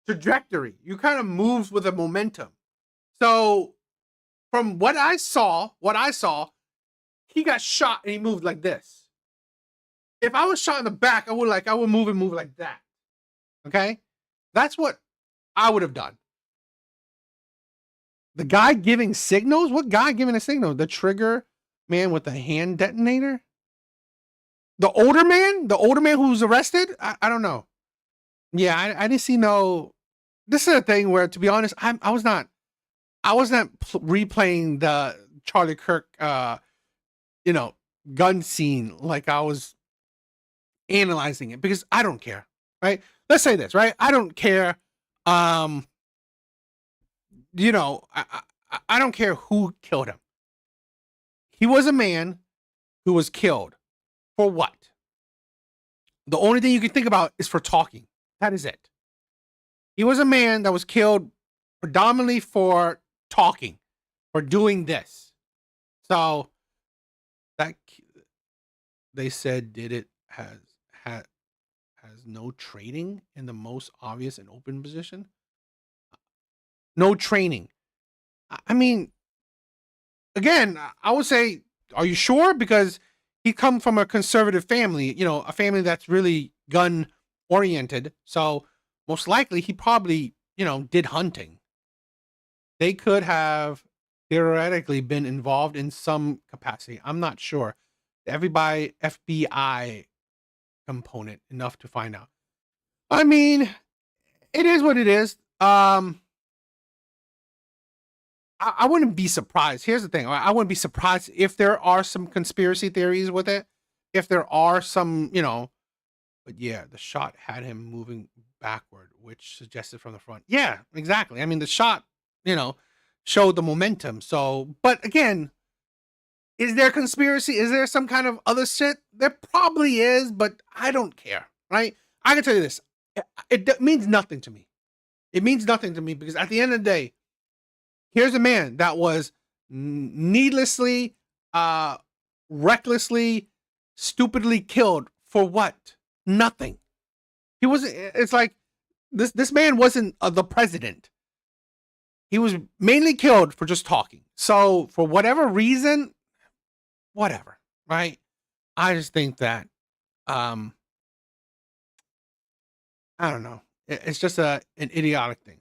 trajectory. You kind of move with the momentum. So from what I saw, he got shot and he moved like this. If I was shot in the back, I would move like that. Okay? That's what I would have done. The guy giving signals? What guy giving a signal? The trigger man with the hand detonator? The older man who was arrested? I don't know. Yeah, I didn't see no. This is a thing where, to be honest, I was not replaying the Charlie Kirk, gun scene like I was analyzing it, because I don't care, right? Let's say this, right? I don't care. I don't care who killed him. He was a man who was killed for what? The only thing you can think about is for talking. That is it. He was a man that was killed predominantly for talking, for doing this. So that they said did it has no training in the most obvious and open position. No training. I mean, again, I would say, are you sure? Because he come from a conservative family, a family that's really gun oriented. So most likely he probably, did hunting. They could have theoretically been involved in some capacity. I'm not sure. Everybody FBI component enough to find out. I mean, it is what it is. I wouldn't be surprised. Here's the thing. I wouldn't be surprised if there are some conspiracy theories with it. If there are some, but yeah, the shot had him moving backward, which suggested from the front. Yeah, exactly. I mean, the shot, showed the momentum. So, but again, is there conspiracy? Is there some kind of other shit? There probably is, but I don't care, right? I can tell you this. It means nothing to me. It means nothing to me, because at the end of the day, here's a man that was needlessly, recklessly, stupidly killed for what? Nothing. He wasn't. It's like this man wasn't the president. He was mainly killed for just talking. So for whatever reason, whatever, right? I just think that, I don't know. It's just an idiotic thing.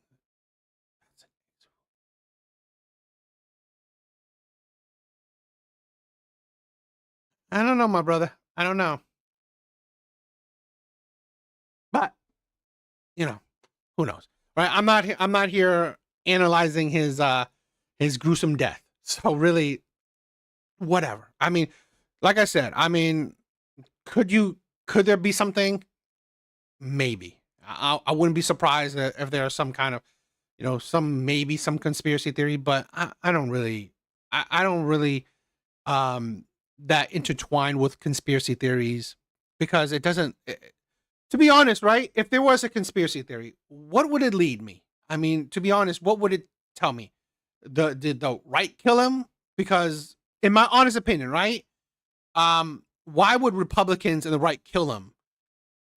I don't know, my brother. I don't know. But, who knows, right? I'm not here analyzing his gruesome death. So really, whatever. I mean, like I said, could there be something? Maybe. I wouldn't be surprised if there's some kind of, some conspiracy theory, but I don't really, that intertwine with conspiracy theories, because it doesn't, to be honest, right? If there was a conspiracy theory, what would it lead me? I mean, to be honest, what would it tell me? Did the right kill him? Because in my honest opinion, right? Why would Republicans and the right kill him?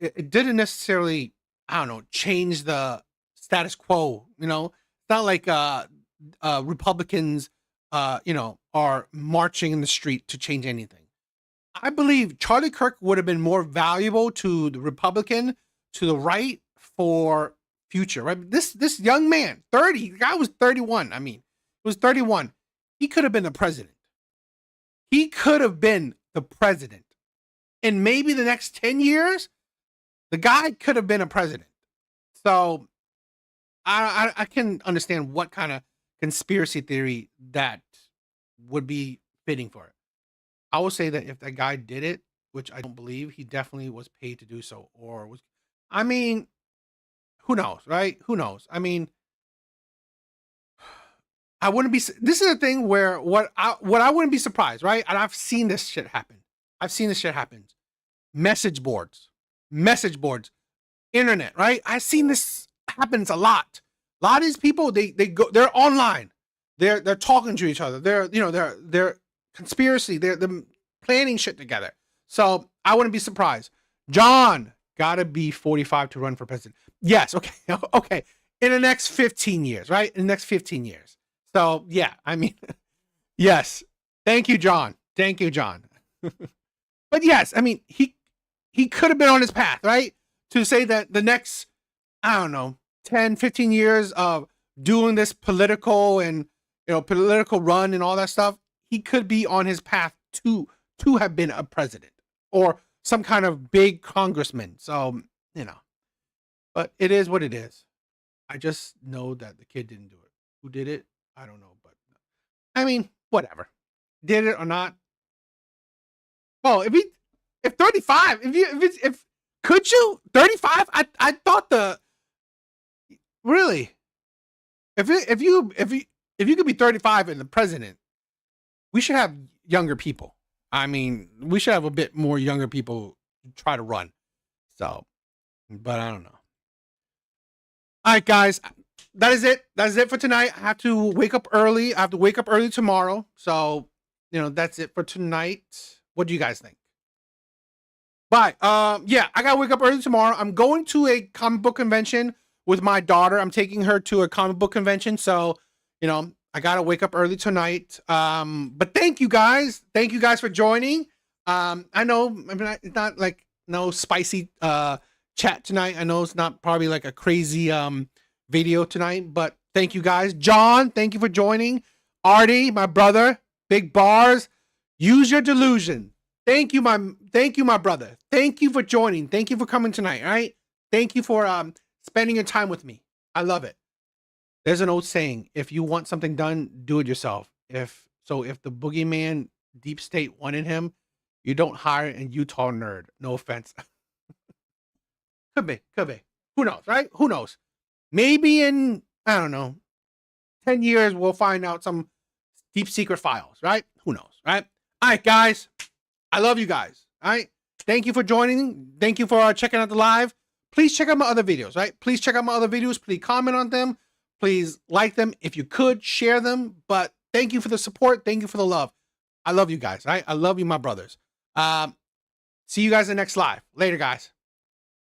It didn't necessarily, I don't know, change the status quo. It's not like Republicans, are marching in the street to change anything. I believe Charlie Kirk would have been more valuable to the Republican, to the right, for future, right? This young man, 30, the guy was 31. I mean, he was 31. He could have been the president. He could have been the president. And maybe the next 10 years, the guy could have been a president. So I can understand what kind of conspiracy theory that would be fitting for it. I will say that if that guy did it, which I don't believe, he definitely was paid to do so, or was, who knows, right? Who knows? I wouldn't be, this is a thing where what I wouldn't be surprised, right? And I've seen this shit happen. Message boards, internet, right? I've seen this happens a lot. A lot of these people, they're online. They're talking to each other. They're conspiracy. They're planning shit together. So I wouldn't be surprised. John, gotta be 45 to run for president. Yes, okay, okay. In the next 15 years, right? In the next 15 years. So yeah, I mean, yes. Thank you, John. Thank you, John. But yes, I mean, he could have been on his path, right? To say that the next, I don't know, 10, 15 years of doing this political and, political run and all that stuff, he could be on his path to have been a president or some kind of big congressman. So, but it is what it is. I just know that the kid didn't do it. Who did it? I don't know, but I mean, whatever. Did it or not? Well, if 35, if could you 35? I thought really, if you could be 35 and the president, we should have younger people. I mean, we should have a bit more younger people try to run. So, but I don't know. All right, guys, that is it. That is it for tonight. I have to wake up early. I have to wake up early tomorrow. So, that's it for tonight. What do you guys think? Bye. Yeah, I gotta wake up early tomorrow. I'm going to a comic book convention with my daughter. I'm taking her to a comic book convention. So, I gotta wake up early tonight. But thank you guys. Thank you guys for joining. I know it's not like no spicy chat tonight. I know it's not probably like a crazy video tonight, but thank you guys. John, thank you for joining. Artie, my brother, Big Bars, use your delusion. Thank you, my brother. Thank you for joining. Thank you for coming tonight. All right. Thank you for spending your time with me. I love it. There's an old saying: if you want something done, do it yourself. If the boogeyman deep state wanted him, you don't hire a Utah nerd. No offense. Could be. Who knows, right? Who knows? Maybe in, I don't know, 10 years, we'll find out some deep secret files, right? Who knows, right? All right, guys. I love you guys. All right. Thank you for joining. Thank you for checking out the live. Please check out my other videos, right? Please check out my other videos. Please comment on them. Please like them. If you could, share them. But thank you for the support. Thank you for the love. I love you guys, right? I love you, my brothers. See you guys in the next live. Later, guys.